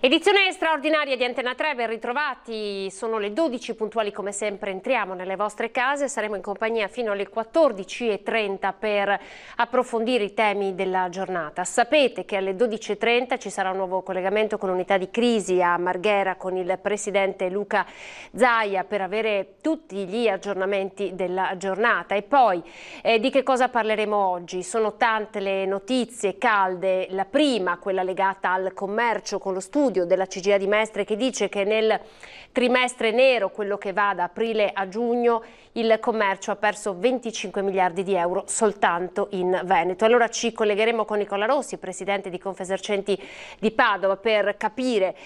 Edizione straordinaria di Antena 3, ben ritrovati, sono le 12 puntuali come sempre, entriamo nelle vostre case, saremo in compagnia fino alle 14:30 per approfondire i temi della giornata. Sapete che alle 12:30 ci sarà un nuovo collegamento con l'unità di crisi a Marghera con il presidente Luca Zaia per avere tutti gli aggiornamenti della giornata. E poi di che cosa parleremo oggi? Sono tante le notizie calde, la prima, quella legata al commercio con lo studio della CGIA di Mestre che dice che nel trimestre nero, quello che va da aprile a giugno, il commercio ha perso 25 miliardi di euro soltanto in Veneto. Allora ci collegheremo con Nicola Rossi, presidente di Confesercenti di Padova, per capire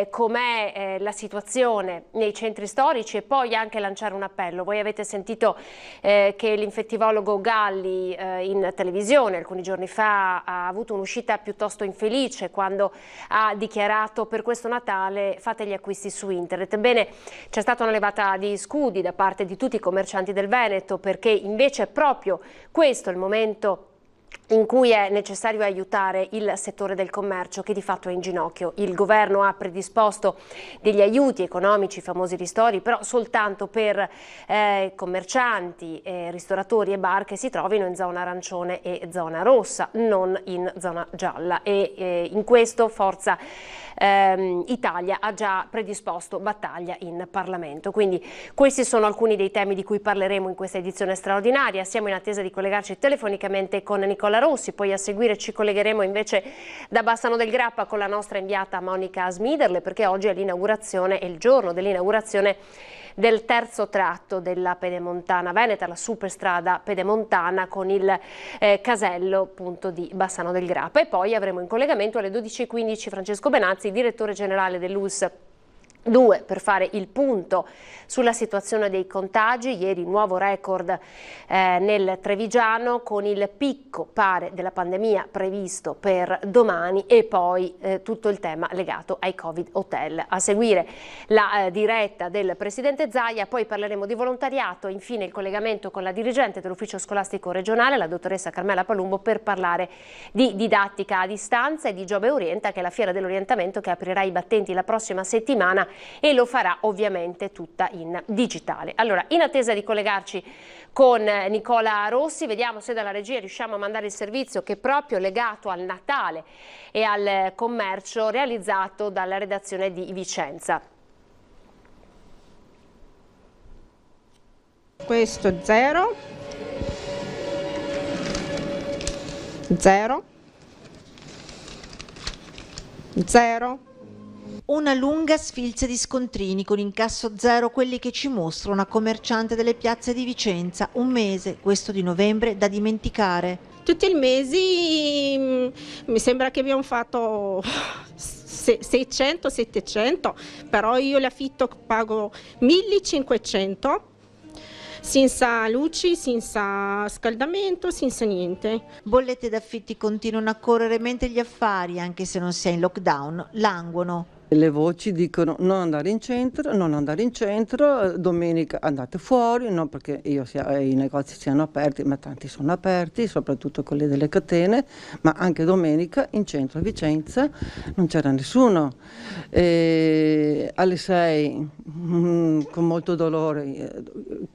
com'è la situazione nei centri storici e poi anche lanciare un appello. Voi avete sentito che l'infettivologo Galli in televisione alcuni giorni fa ha avuto un'uscita piuttosto infelice quando ha dichiarato: per questo Natale fate gli acquisti su internet. Bene, c'è stata una levata di scudi da parte di tutti i commercianti del Veneto, perché invece è proprio questo il momento in cui è necessario aiutare il settore del commercio che di fatto è in ginocchio. Il governo ha predisposto degli aiuti economici, i famosi ristori, però soltanto per commercianti, ristoratori e bar che si trovino in zona arancione e zona rossa, non in zona gialla, e in questo Forza Italia ha già predisposto battaglia in Parlamento. Quindi questi sono alcuni dei temi di cui parleremo in questa edizione straordinaria. Siamo in attesa di collegarci telefonicamente con Nicola Rossi, poi a seguire ci collegheremo invece da Bassano del Grappa con la nostra inviata Monica Smiderle, perché oggi è l'inaugurazione, è il giorno dell'inaugurazione del terzo tratto della Pedemontana Veneta, la superstrada pedemontana con il casello appunto di Bassano del Grappa. E poi avremo in collegamento alle 12:15 Francesco Benazzi, direttore generale dell'ULSS 2, per fare il punto sulla situazione dei contagi. Ieri nuovo record nel Trevigiano con il picco, pare, della pandemia previsto per domani, e poi tutto il tema legato ai Covid hotel. A seguire la diretta del presidente Zaia, poi parleremo di volontariato, infine il collegamento con la dirigente dell'ufficio scolastico regionale, la dottoressa Carmela Palumbo, per parlare di didattica a distanza e di Giove Orienta, che è la fiera dell'orientamento che aprirà i battenti la prossima settimana e lo farà ovviamente tutta in digitale. Allora, in attesa di collegarci con Nicola Rossi, vediamo se dalla regia riusciamo a mandare il servizio che è proprio legato al Natale e al commercio, realizzato dalla redazione di Vicenza. Questo è 0 0 0. Una lunga sfilza di scontrini con incasso zero, quelli che ci mostra una commerciante delle piazze di Vicenza. Un mese, questo di novembre, da dimenticare. Tutti i mesi mi sembra che abbiamo fatto 600-700, però io l'affitto pago 1500. Senza luci, senza scaldamento, senza niente. Bollette d'affitti continuano a correre mentre gli affari, anche se non si è in lockdown, languono. Le voci dicono non andare in centro, domenica andate fuori, no, perché i negozi siano aperti, ma tanti sono aperti, soprattutto quelli delle catene, ma anche domenica in centro a Vicenza non c'era nessuno. Alle 6, con molto dolore,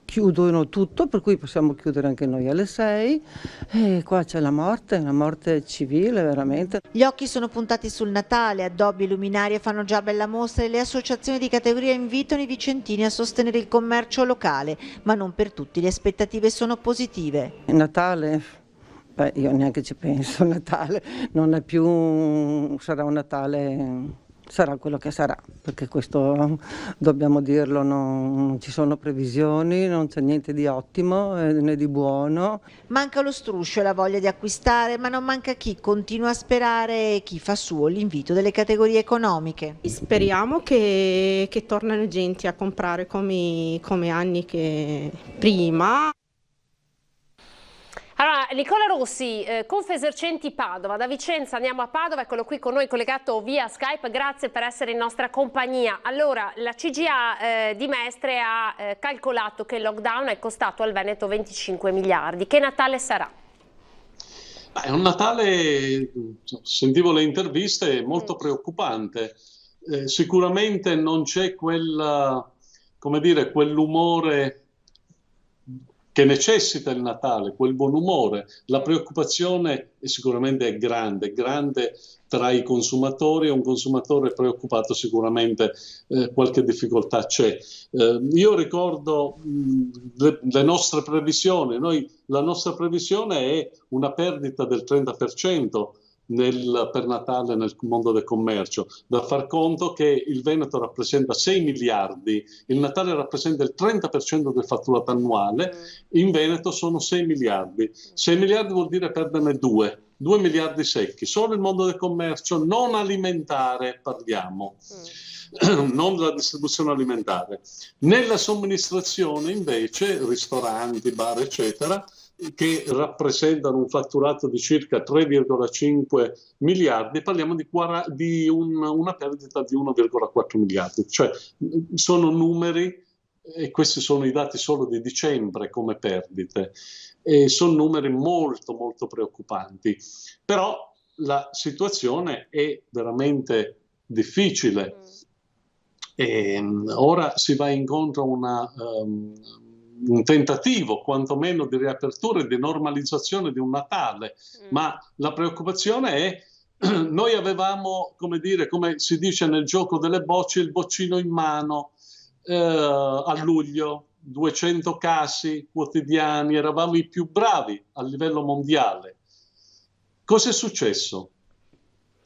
chiudono tutto, per cui possiamo chiudere anche noi alle 6, e qua c'è la morte civile veramente. Gli occhi sono puntati sul Natale, addobbi e luminarie fanno già bella mostra e le associazioni di categoria invitano i vicentini a sostenere il commercio locale, ma non per tutti le aspettative sono positive. Natale? Beh, io neanche ci penso, Natale non è più, sarà un Natale, sarà quello che sarà, perché questo dobbiamo dirlo, non ci sono previsioni, non c'è niente di ottimo né di buono. Manca lo struscio e la voglia di acquistare, ma non manca chi continua a sperare e chi fa suo l'invito delle categorie economiche. Speriamo che tornano gente a comprare come anni che prima. Allora, Nicola Rossi, Confesercenti Padova, da Vicenza andiamo a Padova, eccolo qui con noi collegato via Skype, grazie per essere in nostra compagnia. Allora, la CGIA di Mestre ha calcolato che il lockdown è costato al Veneto 25 miliardi. Che Natale sarà? È un Natale, sentivo le interviste, molto preoccupante. Sicuramente non c'è come dire, quell'umore che necessita il Natale, quel buon umore. La preoccupazione sicuramente è grande tra i consumatori, e un consumatore preoccupato sicuramente qualche difficoltà c'è. Io ricordo le nostre previsioni. La nostra previsione è una perdita del 30% per Natale nel mondo del commercio, da far conto che il Veneto rappresenta 6 miliardi, il Natale rappresenta il 30% del fatturato annuale, in Veneto sono 6 miliardi. 6 miliardi vuol dire perderne 2 miliardi secchi, solo il mondo del commercio non alimentare parliamo. Non della distribuzione alimentare. Nella somministrazione invece, ristoranti, bar eccetera, che rappresentano un fatturato di circa 3,5 miliardi, parliamo di una perdita di 1,4 miliardi. Cioè sono numeri, e questi sono i dati solo di dicembre come perdite, e sono numeri molto molto preoccupanti. Però la situazione è veramente difficile. E ora si va incontro a un tentativo quantomeno di riapertura e di normalizzazione di un Natale, ma la preoccupazione è noi avevamo, come si dice nel gioco delle bocce, il boccino in mano a luglio, 200 casi quotidiani, eravamo i più bravi a livello mondiale. Cosa è successo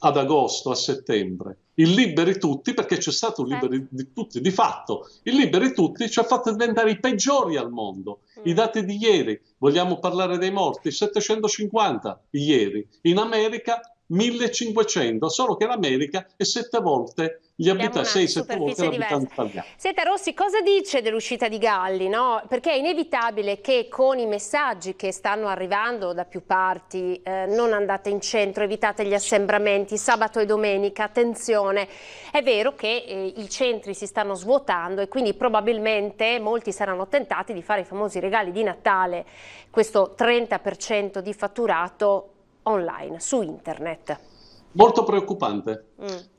ad agosto, a settembre? Il liberi tutti, perché c'è stato un liberi di tutti, di fatto, il liberi tutti ci ha fatto diventare i peggiori al mondo. I dati di ieri, vogliamo parlare dei morti? 750 ieri, in America 1500, solo che l'America è 7 volte gli abitanti, 6-7 volte l'abitanti italiani. Senta Rossi, cosa dice dell'uscita di Galli? No? Perché è inevitabile che con i messaggi che stanno arrivando da più parti, non andate in centro, evitate gli assembramenti, sabato e domenica, attenzione, è vero che i centri si stanno svuotando e quindi probabilmente molti saranno tentati di fare i famosi regali di Natale, questo 30% di fatturato online, su internet. Molto preoccupante.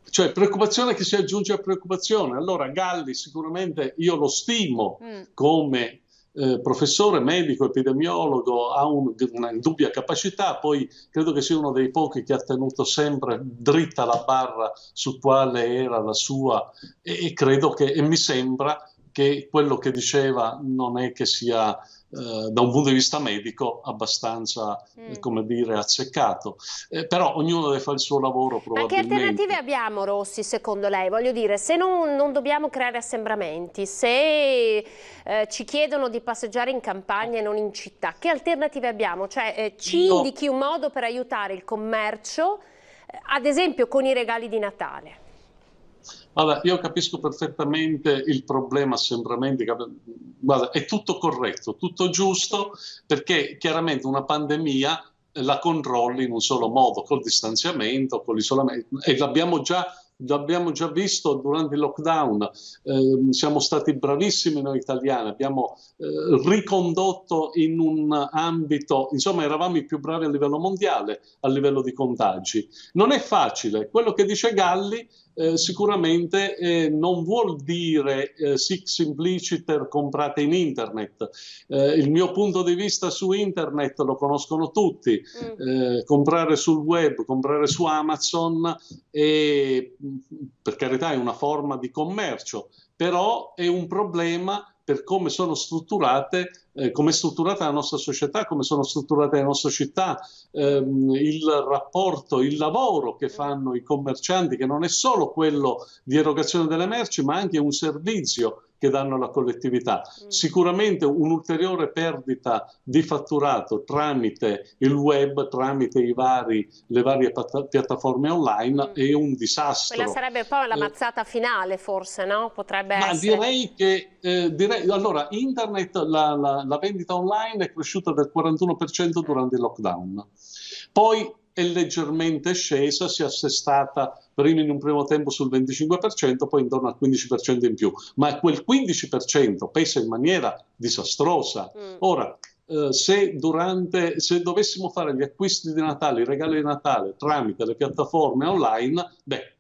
Cioè preoccupazione che si aggiunge a preoccupazione. Allora Galli sicuramente io lo stimo come professore, medico, epidemiologo, ha una indubbia capacità, poi credo che sia uno dei pochi che ha tenuto sempre dritta la barra su quale era la sua e credo che, e mi sembra che quello che diceva non è che sia da un punto di vista medico abbastanza, come dire, azzeccato. Però ognuno deve fare il suo lavoro probabilmente. Ma che alternative abbiamo, Rossi, secondo lei? Voglio dire, se non dobbiamo creare assembramenti, se ci chiedono di passeggiare in campagna e non in città, che alternative abbiamo? Cioè ci indichi un modo per aiutare il commercio, ad esempio con i regali di Natale? Allora, io capisco perfettamente il problema assembramenti, guarda, è tutto corretto, tutto giusto, perché chiaramente una pandemia la controlli in un solo modo, col distanziamento, con l'isolamento, e l'abbiamo già visto durante il lockdown. Siamo stati bravissimi noi italiani, abbiamo ricondotto in un ambito, insomma eravamo i più bravi a livello mondiale, a livello di contagi. Non è facile, quello che dice Galli sicuramente non vuol dire sic simpliciter comprate in internet. Il mio punto di vista su internet lo conoscono tutti, comprare sul web, comprare su Amazon, per carità è una forma di commercio, però è un problema per come sono strutturate, come è strutturata la nostra società, come sono strutturate le nostre città, il rapporto, il lavoro che fanno i commercianti, che non è solo quello di erogazione delle merci, ma anche un servizio che danno alla collettività. Sicuramente un'ulteriore perdita di fatturato tramite il web, tramite le varie piattaforme online è un disastro. Quella sarebbe poi la mazzata finale, forse, no? Potrebbe essere. Direi che allora internet, la vendita online è cresciuta del 41% durante il lockdown. Poi è leggermente scesa, si è assestata prima in un primo tempo sul 25%, poi intorno al 15% in più, ma quel 15% pesa in maniera disastrosa. Ora, se dovessimo fare gli acquisti di Natale, i regali di Natale tramite le piattaforme online,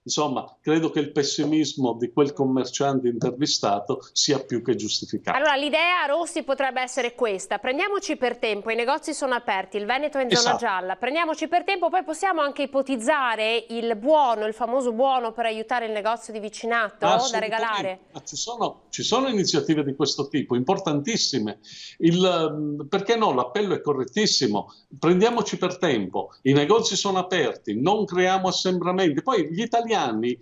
insomma, credo che il pessimismo di quel commerciante intervistato sia più che giustificato. Allora, l'idea, Rossi, potrebbe essere questa: prendiamoci per tempo, i negozi sono aperti, il Veneto è in zona gialla, prendiamoci per tempo, poi possiamo anche ipotizzare il famoso buono per aiutare il negozio di vicinato da regalare. Ci sono iniziative di questo tipo, importantissime. Perché no? L'appello è correttissimo. Prendiamoci per tempo, i negozi sono aperti, non creiamo assembramenti. Poi gli italiani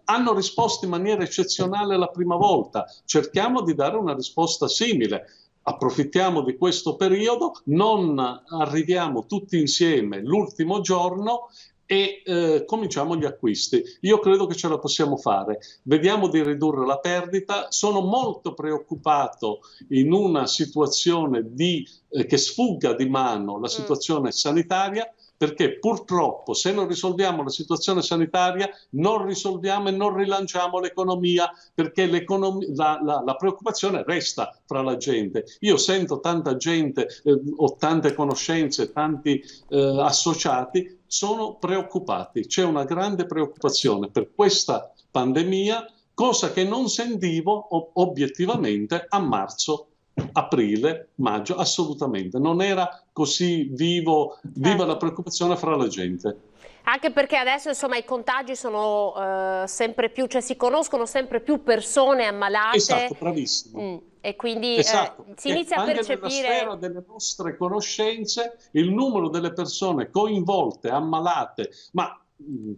hanno risposto in maniera eccezionale la prima volta. Cerchiamo di dare una risposta simile. Approfittiamo di questo periodo, non arriviamo tutti insieme l'ultimo giorno e cominciamo gli acquisti. Io credo che ce la possiamo fare. Vediamo di ridurre la perdita. Sono molto preoccupato in una situazione che sfugga di mano la situazione sanitaria, perché purtroppo se non risolviamo la situazione sanitaria non risolviamo e non rilanciamo l'economia, perché la preoccupazione resta fra la gente. Io sento tanta gente, ho tante conoscenze, tanti associati, sono preoccupati. C'è una grande preoccupazione per questa pandemia, cosa che non sentivo obiettivamente a marzo, aprile, maggio, assolutamente. Non era così viva la preoccupazione fra la gente. Anche perché adesso, insomma, i contagi sono sempre più, cioè si conoscono sempre più persone ammalate. Esatto, bravissimo. E quindi si inizia a percepire... Anche nella sfera delle nostre conoscenze, il numero delle persone coinvolte, ammalate, ma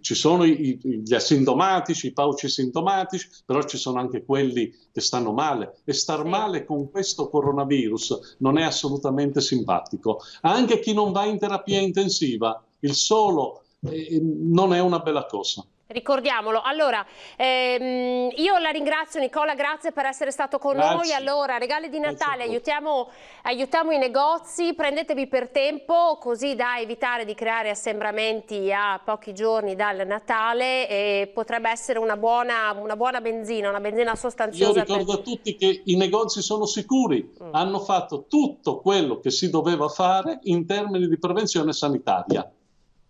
ci sono gli asintomatici, i paucisintomatici, però ci sono anche quelli che stanno male, e star male con questo coronavirus non è assolutamente simpatico. Anche chi non va in terapia intensiva, il solo non è una bella cosa. Ricordiamolo. Allora, io la ringrazio, Nicola, grazie per essere stato con noi. Allora, regali di Natale, aiutiamo i negozi, prendetevi per tempo, così da evitare di creare assembramenti a pochi giorni dal Natale, e potrebbe essere una buona benzina, una benzina sostanziosa. Io ricordo a tutti che i negozi sono sicuri, hanno fatto tutto quello che si doveva fare in termini di prevenzione sanitaria.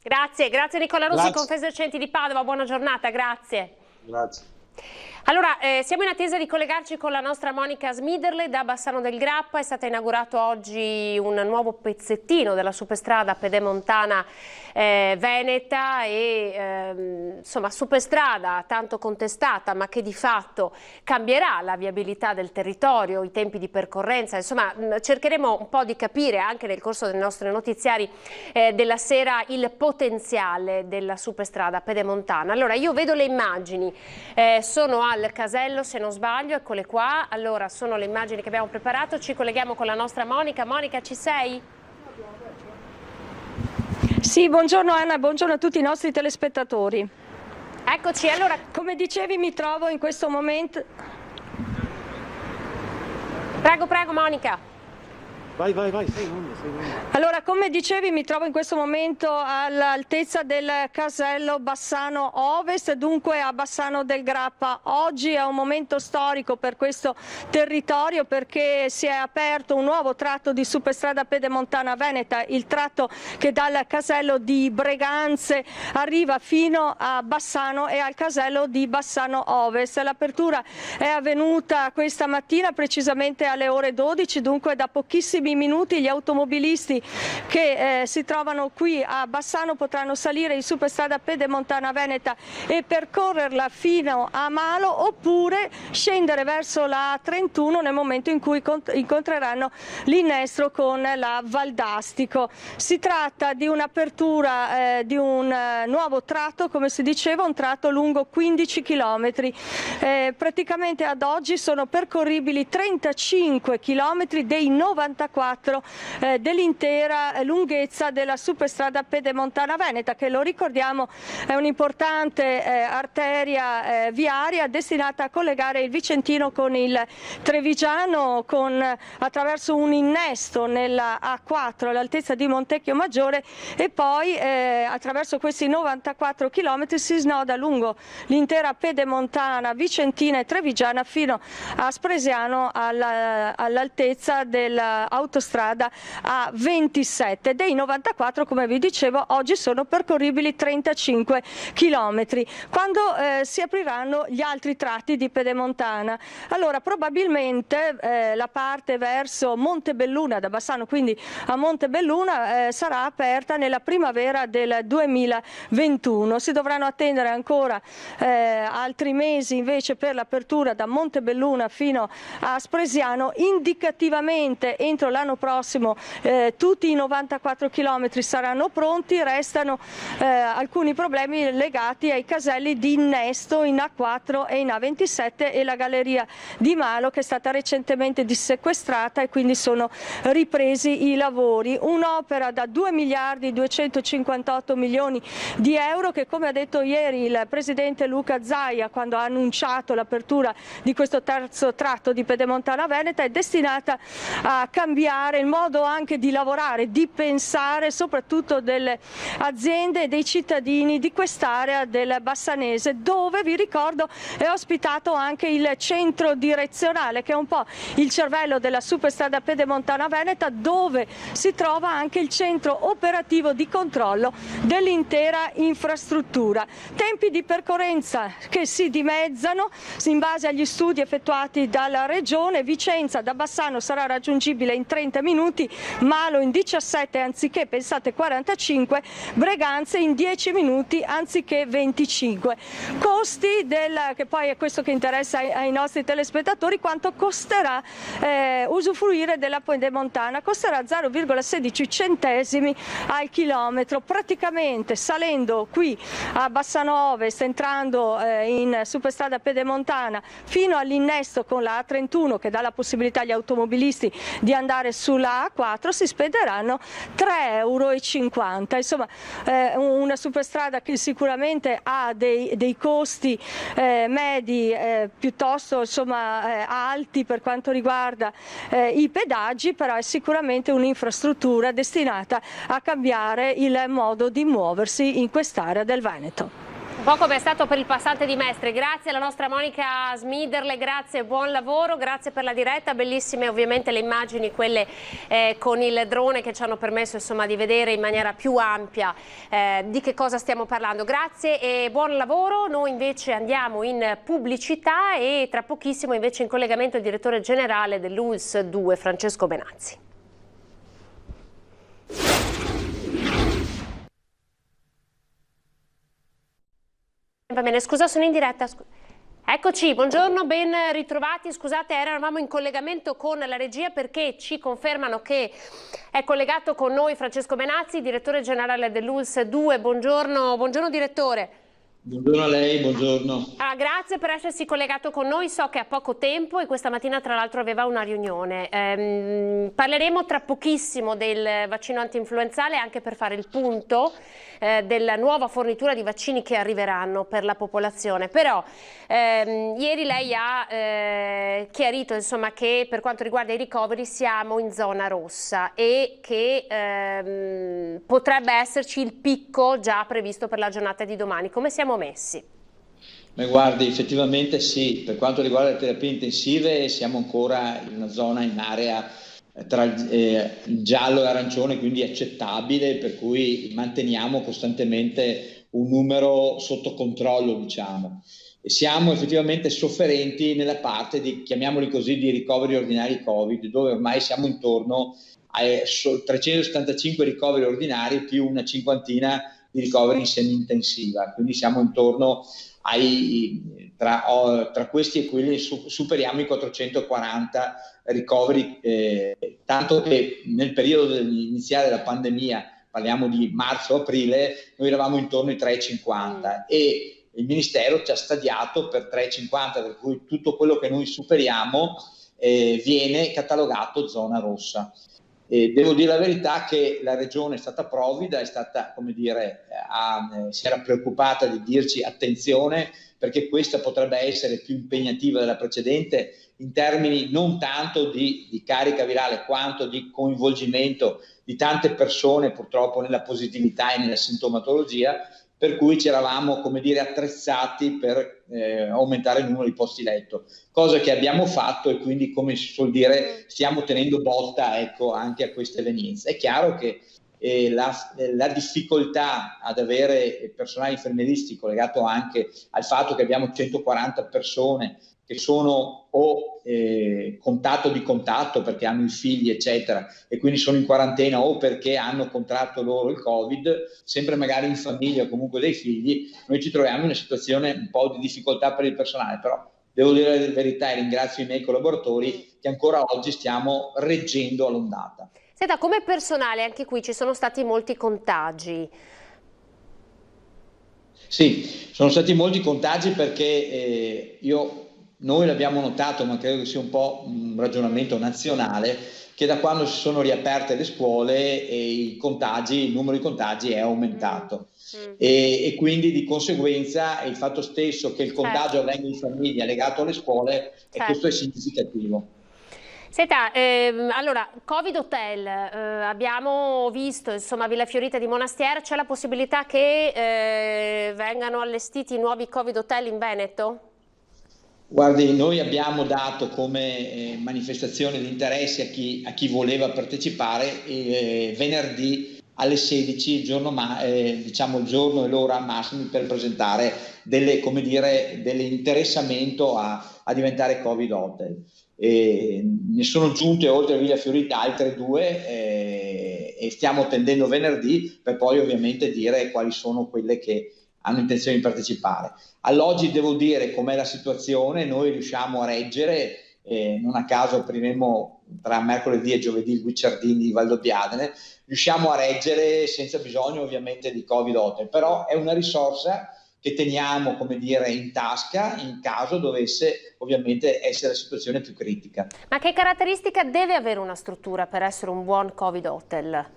Grazie Nicola Rossi, Confesercenti di Padova, buona giornata, grazie. Grazie. Allora, siamo in attesa di collegarci con la nostra Monica Smiderle da Bassano del Grappa. È stato inaugurato oggi un nuovo pezzettino della superstrada pedemontana veneta e insomma superstrada tanto contestata, ma che di fatto cambierà la viabilità del territorio, i tempi di percorrenza. Insomma, cercheremo un po' di capire anche nel corso dei nostri notiziari della sera il potenziale della superstrada pedemontana. Allora, io vedo le immagini, sono al casello, se non sbaglio, eccole qua. Allora, sono le immagini che abbiamo preparato, ci colleghiamo con la nostra Monica. Monica, ci sei? Sì, buongiorno Anna, buongiorno a tutti i nostri telespettatori. Eccoci, allora... Come dicevi, mi trovo in questo momento... Prego Monica. Vai. Allora, come dicevi, mi trovo in questo momento all'altezza del casello Bassano Ovest, dunque a Bassano del Grappa. Oggi è un momento storico per questo territorio, perché si è aperto un nuovo tratto di superstrada pedemontana veneta, il tratto che dal casello di Breganze arriva fino a Bassano e al casello di Bassano Ovest. L'apertura è avvenuta questa mattina, precisamente alle ore 12, dunque da pochissimi minuti gli automobilisti che si trovano qui a Bassano potranno salire in superstrada pedemontana veneta e percorrerla fino a Malo, oppure scendere verso la A31 nel momento in cui incontreranno l'innestro con la Valdastico. Si tratta di un'apertura di un nuovo tratto, come si diceva, un tratto lungo 15 km. Praticamente ad oggi sono percorribili 35 km dei 94 dell'intera lunghezza della superstrada pedemontana veneta, che, lo ricordiamo, è un'importante arteria viaria destinata a collegare il Vicentino con il Trevigiano, attraverso un innesto nella A4 all'altezza di Montecchio Maggiore, e poi attraverso questi 94 km si snoda lungo l'intera pedemontana vicentina e trevigiana fino a Spresiano all'altezza dell'autostrada autostrada A27. Dei 94, come vi dicevo, oggi sono percorribili 35 chilometri. Quando si apriranno gli altri tratti di Pedemontana? Allora, probabilmente la parte verso Montebelluna, da Bassano quindi a Montebelluna, sarà aperta nella primavera del 2021. Si dovranno attendere ancora altri mesi invece per l'apertura da Montebelluna fino a Spresiano. Indicativamente entro l'anno prossimo tutti i 94 chilometri saranno pronti, restano alcuni problemi legati ai caselli di innesto in A4 e in A27 e la galleria di Malo, che è stata recentemente dissequestrata, e quindi sono ripresi i lavori. Un'opera da 2 miliardi 258 milioni di euro che, come ha detto ieri il presidente Luca Zaia quando ha annunciato l'apertura di questo terzo tratto di Pedemontana Veneta, è destinata a cambiare il modo anche di lavorare, di pensare, soprattutto delle aziende e dei cittadini di quest'area del Bassanese, dove, vi ricordo, è ospitato anche il centro direzionale, che è un po' il cervello della superstrada Pedemontana Veneta, dove si trova anche il centro operativo di controllo dell'intera infrastruttura. Tempi di percorrenza che si dimezzano in base agli studi effettuati dalla Regione. Vicenza da Bassano sarà raggiungibile in 30 minuti, Malo in 17 anziché, pensate, 45, Breganze in 10 minuti anziché 25. Costi che poi è questo che interessa ai nostri telespettatori: quanto costerà usufruire della Pedemontana? Costerà 0,16 centesimi al chilometro. Praticamente salendo qui a Bassano Ovest, entrando in superstrada Pedemontana fino all'innesto con la A31, che dà la possibilità agli automobilisti di andare sulla A4, si spenderanno 3,50 euro. Insomma, una superstrada che sicuramente ha dei costi medi piuttosto alti per quanto riguarda i pedaggi, però è sicuramente un'infrastruttura destinata a cambiare il modo di muoversi in quest'area del Veneto. Un po' come è stato per il passante di Mestre. Grazie alla nostra Monica Smiderle, grazie, buon lavoro, grazie per la diretta, bellissime ovviamente le immagini, quelle con il drone, che ci hanno permesso di vedere in maniera più ampia di che cosa stiamo parlando. Grazie e buon lavoro. Noi invece andiamo in pubblicità e tra pochissimo invece in collegamento il direttore generale dell'ULSS 2, Francesco Benazzi. Va bene, scusa, sono in diretta. Eccoci, buongiorno, ben ritrovati. Scusate, eravamo in collegamento con la regia perché ci confermano che è collegato con noi Francesco Benazzi, direttore generale dell'ULSS 2. Buongiorno, buongiorno direttore. Buongiorno a lei, buongiorno. Grazie per essersi collegato con noi, so che ha poco tempo e questa mattina tra l'altro aveva una riunione. Parleremo tra pochissimo del vaccino antinfluenzale, anche per fare il punto della nuova fornitura di vaccini che arriveranno per la popolazione. Però ieri lei ha chiarito che per quanto riguarda i ricoveri siamo in zona rossa e che potrebbe esserci il picco già previsto per la giornata di domani. Come siamo messi? Ma guardi, effettivamente sì, per quanto riguarda le terapie intensive siamo ancora in una zona, in area tra il giallo e arancione, quindi accettabile, per cui manteniamo costantemente un numero sotto controllo, diciamo. E siamo effettivamente sofferenti nella parte di, chiamiamoli così, di ricoveri ordinari Covid, dove ormai siamo intorno ai 375 ricoveri ordinari più una cinquantina di ricoveri in semi-intensiva, quindi siamo intorno tra questi e quelli superiamo i 440 ricoveri, tanto che nel periodo iniziale della pandemia, parliamo di marzo-aprile, noi eravamo intorno ai 350 e il Ministero ci ha stadiato per 350, per cui tutto quello che noi superiamo viene catalogato zona rossa. Devo dire la verità che la Regione è stata provvida, è stata, come dire, si era preoccupata di dirci attenzione perché questa potrebbe essere più impegnativa della precedente in termini non tanto di carica virale quanto di coinvolgimento di tante persone purtroppo nella positività e nella sintomatologia, per cui ci eravamo, come dire, attrezzati per aumentare il numero di posti letto, cosa che abbiamo fatto e quindi, come si suol dire, stiamo tenendo botta, ecco, anche a queste evenienze. È chiaro che la difficoltà ad avere personale infermieristico legato anche al fatto che abbiamo 140 persone che sono o contatto di contatto perché hanno i figli eccetera e quindi sono in quarantena o perché hanno contratto loro il Covid, sempre magari in famiglia o comunque dei figli, noi ci troviamo in una situazione un po' di difficoltà per il personale, però devo dire la verità e ringrazio i miei collaboratori che ancora oggi stiamo reggendo all'ondata. Senta, come personale anche qui ci sono stati molti contagi. Sì, sono stati molti contagi perché noi l'abbiamo notato, ma credo che sia un po' un ragionamento nazionale, che da quando si sono riaperte le scuole il numero di contagi è aumentato e quindi di conseguenza il fatto stesso che il contagio avvenga in famiglia legato alle scuole, e questo è significativo. Senta, allora, Covid Hotel, abbiamo visto, insomma, Villa Fiorita di Monastier, c'è la possibilità che vengano allestiti nuovi Covid Hotel in Veneto? Guardi, noi abbiamo dato come manifestazione di interesse a chi voleva partecipare venerdì alle 16, diciamo il giorno e l'ora massimi per presentare dell'interessamento a diventare Covid Hotel. Ne sono giunte oltre a Villa Fiorita altre 2 e stiamo attendendo venerdì per poi ovviamente dire quali sono quelle che hanno intenzione di partecipare. All'oggi devo dire com'è la situazione, noi riusciamo a reggere, non a caso apriremo tra mercoledì e giovedì il Guicciardini di Valdobbiadene, riusciamo a reggere senza bisogno ovviamente di Covid Hotel, però è una risorsa che teniamo, come dire, in tasca in caso dovesse ovviamente essere la situazione più critica. Ma che caratteristica deve avere una struttura per essere un buon Covid Hotel?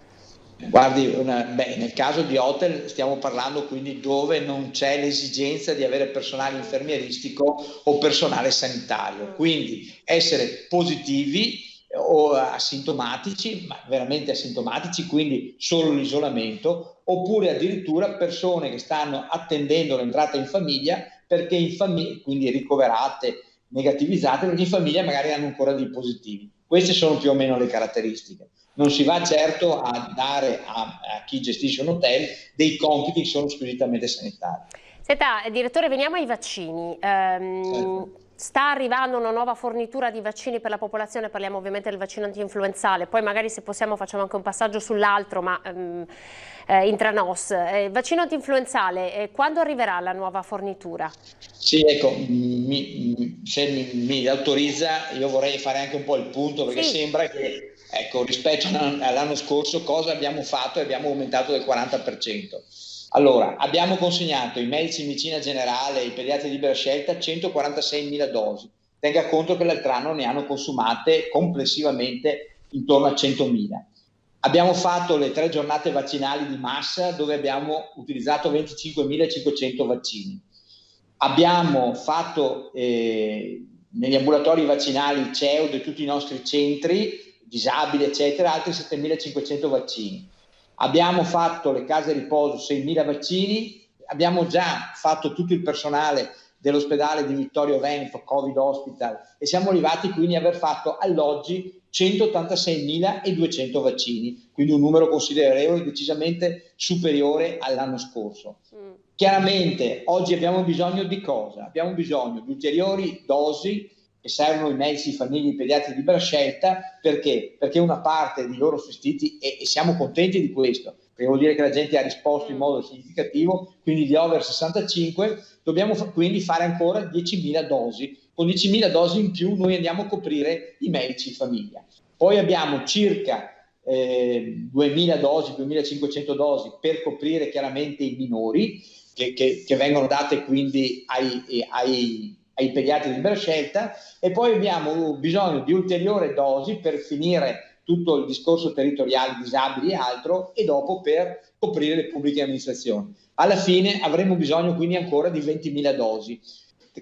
Guardi, nel caso di hotel stiamo parlando quindi dove non c'è l'esigenza di avere personale infermieristico o personale sanitario, quindi essere positivi o asintomatici, ma veramente asintomatici, quindi solo l'isolamento, oppure addirittura persone che stanno attendendo l'entrata in famiglia perché quindi ricoverate, negativizzate, perché in famiglia magari hanno ancora dei positivi. Queste sono più o meno le caratteristiche. Non si va certo a dare a chi gestisce un hotel dei compiti che sono squisitamente sanitari. Senta, direttore, veniamo ai vaccini. Certo. Sta arrivando una nuova fornitura di vaccini per la popolazione, parliamo ovviamente del vaccino antinfluenzale, poi magari se possiamo facciamo anche un passaggio sull'altro, ma intranos. Vaccino antinfluenzale, quando arriverà la nuova fornitura? Sì, ecco, se mi autorizza io vorrei fare anche un po' il punto, perché sembra che, ecco, rispetto all'anno scorso cosa abbiamo fatto? Abbiamo aumentato del 40%. Allora, abbiamo consegnato ai medici di medicina generale e ai pediatri di libera scelta 146.000 dosi. Tenga conto che l'altro anno ne hanno consumate complessivamente intorno a 100.000. Abbiamo fatto le 3 giornate vaccinali di massa dove abbiamo utilizzato 25.500 vaccini. Abbiamo fatto negli ambulatori vaccinali CEUD e tutti i nostri centri, disabili eccetera, altri 7.500 vaccini. Abbiamo fatto le case riposo 6.000 vaccini, abbiamo già fatto tutto il personale dell'ospedale di Vittorio Veneto, Covid Hospital, e siamo arrivati quindi a aver fatto all'oggi 186.200 vaccini, quindi un numero considerevole, decisamente superiore all'anno scorso. Chiaramente oggi abbiamo bisogno di cosa? Abbiamo bisogno di ulteriori dosi che servono i medici, famiglie, i pediatri di libera scelta, perché? Perché una parte di loro assistiti, e siamo contenti di questo, perché vuol dire che la gente ha risposto in modo significativo, quindi gli over 65, dobbiamo quindi fare ancora 10.000 dosi. Con 10.000 dosi in più noi andiamo a coprire i medici di famiglia. Poi abbiamo circa 2.000 dosi, 2.500 dosi per coprire chiaramente i minori, che vengono date quindi ai pediatri di libera scelta, e poi abbiamo bisogno di ulteriori dosi per finire tutto il discorso territoriale, disabili e altro, e dopo per coprire le pubbliche amministrazioni. Alla fine avremo bisogno quindi ancora di 20.000 dosi,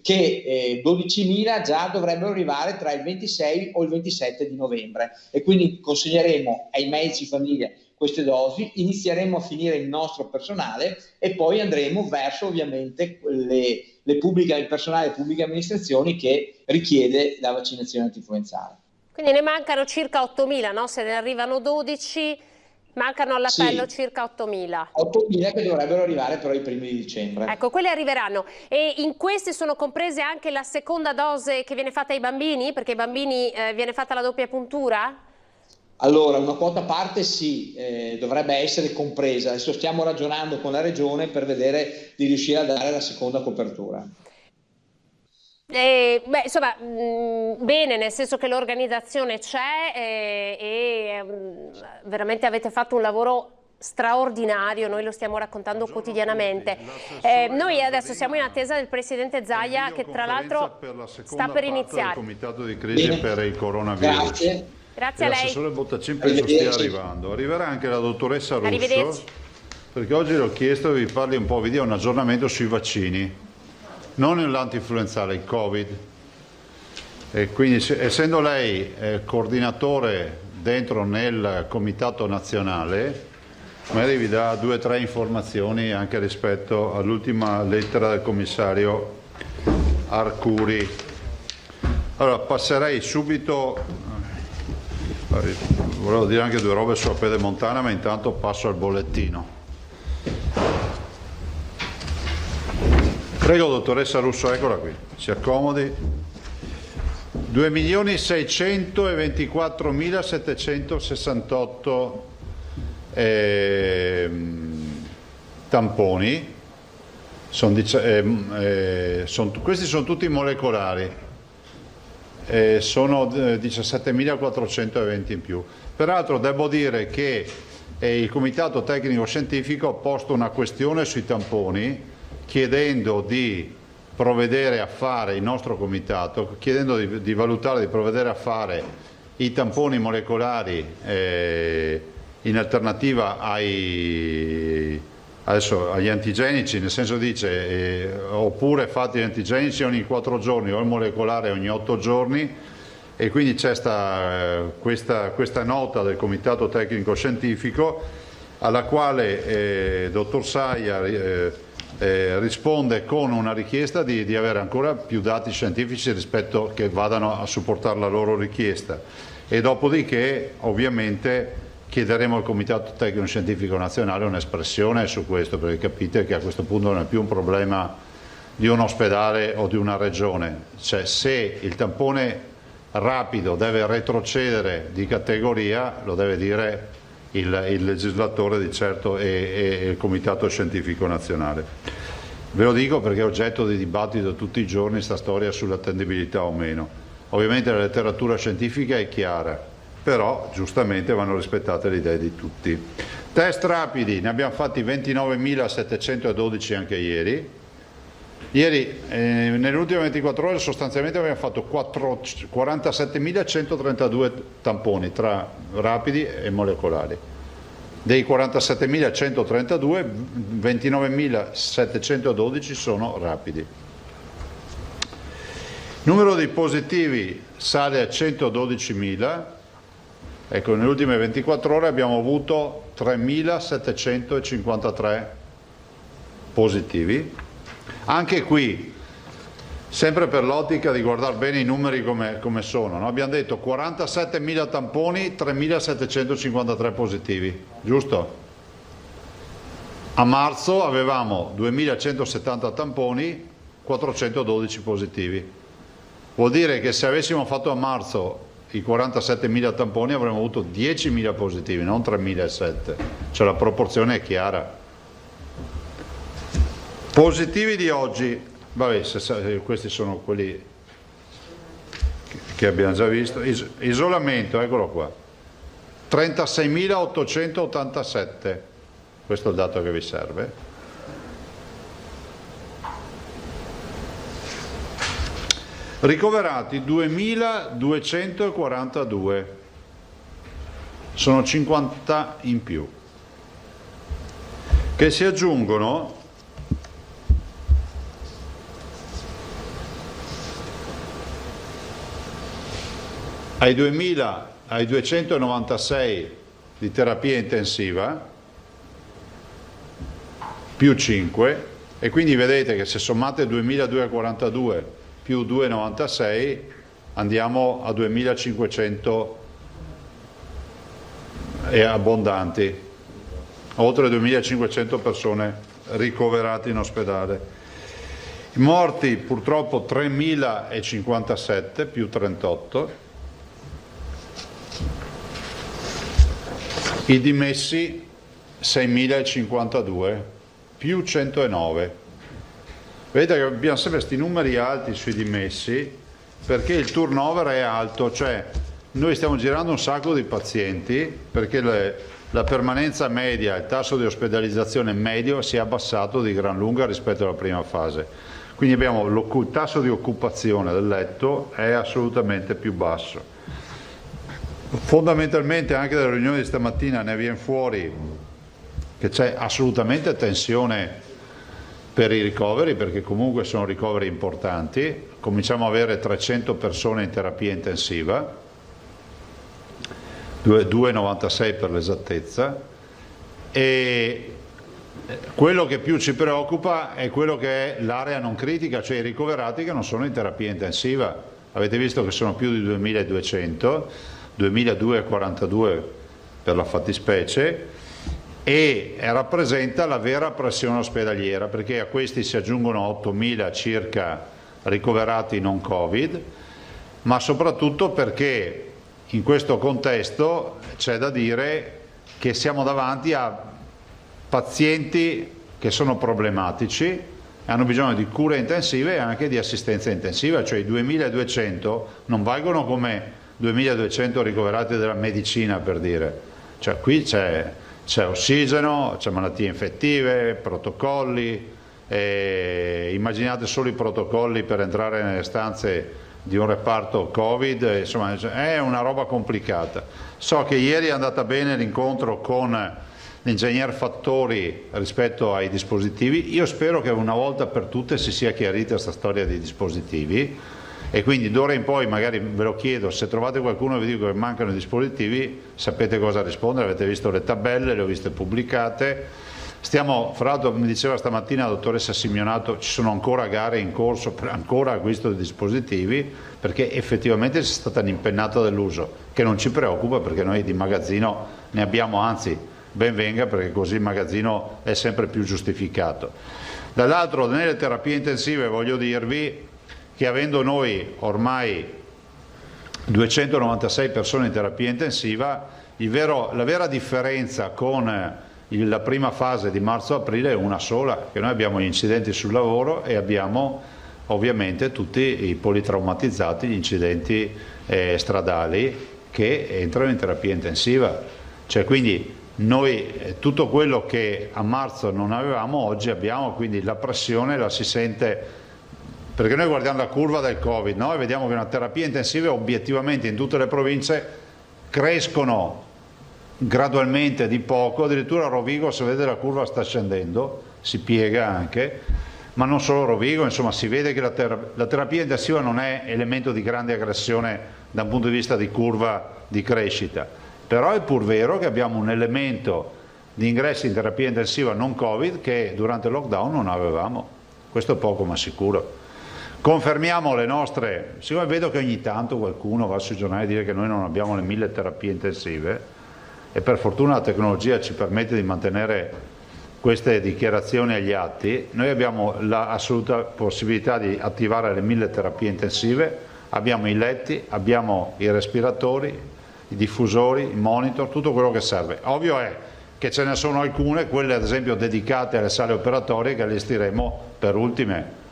che 12.000 già dovrebbero arrivare tra il 26 o il 27 di novembre, e quindi consegneremo ai medici famiglia queste dosi, inizieremo a finire il nostro personale e poi andremo verso ovviamente il personale delle pubbliche amministrazioni che richiede la vaccinazione antinfluenzale. Quindi ne mancano circa 8.000, no? Se ne arrivano 12, mancano all'appello circa 8.000. 8.000 che dovrebbero arrivare però i primi di dicembre. Ecco, quelle arriveranno. E in queste sono comprese anche la seconda dose che viene fatta ai bambini? Perché ai bambini viene fatta la doppia puntura? Allora, una quota a parte sì, dovrebbe essere compresa. Adesso stiamo ragionando con la Regione per vedere di riuscire a dare la seconda copertura. Insomma, bene, nel senso che l'organizzazione c'è e veramente avete fatto un lavoro straordinario, noi lo stiamo raccontando quotidianamente. Noi adesso siamo in attesa del Presidente Zaia che tra l'altro sta per iniziare. Il comitato di crisi per il coronavirus. Grazie a lei. L'assessore Bottacin penso stia arrivando. Arriverà anche la dottoressa Russo, perché oggi le ho chiesto che vi parli un po', vi dia un aggiornamento sui vaccini. Non l'antinfluenzale, il Covid. E quindi essendo lei coordinatore dentro nel comitato nazionale, magari vi dà 2 o 3 informazioni anche rispetto all'ultima lettera del commissario Arcuri. Allora passerei subito, volevo dire anche 2 robe sulla Pedemontana, ma intanto passo al bollettino. Prego dottoressa Russo, eccola qui, si accomodi. 2.624.768 tamponi, questi sono tutti molecolari, sono 17.420 in più. Peraltro devo dire che il Comitato Tecnico Scientifico ha posto una questione sui tamponi chiedendo di provvedere a fare, il nostro comitato, chiedendo di valutare, di provvedere a fare i tamponi molecolari in alternativa agli antigenici, nel senso dice oppure fate gli antigenici ogni 4 giorni o il molecolare ogni 8 giorni, e quindi c'è questa nota del Comitato Tecnico Scientifico alla quale dottor Zaia risponde con una richiesta di avere ancora più dati scientifici rispetto che vadano a supportare la loro richiesta, e dopodiché ovviamente chiederemo al Comitato Tecnico Scientifico Nazionale un'espressione su questo, perché capite che a questo punto non è più un problema di un ospedale o di una regione, cioè se il tampone rapido deve retrocedere di categoria lo deve dire il legislatore di certo e il Comitato Scientifico Nazionale. Ve lo dico perché è oggetto di dibattito tutti i giorni sta storia sull'attendibilità o meno. Ovviamente la letteratura scientifica è chiara, però giustamente vanno rispettate le idee di tutti. Test rapidi, ne abbiamo fatti 29.712 anche ieri. Ieri, nelle ultime 24 ore sostanzialmente abbiamo fatto 47.132 tamponi tra rapidi e molecolari. Dei 47.132, 29.712 sono rapidi. Numero di positivi sale a 112.000. Ecco, nelle ultime 24 ore abbiamo avuto 3.753 positivi. Anche qui, sempre per l'ottica di guardare bene i numeri come sono, no? Abbiamo detto 47.000 tamponi, 3.753 positivi, giusto? A marzo avevamo 2.170 tamponi, 412 positivi. Vuol dire che se avessimo fatto a marzo i 47.000 tamponi avremmo avuto 10.000 positivi, non 3.007, cioè la proporzione è chiara. Positivi di oggi, vabbè, questi sono quelli che abbiamo già visto. Isolamento, eccolo qua, 36.887, questo è il dato che vi serve. Ricoverati 2.242, sono 50 in più, che si aggiungono ai 296 di terapia intensiva, più 5, e quindi vedete che se sommate 2.242 più 2,96 andiamo a 2.500 e abbondanti, oltre 2.500 persone ricoverate in ospedale. I morti purtroppo 3.057 più 38, i dimessi 6.052 più 109. Vedete che abbiamo sempre questi numeri alti sui dimessi perché il turnover è alto, cioè noi stiamo girando un sacco di pazienti perché la permanenza media, il tasso di ospedalizzazione medio si è abbassato di gran lunga rispetto alla prima fase. Quindi abbiamo il tasso di occupazione del letto è assolutamente più basso. Fondamentalmente anche dalle riunioni di stamattina ne viene fuori che c'è assolutamente tensione per i ricoveri, perché comunque sono ricoveri importanti. Cominciamo ad avere 300 persone in terapia intensiva, 2,96 per l'esattezza, e quello che più ci preoccupa è quello che è l'area non critica, cioè i ricoverati che non sono in terapia intensiva. Avete visto che sono più di 2.200, 2.242 per la fattispecie, e rappresenta la vera pressione ospedaliera, perché a questi si aggiungono 8.000 circa ricoverati non Covid, ma soprattutto perché in questo contesto c'è da dire che siamo davanti a pazienti che sono problematici, hanno bisogno di cure intensive e anche di assistenza intensiva, cioè i 2.200 non valgono come 2.200 ricoverati della medicina, per dire, cioè qui c'è ossigeno, c'è malattie infettive, protocolli, immaginate solo i protocolli per entrare nelle stanze di un reparto Covid, insomma è una roba complicata. So che ieri è andata bene l'incontro con l'ingegner Fattori rispetto ai dispositivi, io spero che una volta per tutte si sia chiarita questa storia dei dispositivi, e quindi d'ora in poi magari ve lo chiedo, se trovate qualcuno e vi dico che mancano i dispositivi, sapete cosa rispondere, avete visto le tabelle, le ho viste pubblicate. Stiamo, fra l'altro mi diceva stamattina la dottoressa Simeonato, ci sono ancora gare in corso per ancora acquisto di dispositivi, perché effettivamente c'è stata un'impennata dell'uso, che non ci preoccupa perché noi di magazzino ne abbiamo, anzi ben venga, perché così il magazzino è sempre più giustificato. Dall'altro, nelle terapie intensive voglio dirvi che avendo noi ormai 296 persone in terapia intensiva, la vera differenza con la prima fase di marzo-aprile è una sola, che noi abbiamo gli incidenti sul lavoro e abbiamo ovviamente tutti i politraumatizzati, gli incidenti stradali che entrano in terapia intensiva. Cioè, quindi noi tutto quello che a marzo non avevamo oggi abbiamo, quindi la pressione la si sente. Perché noi guardiamo la curva del Covid, no? E vediamo che una terapia intensiva obiettivamente in tutte le province crescono gradualmente di poco, addirittura a Rovigo, se vedete la curva sta scendendo, si piega anche, ma non solo Rovigo, insomma si vede che la terapia intensiva non è elemento di grande aggressione da un punto di vista di curva di crescita, però è pur vero che abbiamo un elemento di ingressi in terapia intensiva non Covid che durante il lockdown non avevamo, questo è poco ma sicuro. Confermiamo le nostre, siccome vedo che ogni tanto qualcuno va sui giornali a dire che noi non abbiamo le 1000 terapie intensive, e per fortuna la tecnologia ci permette di mantenere queste dichiarazioni agli atti, noi abbiamo l'assoluta possibilità di attivare le 1000 terapie intensive, abbiamo i letti, abbiamo i respiratori, i diffusori, i monitor, tutto quello che serve. Ovvio è che ce ne sono alcune, quelle ad esempio dedicate alle sale operatorie, che allestiremo per ultime.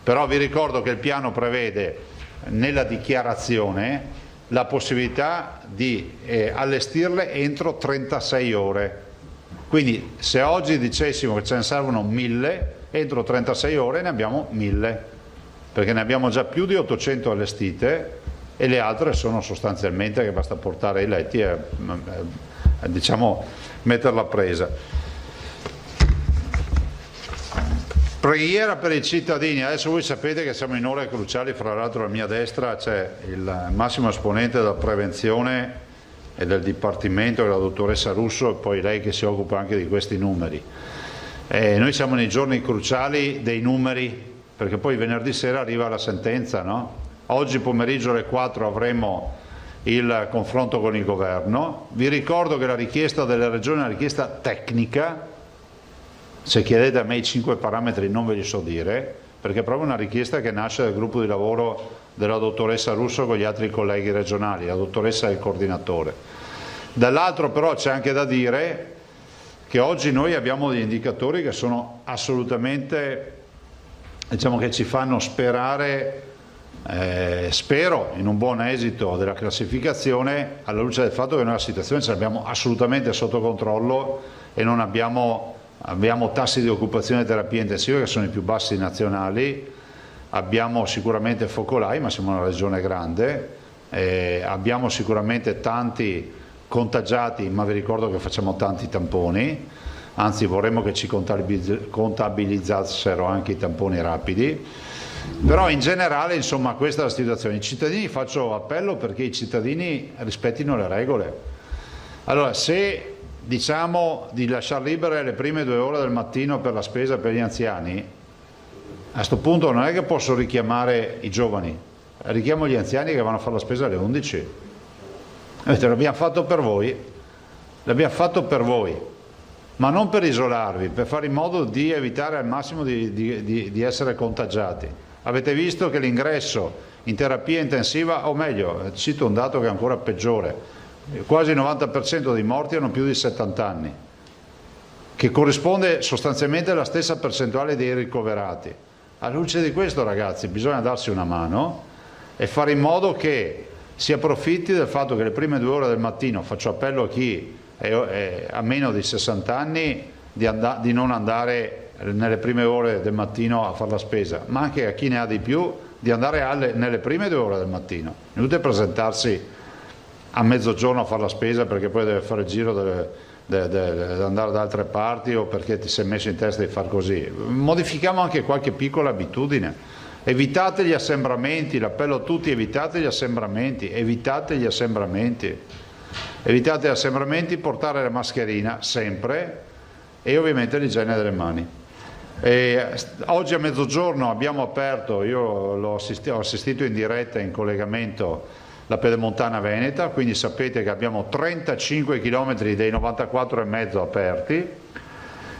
Però vi ricordo che il piano prevede nella dichiarazione la possibilità di allestirle entro 36 ore. Quindi se oggi dicessimo che ce ne servono 1000, entro 36 ore ne abbiamo 1000, perché ne abbiamo già più di 800 allestite e le altre sono sostanzialmente che basta portare i letti e diciamo metterla a presa. Preghiera per i cittadini, adesso voi sapete che siamo in ore cruciali, fra l'altro alla mia destra c'è il massimo esponente della prevenzione e del Dipartimento, della dottoressa Russo, e poi lei che si occupa anche di questi numeri. Noi siamo nei giorni cruciali dei numeri, perché poi venerdì sera arriva la sentenza, no? Oggi pomeriggio alle 4 avremo il confronto con il governo. Vi ricordo che la richiesta delle regioni è una richiesta tecnica. Se chiedete a me i 5 parametri non ve li so dire, perché è proprio una richiesta che nasce dal gruppo di lavoro della dottoressa Russo con gli altri colleghi regionali. La dottoressa è il coordinatore. Dall'altro però c'è anche da dire che oggi noi abbiamo degli indicatori che sono assolutamente, diciamo, che ci fanno sperare, spero in un buon esito della classificazione, alla luce del fatto che noi la situazione ce l'abbiamo assolutamente sotto controllo e non abbiamo tassi di occupazione di terapia intensiva che sono i più bassi nazionali, abbiamo sicuramente focolai, ma siamo una regione grande, abbiamo sicuramente tanti contagiati, ma vi ricordo che facciamo tanti tamponi, anzi vorremmo che ci contabilizzassero anche i tamponi rapidi. Però in generale, insomma, questa è la situazione. I cittadini, faccio appello perché i cittadini rispettino le regole. Allora, se diciamo di lasciare libere le prime 2 ore del mattino per la spesa per gli anziani, a questo punto non è che posso richiamare i giovani, richiamo gli anziani che vanno a fare la spesa alle 11. L'abbiamo fatto per voi, ma non per isolarvi, per fare in modo di evitare al massimo di essere contagiati. Avete visto che l'ingresso in terapia intensiva, o meglio, cito un dato che è ancora peggiore, quasi il 90% dei morti hanno più di 70 anni, che corrisponde sostanzialmente alla stessa percentuale dei ricoverati. Alla luce di questo, ragazzi, bisogna darsi una mano e fare in modo che si approfitti del fatto che le prime 2 ore del mattino, faccio appello a chi a meno di 60 anni di non andare nelle prime ore del mattino a fare la spesa, ma anche a chi ne ha di più di andare nelle prime 2 ore del mattino. Inutile presentarsi a mezzogiorno a fare la spesa perché poi deve fare il giro, deve andare da altre parti o perché ti sei messo in testa di far così. Modifichiamo anche qualche piccola abitudine. Evitate gli assembramenti, l'appello a tutti: evitate gli assembramenti, portare la mascherina sempre e ovviamente l'igiene delle mani. Oggi a mezzogiorno abbiamo aperto, io ho assistito in diretta in collegamento, la Pedemontana Veneta, quindi sapete che abbiamo 35 km dei 94,5 aperti.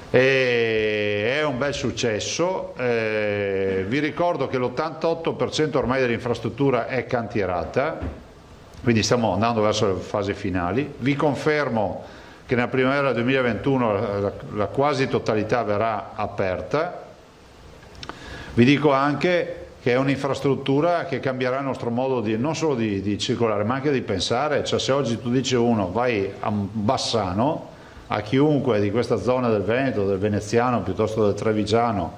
È un bel successo. Vi ricordo che l'88% ormai dell'infrastruttura è cantierata, quindi stiamo andando verso le fasi finali. Vi confermo che nella primavera 2021 la quasi totalità verrà aperta. Vi dico anche che è un'infrastruttura che cambierà il nostro modo non solo di circolare, ma anche di pensare. Cioè, se oggi tu dici uno vai a Bassano, a chiunque di questa zona del Veneto, del Veneziano piuttosto del Trevigiano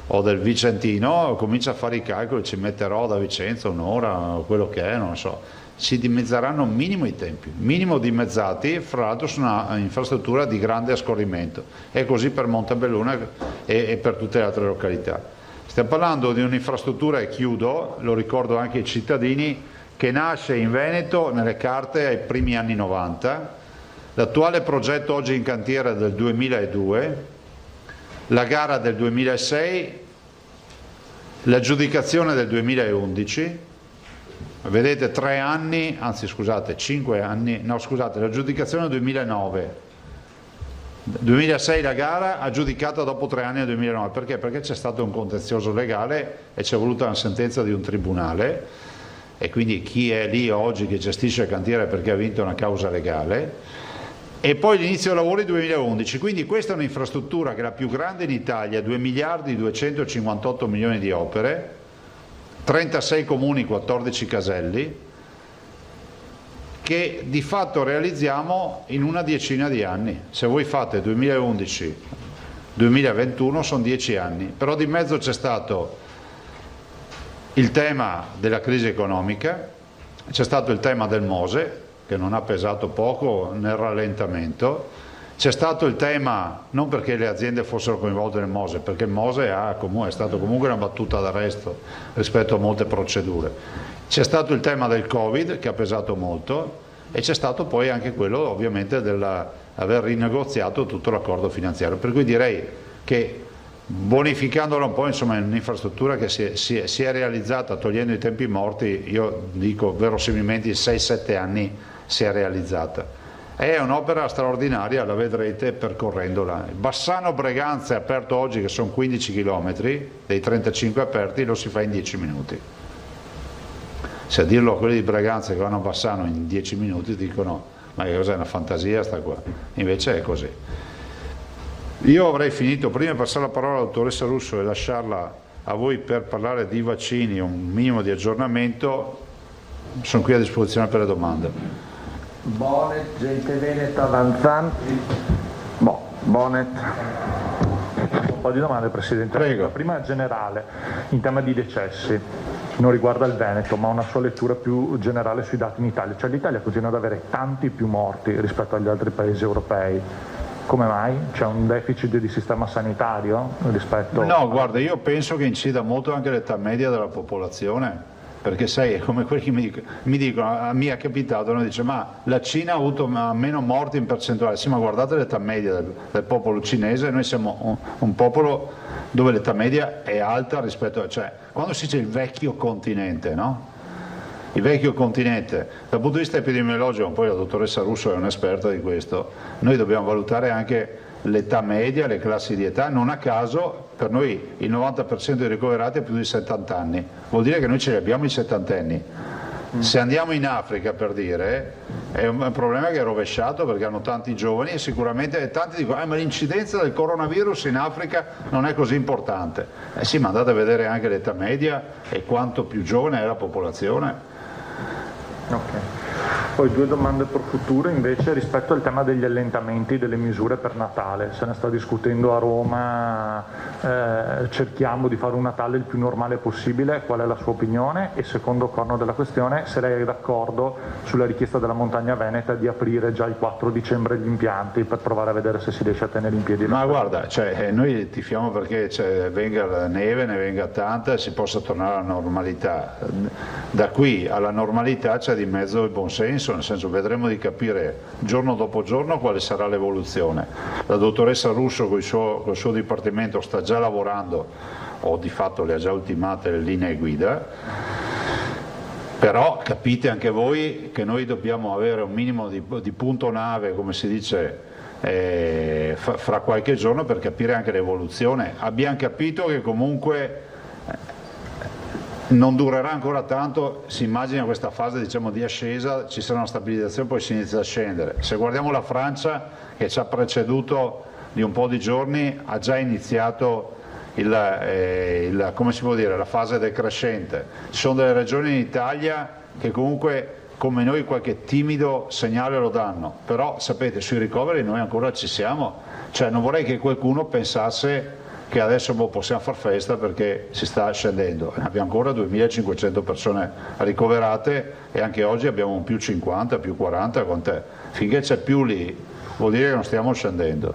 o del Vicentino, comincia a fare i calcoli, ci metterò da Vicenza un'ora o quello che è, non so. Si dimezzeranno minimo i tempi, minimo dimezzati, fra l'altro su una infrastruttura di grande a scorrimento. È così per Montebelluna e per tutte le altre località. Stiamo parlando di un'infrastruttura, e chiudo, lo ricordo anche ai cittadini, che nasce in Veneto nelle carte ai primi anni 90. L'attuale progetto oggi in cantiere è del 2002, la gara del 2006, l'aggiudicazione del 2011. Vedete, 3 anni, anzi scusate, 5 anni, no scusate, l'aggiudicazione del 2009, 2006 la gara, aggiudicata dopo 3 anni nel 2009, perché? Perché c'è stato un contenzioso legale e c'è voluta una sentenza di un tribunale, e quindi chi è lì oggi che gestisce il cantiere perché ha vinto una causa legale, e poi l'inizio dei lavori 2011, quindi questa è un'infrastruttura che è la più grande in Italia, 2 miliardi 258 milioni di opere, 36 comuni, 14 caselli, che di fatto realizziamo in una decina di anni. Se voi fate 2011-2021 sono 10 anni, però di mezzo c'è stato il tema della crisi economica, c'è stato il tema del Mose, che non ha pesato poco nel rallentamento, c'è stato il tema, non perché le aziende fossero coinvolte nel Mose, perché il Mose è stato comunque una battuta d'arresto rispetto a molte procedure. C'è stato il tema del Covid, che ha pesato molto, e c'è stato poi anche quello ovviamente dell'aver rinegoziato tutto l'accordo finanziario, per cui direi che bonificandola un po', insomma, è un'infrastruttura che si è realizzata togliendo i tempi morti, io dico verosimilmente in 6-7 anni si è realizzata. È un'opera straordinaria, la vedrete percorrendola. Bassano Breganza è aperto oggi, che sono 15 km, dei 35 aperti, lo si fa in 10 minuti. Se a dirlo a quelli di Breganza che vanno a Bassano in 10 minuti dicono ma che cos'è, una fantasia sta qua? Invece è così. Io avrei finito, prima di passare la parola alla dottoressa Russo e lasciarla a voi per parlare di vaccini, un minimo di aggiornamento, sono qui a disposizione per le domande. Bonet, gente veneta, avanzanti. Bonet. Un po' di domande, Presidente. Prego. La prima è generale, in tema di decessi, non riguarda il Veneto, ma una sua lettura più generale sui dati in Italia. Cioè l'Italia continua ad avere tanti più morti rispetto agli altri paesi europei. Come mai? C'è un deficit di sistema sanitario rispetto... No, guarda, io penso che incida molto anche l'età media della popolazione. Perché sai, è come quelli che mi dicono, a me è capitato, uno dice ma la Cina ha avuto meno morti in percentuale, sì ma guardate l'età media del popolo cinese, noi siamo un popolo dove l'età media è alta rispetto a, cioè quando si dice il vecchio continente, no? Il vecchio continente, dal punto di vista epidemiologico, poi la dottoressa Russo è un'esperta di questo, noi dobbiamo valutare anche l'età media, le classi di età, non a caso per noi il 90% dei ricoverati ha più di 70 anni, vuol dire che noi ce li abbiamo i settantenni. Se andiamo in Africa, per dire, è un problema che è rovesciato perché hanno tanti giovani e sicuramente tanti dicono ma l'incidenza del coronavirus in Africa non è così importante. Sì, ma andate a vedere anche l'età media e quanto più giovane è la popolazione. Ok. Poi due domande per futuro invece rispetto al tema degli allentamenti delle misure per Natale. Se ne sta discutendo a Roma, cerchiamo di fare un Natale il più normale possibile, qual è la sua opinione? E secondo corno della questione, se lei è d'accordo sulla richiesta della Montagna Veneta di aprire già il 4 dicembre gli impianti per provare a vedere se si riesce a tenere in piedi. Ma guarda, cioè, noi tifiamo perché venga la neve, ne venga tanta e si possa tornare alla normalità. Da qui alla normalità c'è di mezzo il buon senso, nel senso vedremo di capire giorno dopo giorno quale sarà l'evoluzione. La dottoressa Russo col suo dipartimento sta già lavorando, o di fatto le ha già ultimate le linee guida, però capite anche voi che noi dobbiamo avere un minimo di punto nave, come si dice, fra qualche giorno per capire anche l'evoluzione. Abbiamo capito che comunque non durerà ancora tanto, si immagina questa fase diciamo di ascesa, ci sarà una stabilizzazione, poi si inizia a scendere. Se guardiamo la Francia che ci ha preceduto di un po' di giorni, ha già iniziato come si può dire, la fase decrescente. Ci sono delle regioni in Italia che comunque come noi qualche timido segnale lo danno, però sapete sui ricoveri noi ancora ci siamo, cioè non vorrei che qualcuno pensasse che adesso possiamo far festa perché si sta scendendo. Abbiamo ancora 2500 persone ricoverate e anche oggi abbiamo un più 50, più 40, quant'è? Finché c'è più lì vuol dire che non stiamo scendendo.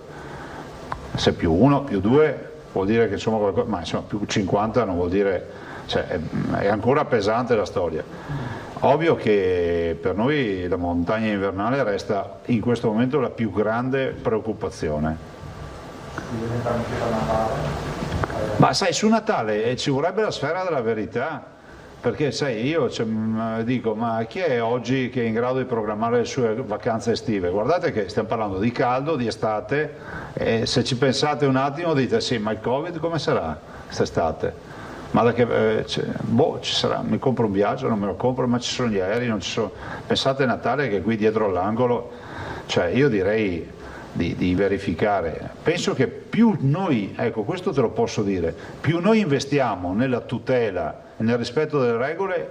Se più 1, più 2 vuol dire che insomma qualcosa, ma insomma più 50 non vuol dire, cioè, è ancora pesante la storia. Ovvio che per noi la montagna invernale resta in questo momento la più grande preoccupazione. Ma sai, su Natale ci vorrebbe la sfera della verità, perché sai, io dico, ma chi è oggi che è in grado di programmare le sue vacanze estive? Guardate che stiamo parlando di caldo, di estate, e se ci pensate un attimo dite sì, ma il Covid come sarà quest'estate? Ma da che, ci sarà, mi compro un viaggio, non me lo compro, ma ci sono gli aerei, non ci sono. Pensate a Natale che qui dietro all'angolo, cioè io direi di verificare. Penso che più noi, ecco questo te lo posso dire, più noi investiamo nella tutela e nel rispetto delle regole,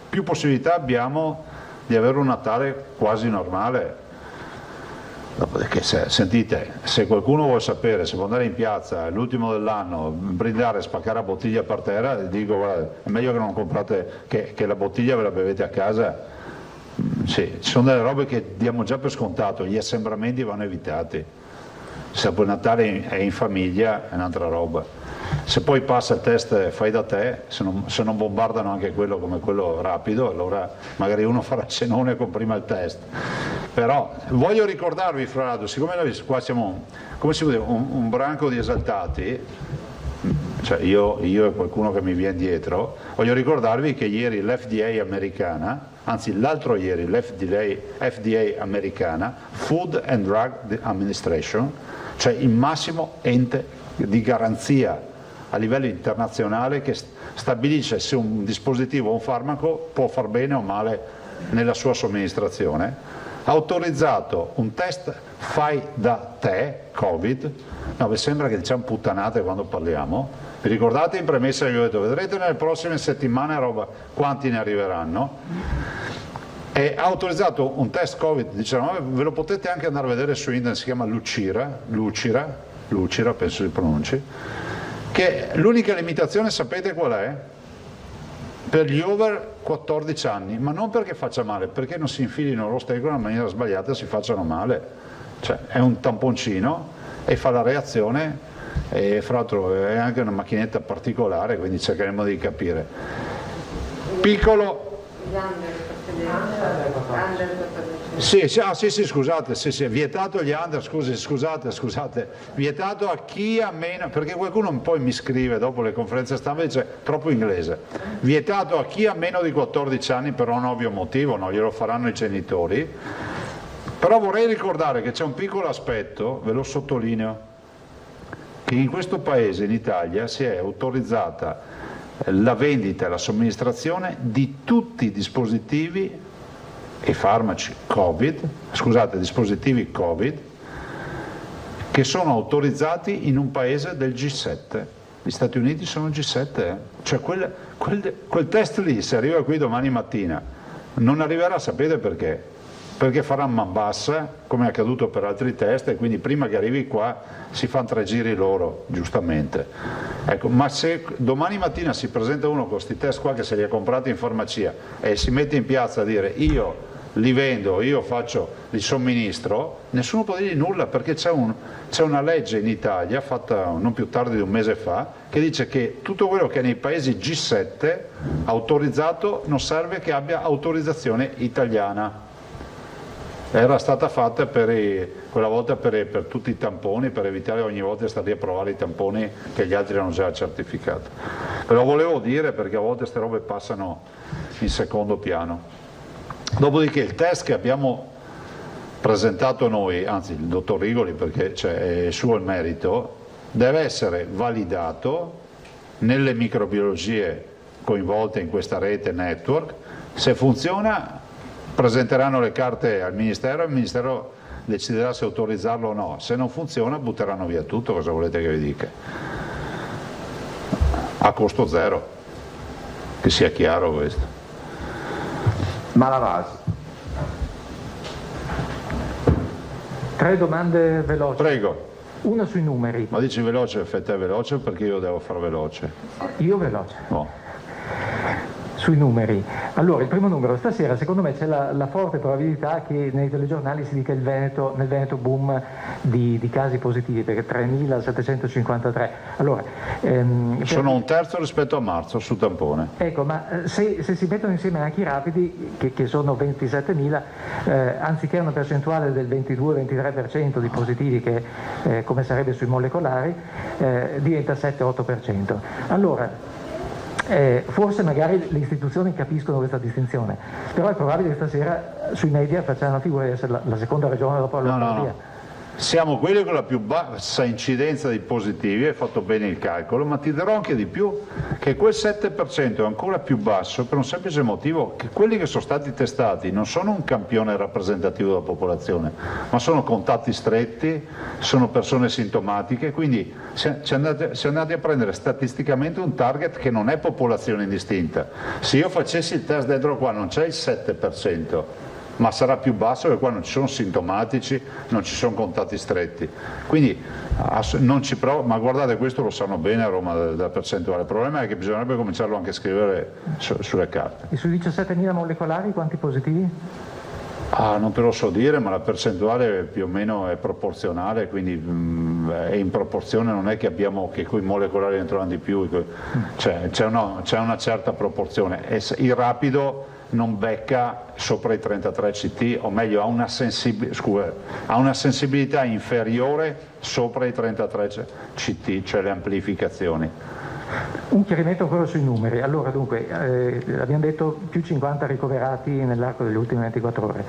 più possibilità abbiamo di avere un Natale quasi normale. Dopodiché, sentite, se qualcuno vuole sapere se può andare in piazza l'ultimo dell'anno, brindare, spaccare la bottiglia per terra, dico guarda, è meglio che non comprate, che la bottiglia ve la bevete a casa. Sì, ci sono delle robe che diamo già per scontato, gli assembramenti vanno evitati. Se poi Natale è in famiglia è un'altra roba. Se poi passa il test fai da te, se non bombardano anche quello come quello rapido, allora magari uno farà il cenone con prima il test. Però voglio ricordarvi, fra l'altro, siccome qua siamo, come si può dire, un branco di esaltati, cioè io e qualcuno che mi viene dietro, voglio ricordarvi che ieri l'FDA americana, anzi l'altro ieri l'FDA americana, Food and Drug Administration, cioè il massimo ente di garanzia a livello internazionale che stabilisce se un dispositivo o un farmaco può far bene o male nella sua somministrazione, ha autorizzato un test fai da te, Covid. No, vi sembra che diciamo puttanate quando parliamo? Vi ricordate in premessa che vi ho detto, vedrete nelle prossime settimane roba, quanti ne arriveranno? E ha autorizzato un test Covid, dicevano, ve lo potete anche andare a vedere su internet, si chiama Lucira, penso si pronunci, che l'unica limitazione sapete qual è? Per gli over 14 anni, ma non perché faccia male, perché non si infilino lo stecco in una maniera sbagliata e si facciano male. Cioè è un tamponcino e fa la reazione, e fra l'altro è anche una macchinetta particolare, quindi cercheremo di capire. Piccolo. Sì, scusate, vietato gli under, scusate, vietato a chi ha meno, perché qualcuno poi mi scrive dopo le conferenze stampa e dice troppo inglese, vietato a chi ha meno di 14 anni per un ovvio motivo, no? Glielo faranno i genitori, però vorrei ricordare che c'è un piccolo aspetto, ve lo sottolineo, che in questo paese, in Italia, si è autorizzata la vendita e la somministrazione di tutti i dispositivi e farmaci dispositivi Covid che sono autorizzati in un paese del G7. Gli Stati Uniti sono G7, cioè quel test lì, se arriva qui domani mattina, non arriverà, sapete perché? Perché farà man bassa, come è accaduto per altri test, e quindi prima che arrivi qua si fanno 3 giri loro, giustamente. Ecco, ma se domani mattina si presenta uno con questi test qua che se li ha comprati in farmacia e si mette in piazza a dire io li vendo, io li somministro, nessuno può dirgli nulla, perché c'è una legge in Italia fatta non più tardi di un mese fa che dice che tutto quello che è nei paesi G7 autorizzato non serve che abbia autorizzazione italiana. Era stata fatta quella volta per tutti i tamponi, per evitare ogni volta di stare lì a provare i tamponi che gli altri hanno già certificato. Ve lo volevo dire perché a volte queste robe passano in secondo piano. Dopodiché il test che abbiamo presentato noi, anzi il dottor Rigoli, perché è suo il merito, deve essere validato nelle microbiologie coinvolte in questa rete network. Se funziona presenteranno le carte al Ministero e il Ministero deciderà se autorizzarlo o no. Se non funziona butteranno via tutto, cosa volete che vi dica? A costo zero, che sia chiaro questo. Malavasi. 3 domande veloci. Prego. Una sui numeri. Ma dici veloce, te veloce, perché io devo fare veloce? Io veloce. No. Sui numeri. Allora, il primo numero, stasera secondo me c'è la forte probabilità che nei telegiornali si dica nel Veneto boom di casi positivi, perché 3.753. Allora, sono un terzo rispetto a marzo su tampone. Ecco, ma se si mettono insieme anche i rapidi, che sono 27.000, anziché una percentuale del 22-23% di positivi, che come sarebbe sui molecolari, diventa 7-8%. Allora, forse magari le istituzioni capiscono questa distinzione, però è probabile che stasera sui media facciano la figura di essere la seconda regione dopo la Lombardia. No. Siamo quelli con la più bassa incidenza di positivi, hai fatto bene il calcolo, ma ti dirò anche di più, che quel 7% è ancora più basso per un semplice motivo, che quelli che sono stati testati non sono un campione rappresentativo della popolazione, ma sono contatti stretti, sono persone sintomatiche, quindi si è andati a prendere statisticamente un target che non è popolazione indistinta. Se io facessi il test dentro qua non c'è il 7%, ma sarà più basso perché qua non ci sono sintomatici, non ci sono contatti stretti, quindi non ci provo, ma guardate, questo lo sanno bene a Roma della percentuale. Il problema è che bisognerebbe cominciarlo anche a scrivere sulle carte. E sui 17.000 molecolari quanti positivi? Non te lo so dire, ma la percentuale più o meno è proporzionale, quindi è in proporzione, non è che abbiamo che quei molecolari ne trovano di più, c'è una certa proporzione. E il rapido non becca sopra i 33 CT, o meglio ha una sensibilità inferiore sopra i 33 CT, cioè le amplificazioni. Un chiarimento ancora sui numeri. Allora, dunque, abbiamo detto più 50 ricoverati nell'arco delle ultime 24 ore.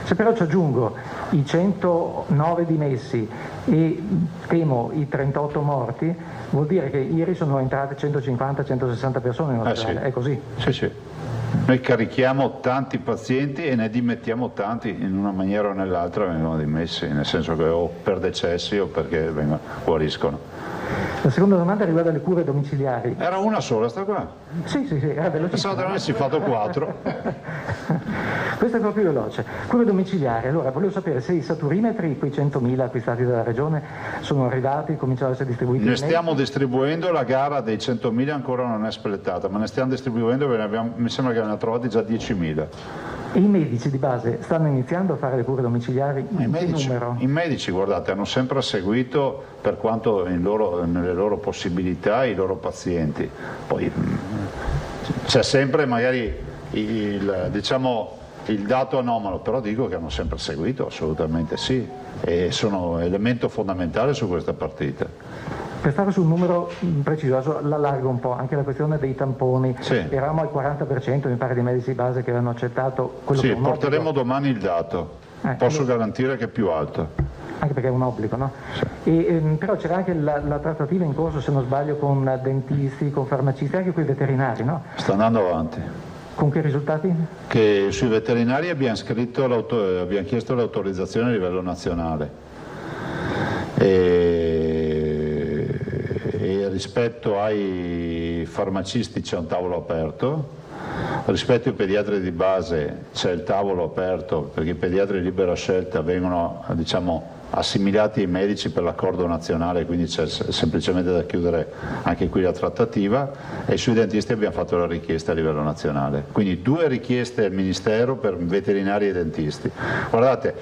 Se però ci aggiungo i 109 dimessi e temo i 38 morti, vuol dire che ieri sono entrate 150-160 persone in ospedale. Sì. È così? Sì, sì. Noi carichiamo tanti pazienti e ne dimettiamo tanti, in una maniera o nell'altra vengono dimessi, nel senso che o per decessi o perché guariscono. La seconda domanda riguarda le cure domiciliari. Era una sola sta qua? Sì, era velocissima. Pensavo di aversi fatto 4. Questa è proprio veloce. Cure domiciliari, allora volevo sapere se i saturimetri, quei 100.000 acquistati dalla Regione, sono arrivati, cominciano ad essere distribuiti? Ne stiamo distribuendo, la gara dei 100.000 ancora non è espletata, ma ne stiamo distribuendo perché mi sembra che ne ha trovati già 10.000. E i medici di base stanno iniziando a fare le cure domiciliari? In che numero? I medici, guardate, hanno sempre seguito, per quanto nelle loro possibilità, i loro pazienti. Poi c'è sempre magari il dato anomalo, però dico che hanno sempre seguito, assolutamente sì, e sono elemento fondamentale su questa partita. Per stare sul numero preciso, adesso l'allargo un po', anche la questione dei tamponi, sì. Eravamo al 40% mi pare di medici di base che avevano accettato quello che è un porteremo obbligo. domani il dato, posso garantire che è più alto. Anche perché è un obbligo, no? Sì. Però c'era anche la trattativa in corso, se non sbaglio, con dentisti, con farmacisti, anche con i veterinari, no? Sta andando avanti. Con che risultati? Che sui veterinari abbiamo chiesto l'autorizzazione a livello nazionale. E rispetto ai farmacisti c'è un tavolo aperto, rispetto ai pediatri di base c'è il tavolo aperto perché i pediatri di libera scelta vengono assimilati ai medici per l'accordo nazionale, quindi c'è semplicemente da chiudere anche qui la trattativa, e sui dentisti abbiamo fatto la richiesta a livello nazionale, quindi 2 richieste al Ministero per veterinari e dentisti. Guardate,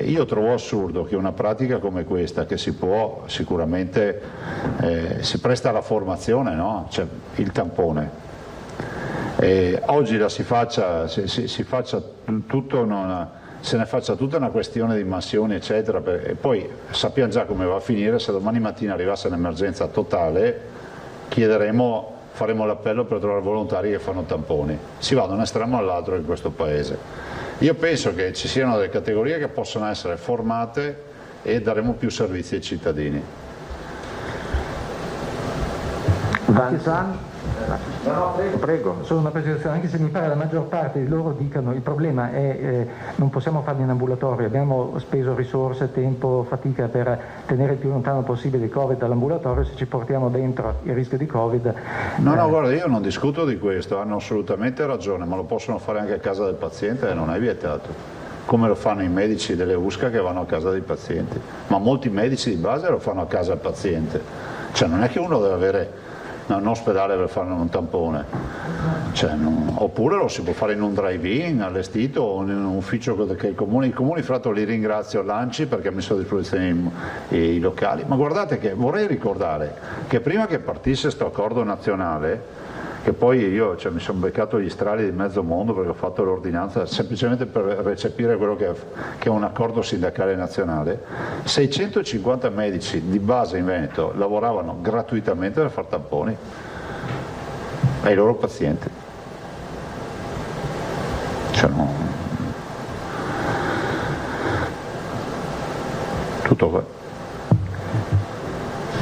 io trovo assurdo che una pratica come questa, che si può sicuramente, si presta alla formazione, no? Cioè, il tampone, oggi si faccia tutto se ne faccia tutta una questione di mansioni eccetera, e poi sappiamo già come va a finire. Se domani mattina arrivasse un'emergenza totale faremo l'appello per trovare volontari che fanno tamponi, si va da un estremo all'altro in questo paese. Io penso che ci siano delle categorie che possono essere formate e daremo più servizi ai cittadini. Vanzan. No, prego. Solo una precisazione, anche se mi pare la maggior parte di loro dicano il problema è non possiamo farli in ambulatorio, abbiamo speso risorse, tempo, fatica per tenere il più lontano possibile il Covid dall'ambulatorio, se ci portiamo dentro il rischio di Covid. No, guarda, io non discuto di questo, hanno assolutamente ragione, ma lo possono fare anche a casa del paziente e non è vietato. Come lo fanno i medici delle USCA che vanno a casa dei pazienti, ma molti medici di base lo fanno a casa del paziente, cioè non è che uno deve avere un ospedale per fare un tampone, oppure lo si può fare in un drive-in allestito o in un ufficio che i comuni, fra l'altro li ringrazio, l'ANCI perché ha messo a disposizione i locali, ma guardate che vorrei ricordare che prima che partisse questo accordo nazionale, che poi io mi sono beccato gli strali di mezzo mondo perché ho fatto l'ordinanza semplicemente per recepire quello che è un accordo sindacale nazionale, 650 medici di base in Veneto lavoravano gratuitamente per fare tamponi ai loro pazienti. Tutto qua.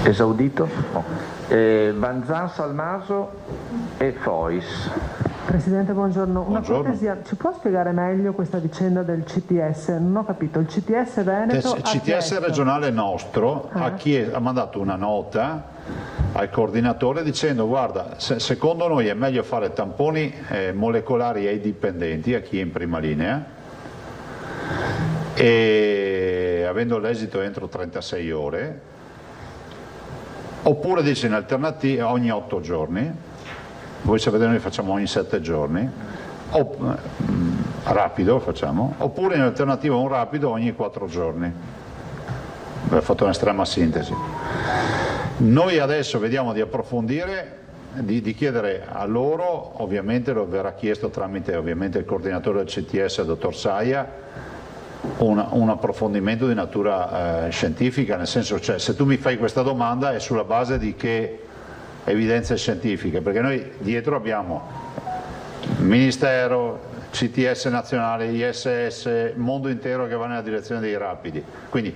Esaudito? Vanzan, Salmaso e Fois. Presidente, buongiorno. Una cortesia, ci può spiegare meglio questa vicenda del CTS? Non ho capito, il CTS Veneto... Il CTS regionale nostro ha mandato una nota al coordinatore dicendo: guarda, secondo noi è meglio fare tamponi molecolari ai dipendenti, a chi è in prima linea, e avendo l'esito entro 36 ore, oppure dice in alternativa ogni 8 giorni, voi sapete noi facciamo ogni 7 giorni, rapido facciamo, oppure in alternativa un rapido ogni 4 giorni. Ho fatto un'estrema sintesi. Noi adesso vediamo di approfondire, di chiedere a loro, ovviamente lo verrà chiesto tramite ovviamente il coordinatore del CTS, il dottor Saia, un approfondimento di natura scientifica, nel senso, cioè, se tu mi fai questa domanda è sulla base di che evidenze scientifiche, perché noi dietro abbiamo Ministero, CTS nazionale, ISS, mondo intero che va nella direzione dei rapidi, quindi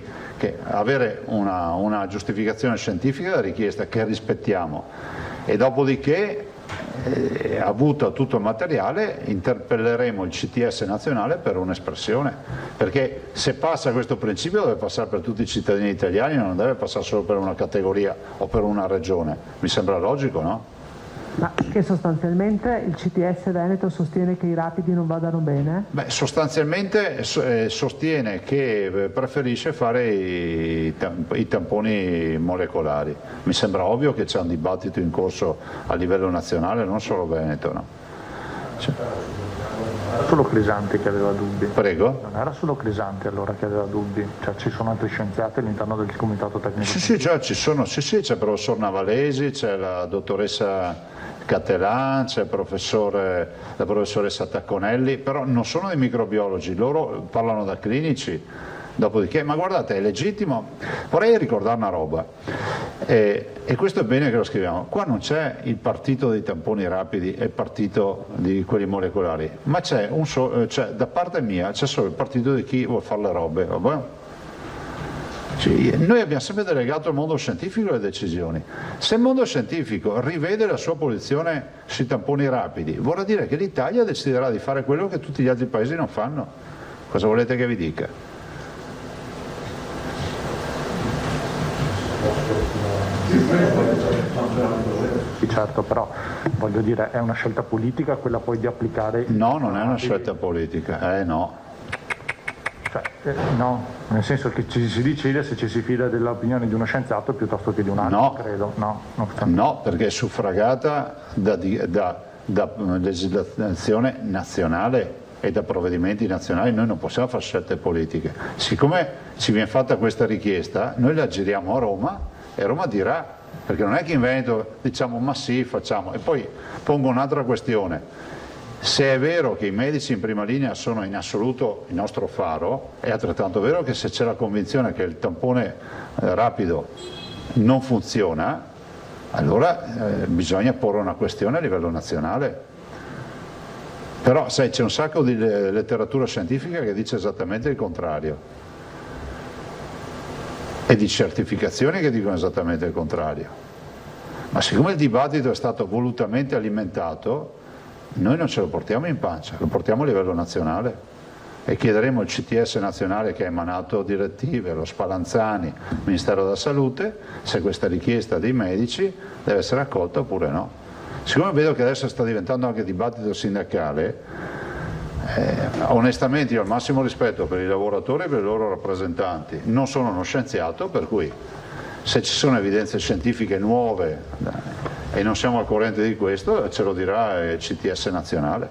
avere una giustificazione scientifica della richiesta che rispettiamo, e dopodiché avuto tutto il materiale interpelleremo il CTS nazionale per un'espressione, perché se passa questo principio deve passare per tutti i cittadini italiani, non deve passare solo per una categoria o per una regione, mi sembra logico, no? Ma che sostanzialmente il CTS Veneto sostiene che i rapidi non vadano bene? Beh, sostanzialmente sostiene che preferisce fare i tamponi molecolari. Mi sembra ovvio che c'è un dibattito in corso a livello nazionale, non solo Veneto, no? Non era solo Crisanti che aveva dubbi. Prego? Non era solo Crisanti allora che aveva dubbi, cioè ci sono altri scienziati all'interno del comitato tecnico? Sì, cioè, ci sono, c'è il professor Navalesi, c'è la dottoressa Cattelan, c'è la professoressa Tacconelli, però non sono dei microbiologi, loro parlano da clinici, dopodiché, ma guardate, è legittimo, vorrei ricordare una roba, e questo è bene che lo scriviamo, qua non c'è il partito dei tamponi rapidi e il partito di quelli molecolari, ma c'è da parte mia c'è solo il partito di chi vuole fare le robe, vabbè? Noi abbiamo sempre delegato al mondo scientifico le decisioni. Se il mondo scientifico rivede la sua posizione sui tamponi rapidi, vorrà dire che l'Italia deciderà di fare quello che tutti gli altri paesi non fanno. Cosa volete che vi dica? Certo, però voglio dire, è una scelta politica quella poi di applicare... No, non è una scelta politica, no. Cioè, no, nel senso che ci si decide se ci si fida dell'opinione di uno scienziato piuttosto che di un altro, no, credo. No, perché è suffragata da legislazione nazionale e da provvedimenti nazionali, noi non possiamo fare scelte politiche. Siccome ci viene fatta questa richiesta, noi la giriamo a Roma e Roma dirà, perché non è che in Veneto diciamo ma sì, facciamo. E poi pongo un'altra questione. Se è vero che i medici in prima linea sono in assoluto il nostro faro, è altrettanto vero che se c'è la convinzione che il tampone rapido non funziona, allora bisogna porre una questione a livello nazionale. Però sai, c'è un sacco di letteratura scientifica che dice esattamente il contrario e di certificazioni che dicono esattamente il contrario. Ma siccome il dibattito è stato volutamente alimentato, noi non ce lo portiamo in pancia, lo portiamo a livello nazionale e chiederemo al CTS nazionale che ha emanato direttive, lo Spallanzani, il Ministero della Salute, se questa richiesta dei medici deve essere accolta oppure no. Siccome vedo che adesso sta diventando anche dibattito sindacale, onestamente io ho il massimo rispetto per i lavoratori e per i loro rappresentanti, non sono uno scienziato, per cui se ci sono evidenze scientifiche nuove e non siamo al corrente di questo, ce lo dirà il CTS nazionale.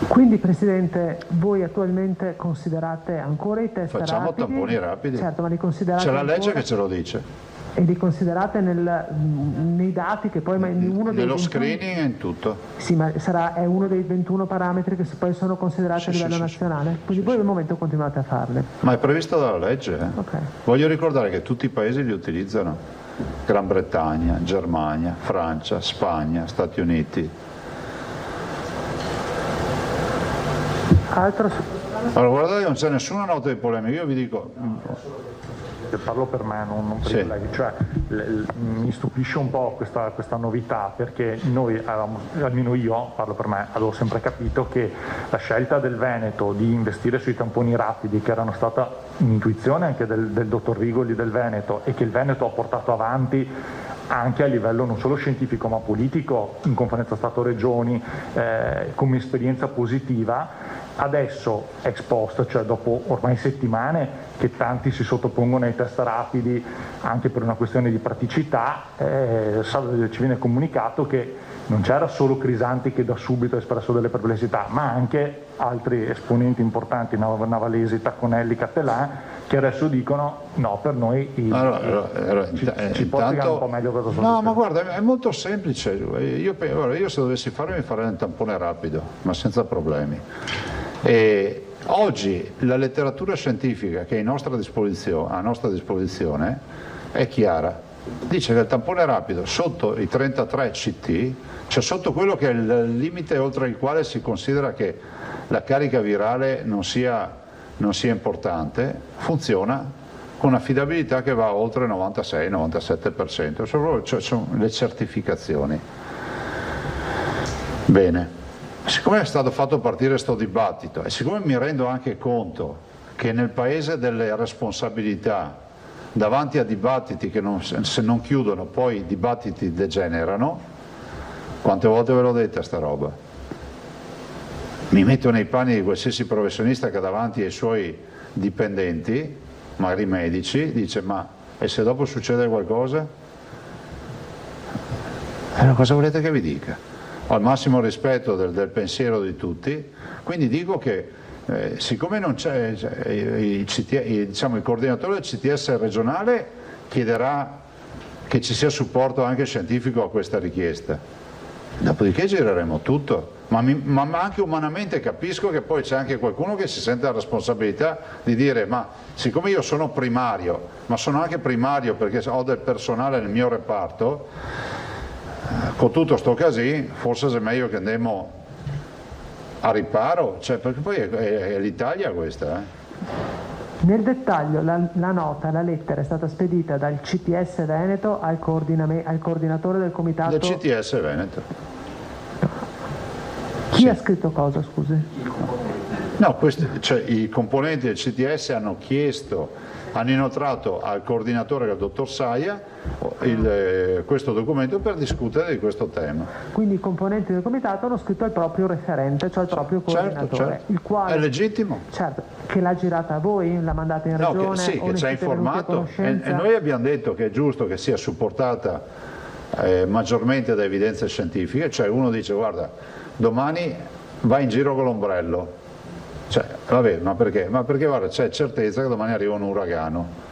Quindi Presidente, voi attualmente considerate ancora i test rapidi? Facciamo tamponi rapidi. Certo, ma li considerate c'è la legge ancora... che ce lo dice. E li considerate nei dati che poi... uno dei nello 21... screening e in tutto. Sì, ma è uno dei 21 parametri che poi sono considerati a livello nazionale? Quindi voi al momento continuate a farli? Ma è previsto dalla legge. Okay. Voglio ricordare che tutti i paesi li utilizzano. Gran Bretagna, Germania, Francia, Spagna, Stati Uniti. Altro... Allora guardate che non c'è nessuna nota di polemica, io vi dico... Parlo per me, non per i colleghi, cioè mi stupisce un po' questa novità, perché noi almeno io, parlo per me, avevo sempre capito che la scelta del Veneto di investire sui tamponi rapidi, che erano stata un'intuizione anche del dottor Rigoli del Veneto e che il Veneto ha portato avanti anche a livello non solo scientifico ma politico in conferenza Stato-Regioni come esperienza positiva, Adesso, ex post, cioè dopo ormai settimane che tanti si sottopongono ai test rapidi anche per una questione di praticità, ci viene comunicato che non c'era solo Crisanti che da subito ha espresso delle perplessità, ma anche altri esponenti importanti, Navalesi, Tacconelli, Cattelan, che adesso dicono no, per noi ci può spiegare un po' meglio cosa sta succedendo. No, ma guarda, è molto semplice. Io se dovessi fare mi farei un tampone rapido, ma senza problemi. E oggi la letteratura scientifica che è a nostra disposizione è chiara. Dice che il tampone rapido sotto i 33 CT, cioè sotto quello che è il limite oltre il quale si considera che la carica virale non sia importante, funziona con affidabilità che va oltre il 96-97%, cioè sono le certificazioni. Bene, siccome è stato fatto partire questo dibattito e siccome mi rendo anche conto che nel paese delle responsabilità davanti a dibattiti che se non chiudono poi i dibattiti degenerano, quante volte ve l'ho detta sta roba? Mi metto nei panni di qualsiasi professionista che davanti ai suoi dipendenti, magari medici, dice ma e se dopo succede qualcosa? Cosa volete che vi dica? Ho il massimo rispetto del pensiero di tutti, quindi dico che siccome non c'è il coordinatore del CTS regionale chiederà che ci sia supporto anche scientifico a questa richiesta, dopodiché gireremo tutto, ma anche umanamente capisco che poi c'è anche qualcuno che si sente la responsabilità di dire ma siccome io sono primario, ma sono anche primario perché ho del personale nel mio reparto, con tutto sto casino forse è meglio che andiamo a riparo, cioè, perché poi è l'Italia questa. Nel dettaglio la nota, la lettera è stata spedita dal CTS Veneto al coordinatore del comitato. Del CTS Veneto. Chi ha scritto cosa, scusi? No, cioè, i componenti del CTS hanno inoltrato al coordinatore, al dottor Saia, questo documento per discutere di questo tema. Quindi i componenti del comitato hanno scritto al proprio referente, cioè al proprio coordinatore. Certo. Il quale, è legittimo. Certo, che l'ha girata a voi, l'ha mandata in regione? No, sì, che ci ha informato e noi abbiamo detto che è giusto che sia supportata maggiormente da evidenze scientifiche, cioè uno dice guarda, domani vai in giro con l'ombrello. Cioè, vabbè, ma perché? Ma perché guarda, c'è certezza che domani arriva un uragano.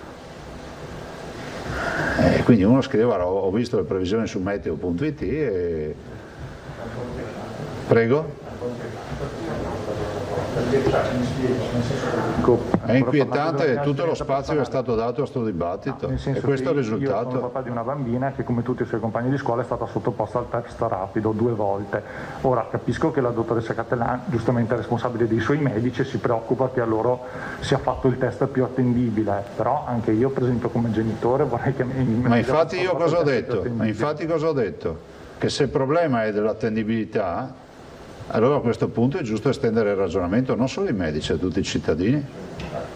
Quindi uno scrive, guarda, ho visto le previsioni su meteo.it e... Prego? È inquietante tutto lo spazio che è stato dato a questo dibattito, e questo è il risultato. Io sono papà di una bambina che come tutti i suoi compagni di scuola è stata sottoposta al test rapido 2 volte. Ora capisco che la dottoressa Cattelan, giustamente responsabile dei suoi medici, si preoccupa che a loro sia fatto il test più attendibile, però anche io per esempio come genitore vorrei che... Ma infatti io cosa ho detto? Che se il problema è dell'attendibilità, allora a questo punto è giusto estendere il ragionamento non solo ai medici, a tutti i cittadini.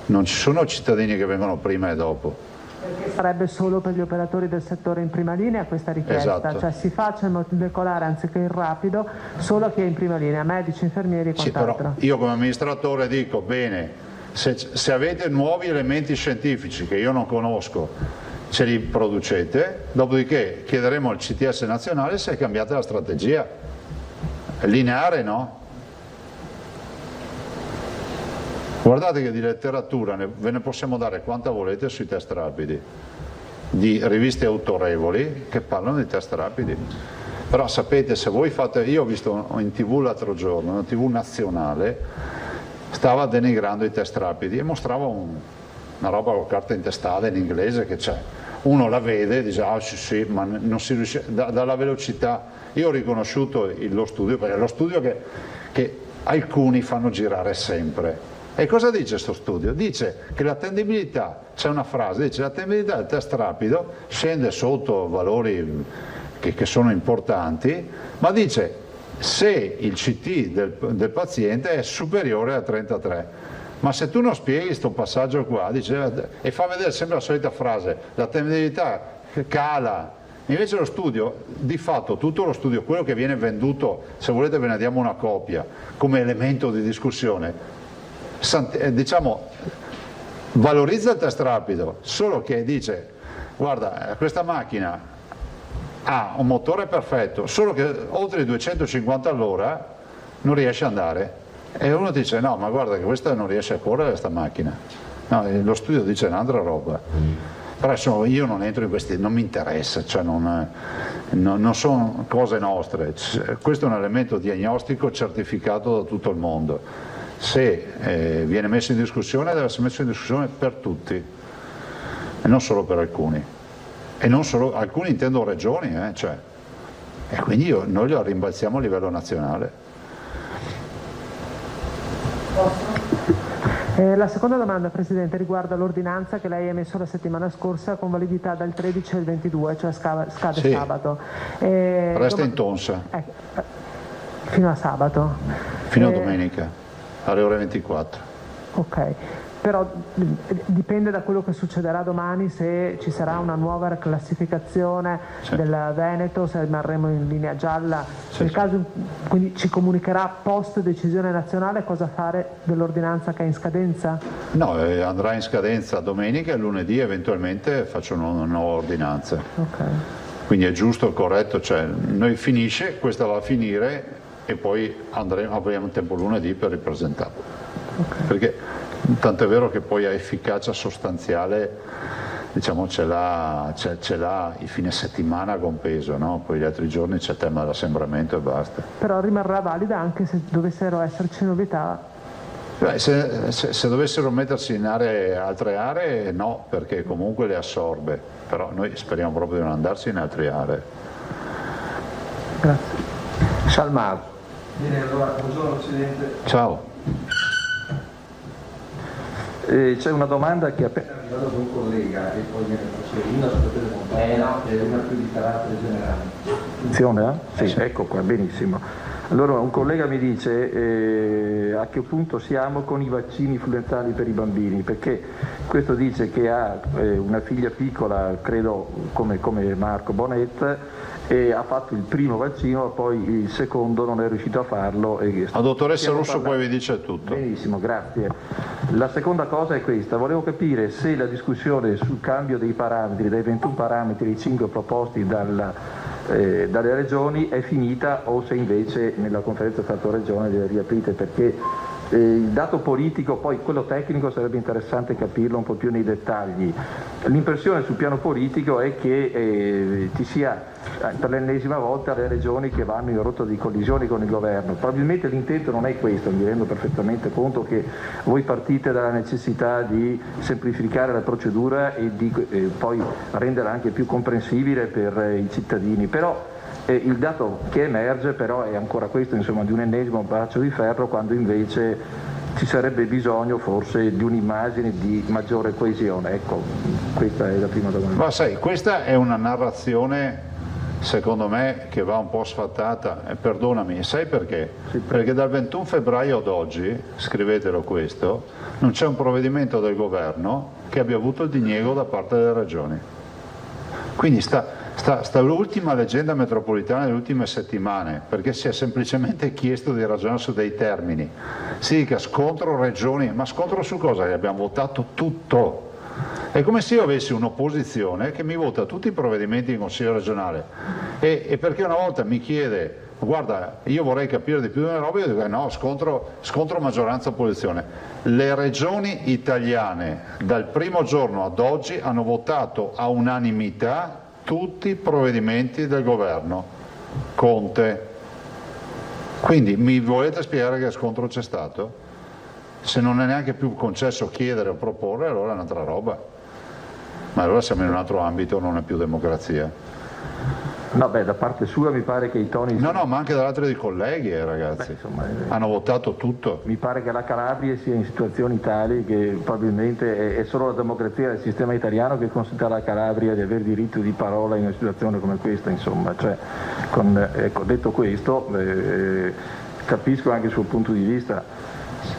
Non ci sono cittadini che vengono prima e dopo. Perché sarebbe solo per gli operatori del settore in prima linea questa richiesta? Esatto. Cioè si faccia il molecolare anziché il rapido solo a chi è in prima linea, medici, infermieri e quant'altro. Sì, però io come amministratore dico, bene, se avete nuovi elementi scientifici che io non conosco, ce li producete, dopodiché chiederemo al CTS nazionale se è cambiata la strategia. Lineare no? Guardate che di letteratura ve ne possiamo dare quanta volete sui test rapidi, di riviste autorevoli che parlano di test rapidi. Però sapete, se voi fate, io ho visto in TV l'altro giorno, una TV nazionale stava denigrando i test rapidi e mostrava una roba con carta intestata in inglese che c'è. Uno la vede e dice ah sì, ma non si riesce, dalla velocità. Io ho riconosciuto lo studio, perché è lo studio che alcuni fanno girare sempre. E cosa dice questo studio? Dice che l'attendibilità, c'è una frase, dice l'attendibilità del test rapido scende sotto valori che sono importanti, ma dice se il CT del paziente è superiore a 33. Ma se tu non spieghi questo passaggio qua, dice, e fa vedere sempre la solita frase, l'attendibilità cala Invece lo studio, di fatto tutto lo studio, quello che viene venduto, se volete ve ne diamo una copia, come elemento di discussione, diciamo, valorizza il test rapido, solo che dice, guarda, questa macchina ha un motore perfetto, solo che oltre i 250 all'ora non riesce ad andare. E uno dice, no, ma guarda che questa non riesce a correre questa macchina. No, lo studio dice un'altra roba. Però insomma, io non entro in questi, non mi interessa, cioè non sono cose nostre. Questo è un elemento diagnostico certificato da tutto il mondo. Se viene messo in discussione, deve essere messo in discussione per tutti e non solo per alcuni. E non solo, alcuni intendo regioni, cioè. E quindi noi lo rimbalziamo a livello nazionale. La seconda domanda, Presidente, riguarda l'ordinanza che lei ha emesso la settimana scorsa con validità dal 13 al 22, cioè scade sì. Sabato. Resta in tonsa. Fino a sabato. Fino a domenica, alle ore 24. Ok, però dipende da quello che succederà domani, se ci sarà una nuova classificazione del Veneto, se rimarremo in linea gialla. Nel caso, quindi ci comunicherà post decisione nazionale cosa fare dell'ordinanza che è in scadenza? No, andrà in scadenza domenica e lunedì eventualmente faccio una nuova ordinanza. Okay. Quindi è giusto, corretto, cioè noi finisce, questa va a finire e poi avremo tempo lunedì per ripresentarla. Okay. Perché tanto è vero che poi ha efficacia sostanziale, diciamo ce l'ha il fine settimana compeso, no? Poi gli altri giorni c'è il tema dell'assembramento e basta. Però rimarrà valida anche se dovessero esserci novità? Beh, se dovessero mettersi in altre aree no, perché comunque le assorbe, però noi speriamo proprio di non andarsi in altre aree. Grazie. Salmar. Bene, allora, buongiorno Presidente. Ciao. C'è una domanda che è arrivata da un collega e poi me ne faccio una su tutte le montagne e una più di carattere generale. Funziona? Sì, ecco qua, benissimo. Allora un collega mi dice a che punto siamo con i vaccini influenzali per i bambini, perché questo dice che ha una figlia piccola, credo come Marco Bonet, e ha fatto il primo vaccino, poi il secondo non è riuscito a farlo. La dottoressa Russo poi vi dice tutto. Benissimo, grazie. La seconda cosa è questa, volevo capire se la discussione sul cambio dei parametri, dai 21 parametri ai 5 proposti dalle regioni è finita o se invece nella conferenza Stato-Regione deve riaprire, perché il dato politico, poi quello tecnico sarebbe interessante capirlo un po' più nei dettagli. L'impressione sul piano politico è che ci sia per l'ennesima volta le regioni che vanno in rotta di collisioni con il governo. Probabilmente l'intento non è questo, mi rendo perfettamente conto che voi partite dalla necessità di semplificare la procedura e di poi renderla anche più comprensibile per i cittadini, però il dato che emerge però è ancora questo, insomma, di un ennesimo braccio di ferro, quando invece ci sarebbe bisogno forse di un'immagine di maggiore coesione. Ecco, questa è la prima domanda. Ma sai, questa è una narrazione secondo me che va un po' sfattata, perdonami, sai perché? Sì. Perché dal 21 febbraio ad oggi, scrivetelo questo, non c'è un provvedimento del governo che abbia avuto il diniego da parte delle regioni. Quindi sta l'ultima leggenda metropolitana delle ultime settimane, perché si è semplicemente chiesto di ragionare su dei termini. Si dica scontro regioni, ma scontro su cosa? Che abbiamo votato tutto. È come se io avessi un'opposizione che mi vota tutti i provvedimenti in Consiglio regionale e perché una volta mi chiede guarda, io vorrei capire di più delle robe, io dico no, scontro maggioranza opposizione. Le regioni italiane dal primo giorno ad oggi hanno votato a unanimità tutti i provvedimenti del governo Conte. Quindi mi volete spiegare che scontro c'è stato? Se non è neanche più concesso chiedere o proporre, allora è un'altra roba. Ma allora siamo in un altro ambito, non è più democrazia. No, beh, da parte sua mi pare che i toni... No, ma anche dall'altro dei colleghi, ragazzi. Beh, insomma, hanno votato tutto. Mi pare che la Calabria sia in situazioni tali che probabilmente è solo la democrazia del sistema italiano che consente alla Calabria di avere diritto di parola in una situazione come questa, insomma. Cioè, ecco, detto questo, capisco anche il suo punto di vista.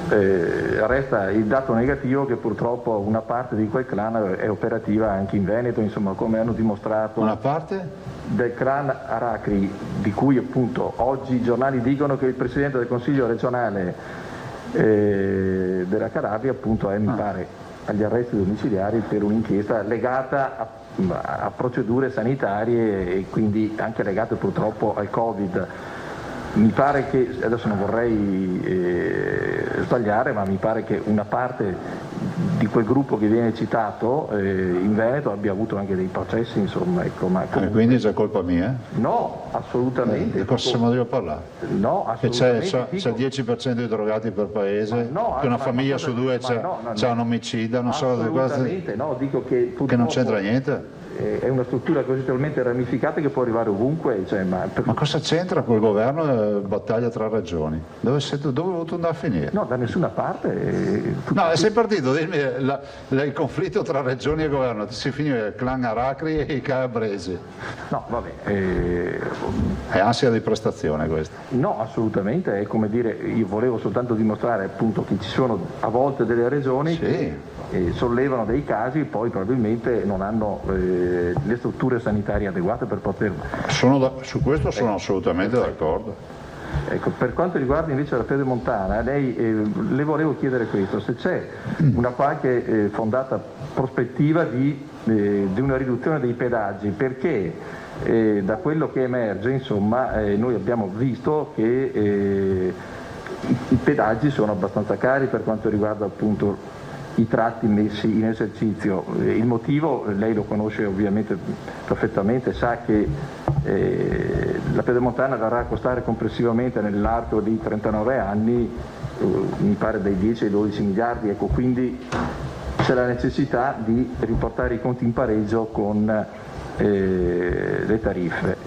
Resta il dato negativo che purtroppo una parte di quel clan è operativa anche in Veneto, insomma, come hanno dimostrato. Una parte? Del clan Aracri, di cui appunto oggi i giornali dicono che il presidente del Consiglio regionale della Calabria appunto mi pare agli arresti domiciliari per un'inchiesta legata a procedure sanitarie e quindi anche legate purtroppo al Covid. Mi pare che, adesso non vorrei sbagliare, ma mi pare che una parte di quel gruppo che viene citato in Veneto abbia avuto anche dei processi, insomma. Ecco, ma comunque... Quindi c'è colpa mia? No, assolutamente. Di cosa siamo a parlare? No, assolutamente. Che c'è il 10% di drogati per paese, no, che una famiglia su due c'ha un omicida, non so di assolutamente, no, dico che non c'entra niente. È una struttura così talmente ramificata che può arrivare ovunque. Cioè, ma cosa c'entra quel governo battaglia tra regioni? Dove voluto andare a finire? No, da nessuna parte. No, sei partito, dimmi, il conflitto tra regioni e governo, si finisce il clan Aracri e i calabresi. No, vabbè. È ansia di prestazione questa? No, assolutamente, è come dire, io volevo soltanto dimostrare appunto che ci sono a volte delle regioni che sollevano dei casi e poi probabilmente non hanno le strutture sanitarie adeguate per poter... Su questo sono assolutamente d'accordo. Ecco, per quanto riguarda invece la Pedemontana, le volevo chiedere questo, se c'è una qualche fondata prospettiva di una riduzione dei pedaggi, perché da quello che emerge, insomma, noi abbiamo visto che i pedaggi sono abbastanza cari per quanto riguarda appunto i tratti messi in esercizio. Il motivo lei lo conosce ovviamente perfettamente, sa che la Pedemontana verrà a costare complessivamente nell'arco di 39 anni mi pare dai 10 ai 12 miliardi, ecco, quindi c'è la necessità di riportare i conti in pareggio con le tariffe.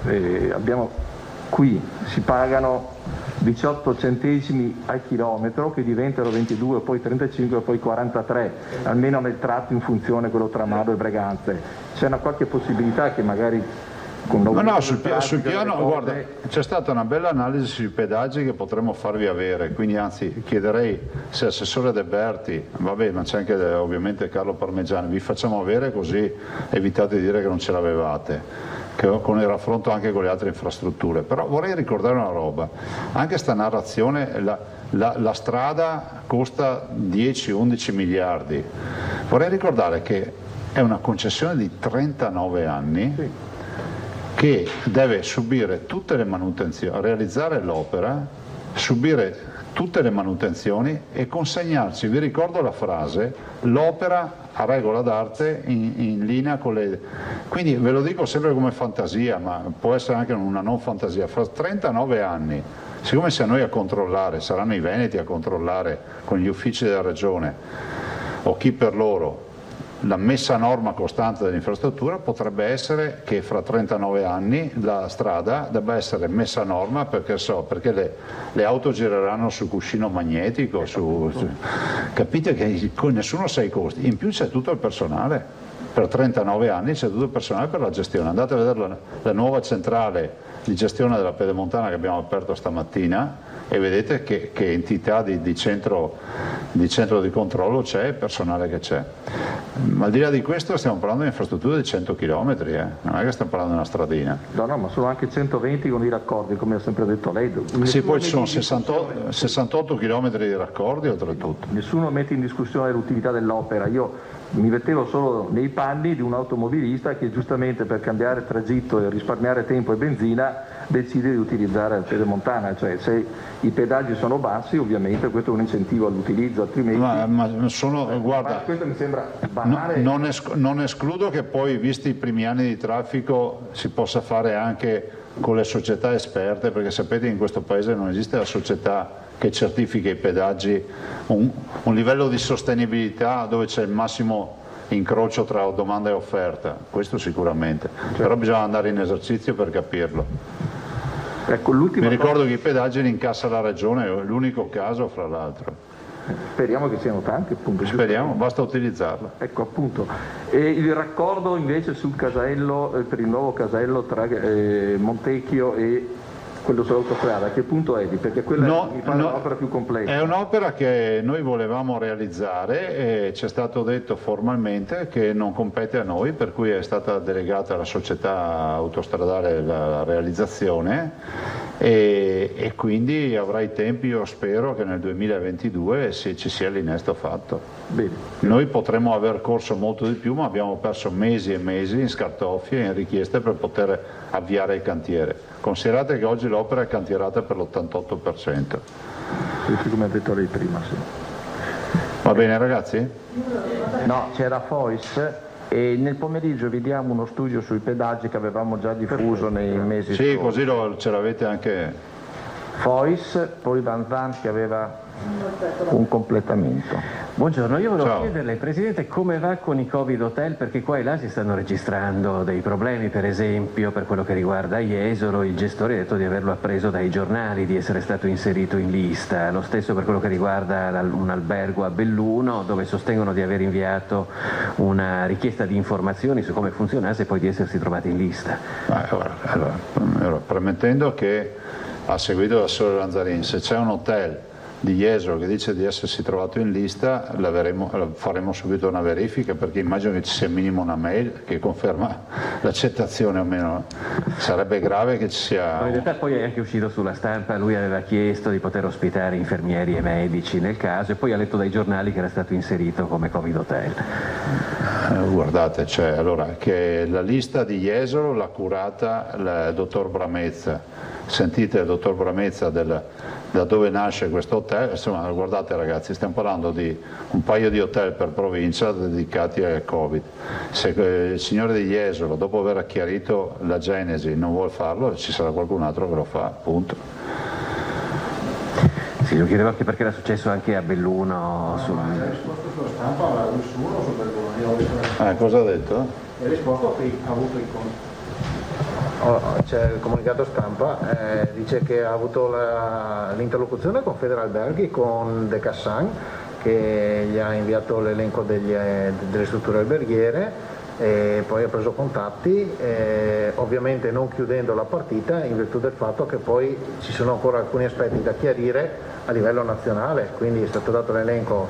Qui si pagano 18 centesimi al chilometro che diventano 22, poi 35, poi 43, almeno nel tratto in funzione quello tra Mado e Breganze. C'è una qualche possibilità che magari sul piano, guarda, c'è stata una bella analisi sui pedaggi che potremmo farvi avere, quindi anzi chiederei se Assessore De Berti, vabbè, ma c'è anche ovviamente Carlo Parmigiani, vi facciamo avere così evitate di dire che non ce l'avevate, con il raffronto anche con le altre infrastrutture. Però vorrei ricordare una roba, anche sta narrazione, la strada costa 10-11 miliardi, vorrei ricordare che è una concessione di 39 anni che deve subire tutte le manutenzioni, realizzare l'opera, subire tutte le manutenzioni e consegnarci, vi ricordo la frase, l'opera a regola d'arte in linea con le... Quindi ve lo dico sempre come fantasia, ma può essere anche una non fantasia, fra 39 anni, siccome sia noi a controllare, saranno i veneti a controllare con gli uffici della regione o chi per loro, la messa a norma costante dell'infrastruttura, potrebbe essere che fra 39 anni la strada debba essere messa a norma perché le auto gireranno sul cuscino magnetico, capite che nessuno sa i costi, in più c'è tutto il personale, per 39 anni c'è tutto il personale per la gestione, andate a vedere la nuova centrale di gestione della Pedemontana che abbiamo aperto stamattina e vedete che entità di centro di controllo c'è e personale che c'è. Ma al di là di questo stiamo parlando di infrastrutture di 100 km, non è che stiamo parlando di una stradina. No, ma sono anche 120 con i raccordi, come ha sempre detto lei. Sì, poi ci sono 68 km di raccordi oltretutto. Nessuno mette in discussione l'utilità dell'opera. Io mi mettevo solo nei panni di un automobilista che giustamente per cambiare tragitto e risparmiare tempo e benzina decide di utilizzare la Pedemontana, cioè se i pedaggi sono bassi ovviamente questo è un incentivo all'utilizzo, altrimenti... Guarda, questo mi sembra banale. Non escludo che poi, visti i primi anni di traffico, si possa fare anche con le società esperte, perché sapete che in questo paese non esiste la società che certifica i pedaggi, un livello di sostenibilità dove c'è il massimo incrocio tra domanda e offerta, questo sicuramente, però bisogna andare in esercizio per capirlo. Ecco, mi ricordo che i pedaggi li incassa la regione, è l'unico caso fra l'altro. Speriamo che siano tanti, appunto. Speriamo, basta utilizzarla. Ecco, appunto. E il raccordo invece sul casello, per il nuovo casello tra Montecchio e quello sull'autostrada, a che punto è? Perché quella mi pare un'opera più complessa. È un'opera che noi volevamo realizzare e ci è stato detto formalmente che non compete a noi, per cui è stata delegata alla società autostradale la realizzazione e quindi avrà i tempi, io spero che nel 2022 ci sia l'innesto fatto. Bene. Noi potremmo aver corso molto di più, ma abbiamo perso mesi e mesi in scartoffie e in richieste per poter avviare il cantiere. Considerate che oggi l'opera è cantierata per l'88%. Come ha detto lei prima, sì. Va bene ragazzi? No, c'era Fois e nel pomeriggio vediamo uno studio sui pedaggi che avevamo già diffuso nei mesi scorsi. Sì, così ce l'avete anche. Fois, poi Van Zandt che aveva un completamento. Buongiorno, io volevo chiederle, Presidente, come va con i Covid Hotel, perché qua e là si stanno registrando dei problemi, per esempio per quello che riguarda Jesolo, il gestore ha detto di averlo appreso dai giornali, di essere stato inserito in lista, lo stesso per quello che riguarda un albergo a Belluno, dove sostengono di aver inviato una richiesta di informazioni su come funzionasse e poi di essersi trovati in lista. Allora, premettendo che ha seguito l'assessore Lanzarin, se c'è un hotel di Jesolo che dice di essersi trovato in lista, faremo subito una verifica, perché immagino che ci sia minimo una mail che conferma l'accettazione o meno. Sarebbe grave che ci sia. In realtà poi è anche uscito sulla stampa, lui aveva chiesto di poter ospitare infermieri e medici nel caso e poi ha letto dai giornali che era stato inserito come Covid Hotel. Guardate, allora, che la lista di Jesolo l'ha curata il dottor Bramezza. Sentite il dottor Bramezza da dove nasce questo hotel, insomma guardate ragazzi, stiamo parlando di un paio di hotel per provincia dedicati al Covid. Se il signore di Jesolo, dopo aver chiarito la genesi, non vuole farlo, ci sarà qualcun altro che lo fa, punto. Sì, lo chiedevo anche perché era successo anche a Belluno. Ha risposto sulla stampa a nessuno su Belluno. Cosa ha detto? Ha risposto che ha avuto i conti. C'è il comunicato stampa, dice che ha avuto l'interlocuzione con Federalberghi, con De Cassan, che gli ha inviato l'elenco delle strutture alberghiere e poi ha preso contatti, ovviamente non chiudendo la partita in virtù del fatto che poi ci sono ancora alcuni aspetti da chiarire a livello nazionale, quindi è stato dato l'elenco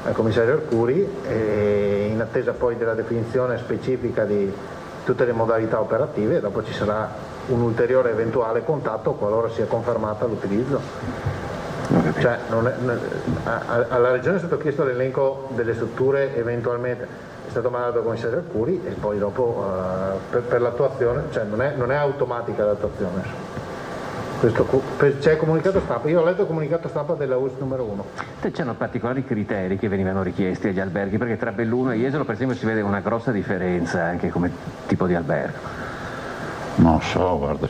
al commissario Arcuri e in attesa poi della definizione specifica di tutte le modalità operative, dopo ci sarà un ulteriore eventuale contatto qualora sia confermata l'utilizzo. Cioè, alla Regione è stato chiesto l'elenco delle strutture, eventualmente è stato mandato al commissario Arcuri e poi dopo per l'attuazione, cioè non è automatica l'attuazione. C'è il comunicato stampa, io ho letto il comunicato stampa della US numero 1. C'erano particolari criteri che venivano richiesti agli alberghi, perché tra Belluno e Jesolo per esempio si vede una grossa differenza anche come tipo di albergo. Non so, guarda,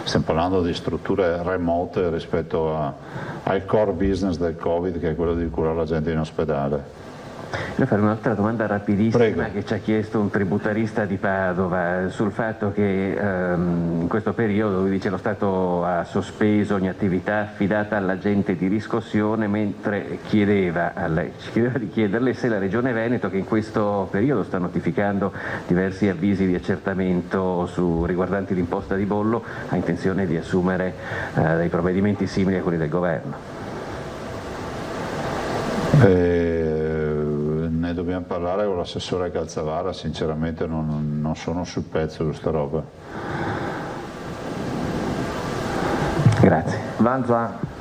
stiamo parlando di strutture remote rispetto al core business del Covid, che è quello di curare la gente in ospedale. Voglio fare un'altra domanda rapidissima. Prego. Che ci ha chiesto un tributarista di Padova sul fatto che in questo periodo, lui dice, lo Stato ha sospeso ogni attività affidata all'agente di riscossione, mentre chiedeva di chiederle se la Regione Veneto, che in questo periodo sta notificando diversi avvisi di accertamento riguardanti l'imposta di bollo, ha intenzione di assumere dei provvedimenti simili a quelli del Governo. Ne dobbiamo parlare con l'assessore Calzavara, sinceramente non sono sul pezzo di sta roba. Grazie. Vanza.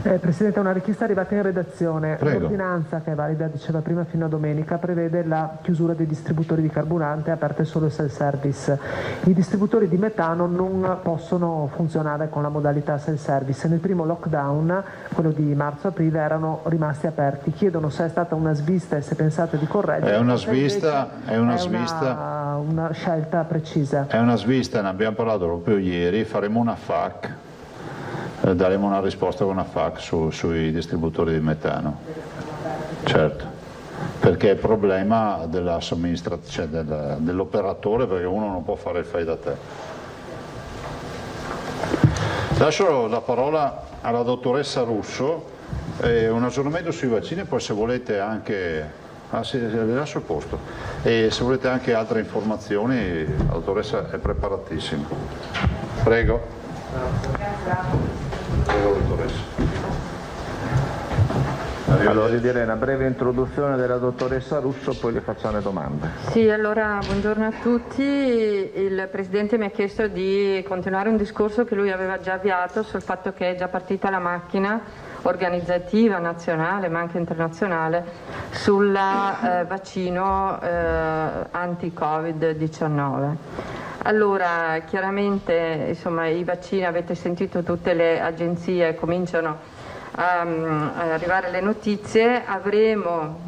Presidente, una richiesta arrivata in redazione. Prego. L'ordinanza, che è valida, diceva prima, fino a domenica, prevede la chiusura dei distributori di carburante, aperte solo il self-service. I distributori di metano non possono funzionare con la modalità self-service. Nel primo lockdown, quello di marzo-aprile, erano rimasti aperti. Chiedono se è stata una svista e se pensate di correggere. È una svista. Una scelta precisa. È una svista, ne abbiamo parlato proprio ieri, faremo una FAQ. Daremo una risposta con una FAQ sui distributori di metano, certo, perché è il problema dell'operatore, perché uno non può fare il fai da te. Lascio la parola alla dottoressa Russo, un aggiornamento sui vaccini, poi se volete anche, le lascio il posto, e se volete anche altre informazioni la dottoressa è preparatissima. Prego. Allora direi una breve introduzione della dottoressa Russo, poi le facciamo le domande. Sì, allora buongiorno a tutti. Il Presidente mi ha chiesto di continuare un discorso che lui aveva già avviato sul fatto che è già partita la macchina organizzativa nazionale ma anche internazionale sul vaccino anti-Covid-19. Allora, chiaramente insomma, i vaccini, avete sentito tutte le agenzie, cominciano a arrivare le notizie. Avremo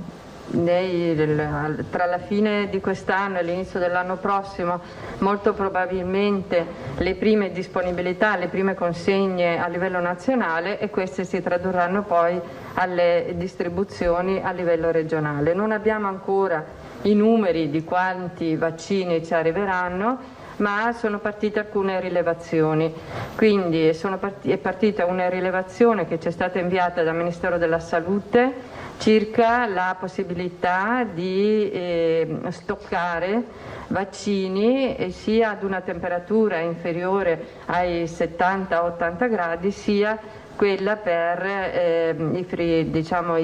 tra la fine di quest'anno e l'inizio dell'anno prossimo molto probabilmente le prime disponibilità, le prime consegne a livello nazionale, e queste si tradurranno poi alle distribuzioni a livello regionale. Non abbiamo ancora i numeri di quanti vaccini ci arriveranno, ma sono partite alcune rilevazioni. Quindi è partita una rilevazione che ci è stata inviata dal Ministero della Salute circa la possibilità di stoccare vaccini sia ad una temperatura inferiore ai 70-80 gradi, sia quella per i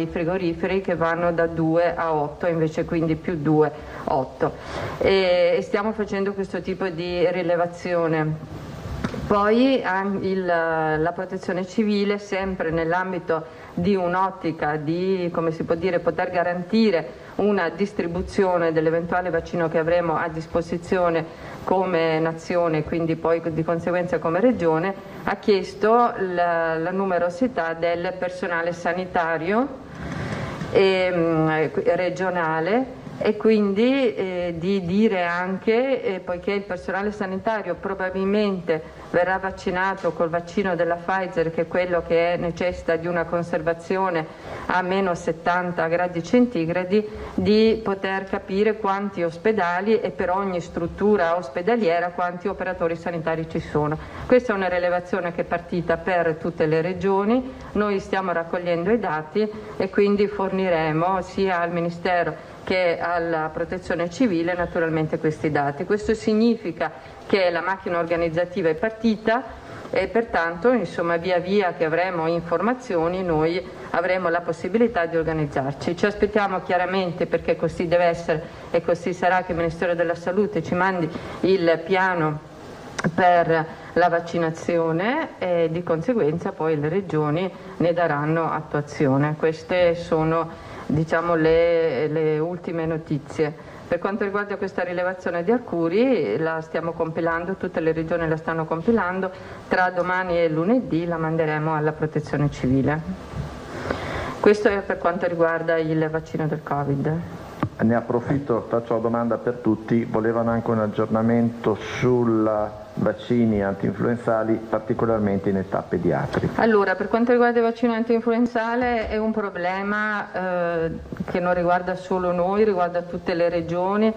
frigoriferi che vanno da 2 a 8, invece quindi più 2, 8. E stiamo facendo questo tipo di rilevazione. Poi la protezione civile, sempre nell'ambito di un'ottica di, come si può dire, poter garantire una distribuzione dell'eventuale vaccino che avremo a disposizione come nazione, quindi poi di conseguenza come regione, ha chiesto la numerosità del personale sanitario regionale, e quindi di dire anche, poiché il personale sanitario probabilmente verrà vaccinato col vaccino della Pfizer, che è quello che necessita di una conservazione a meno 70 gradi centigradi, di poter capire quanti ospedali e per ogni struttura ospedaliera quanti operatori sanitari ci sono. Questa è una rilevazione che è partita per tutte le regioni, noi stiamo raccogliendo i dati e quindi forniremo sia al Ministero che alla Protezione Civile naturalmente questi dati. Questo significa che la macchina organizzativa è partita e pertanto insomma via via che avremo informazioni noi avremo la possibilità di organizzarci. Ci aspettiamo chiaramente, perché così deve essere e così sarà, che il Ministero della Salute ci mandi il piano per la vaccinazione e di conseguenza poi le regioni ne daranno attuazione. Queste sono, diciamo, le ultime notizie. Per quanto riguarda questa rilevazione di Arcuri, la stiamo compilando, tutte le regioni la stanno compilando, tra domani e lunedì la manderemo alla Protezione Civile. Questo è per quanto riguarda il vaccino del Covid. Ne approfitto, faccio la domanda per tutti, volevano anche un aggiornamento sulla vaccini antinfluenzali, particolarmente in età pediatrica. Allora, per quanto riguarda il vaccino antinfluenzale è un problema che non riguarda solo noi, riguarda tutte le regioni.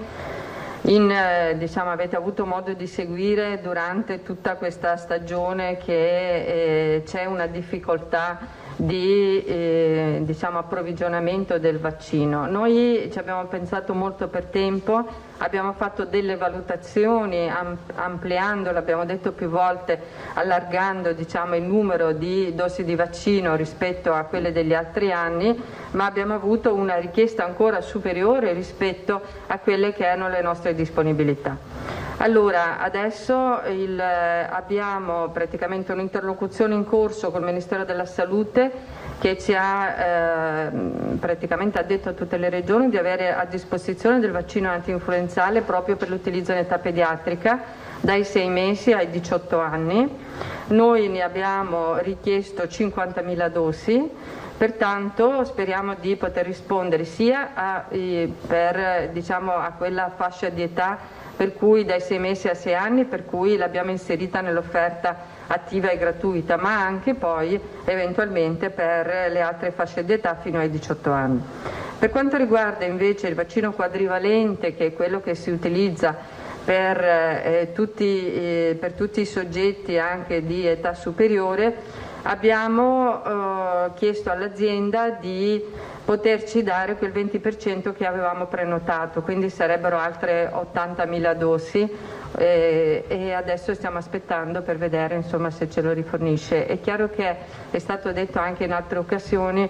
Diciamo, avete avuto modo di seguire durante tutta questa stagione che c'è una difficoltà di diciamo, approvvigionamento del vaccino. Noi ci abbiamo pensato molto per tempo, abbiamo fatto delle valutazioni ampliando, l'abbiamo detto più volte, allargando diciamo, il numero di dosi di vaccino rispetto a quelle degli altri anni, ma abbiamo avuto una richiesta ancora superiore rispetto a quelle che erano le nostre disponibilità. Allora, adesso abbiamo praticamente un'interlocuzione in corso col Ministero della Salute che ci ha praticamente ha detto a tutte le regioni di avere a disposizione del vaccino antinfluenzale proprio per l'utilizzo in età pediatrica dai 6 mesi ai 18 anni. Noi ne abbiamo richiesto 50.000 dosi, pertanto speriamo di poter rispondere sia per diciamo, a quella fascia di età per cui dai 6 mesi a 6 anni, per cui l'abbiamo inserita nell'offerta attiva e gratuita, ma anche poi eventualmente per le altre fasce d'età fino ai 18 anni. Per quanto riguarda invece il vaccino quadrivalente, che è quello che si utilizza per tutti i soggetti anche di età superiore, abbiamo chiesto all'azienda di poterci dare quel 20% che avevamo prenotato, quindi sarebbero altre 80.000 dosi e adesso stiamo aspettando per vedere insomma se ce lo rifornisce. È chiaro che è stato detto anche in altre occasioni,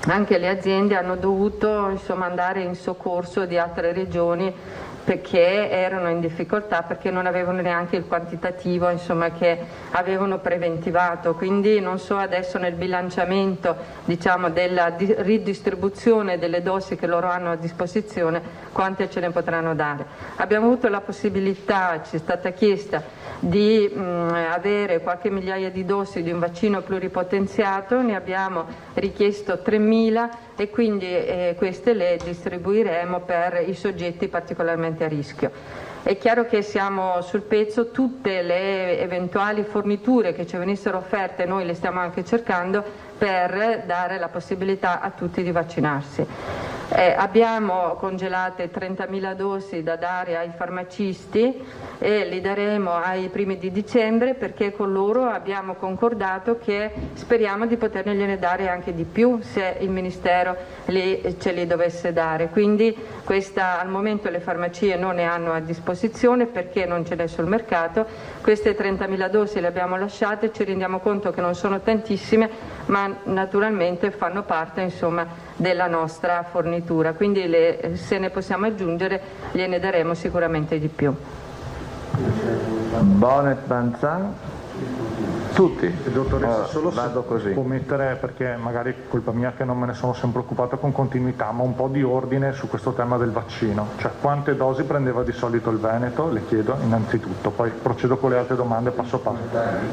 anche le aziende hanno dovuto insomma andare in soccorso di altre regioni perché erano in difficoltà, perché non avevano neanche il quantitativo insomma, che avevano preventivato. Quindi non so adesso nel bilanciamento diciamo, della ridistribuzione delle dosi che loro hanno a disposizione quante ce ne potranno dare. Abbiamo avuto la possibilità, ci è stata chiesta di avere qualche migliaia di dosi di un vaccino pluripotenziato, ne abbiamo richiesto 3.000 e quindi queste le distribuiremo per i soggetti particolarmente a rischio. È chiaro che siamo sul pezzo, tutte le eventuali forniture che ci venissero offerte noi le stiamo anche cercando per dare la possibilità a tutti di vaccinarsi. Abbiamo congelate 30.000 dosi da dare ai farmacisti e li daremo ai primi di dicembre perché con loro abbiamo concordato che speriamo di potergliene dare anche di più se il Ministero ce li dovesse dare. Quindi al momento le farmacie non ne hanno a disposizione perché non ce n'è sul mercato. Queste 30.000 dosi le abbiamo lasciate, ci rendiamo conto che non sono tantissime, ma naturalmente fanno parte insomma, della nostra fornitura, quindi se ne possiamo aggiungere gliene daremo sicuramente di più. Bonet, Banzan. Tutti. Dottoressa, solo vado così. Può mettere, perché magari colpa mia che non me ne sono sempre occupato con continuità, ma un po' di ordine su questo tema del vaccino. Cioè quante dosi prendeva di solito il Veneto? Le chiedo innanzitutto, poi procedo con le altre domande passo passo.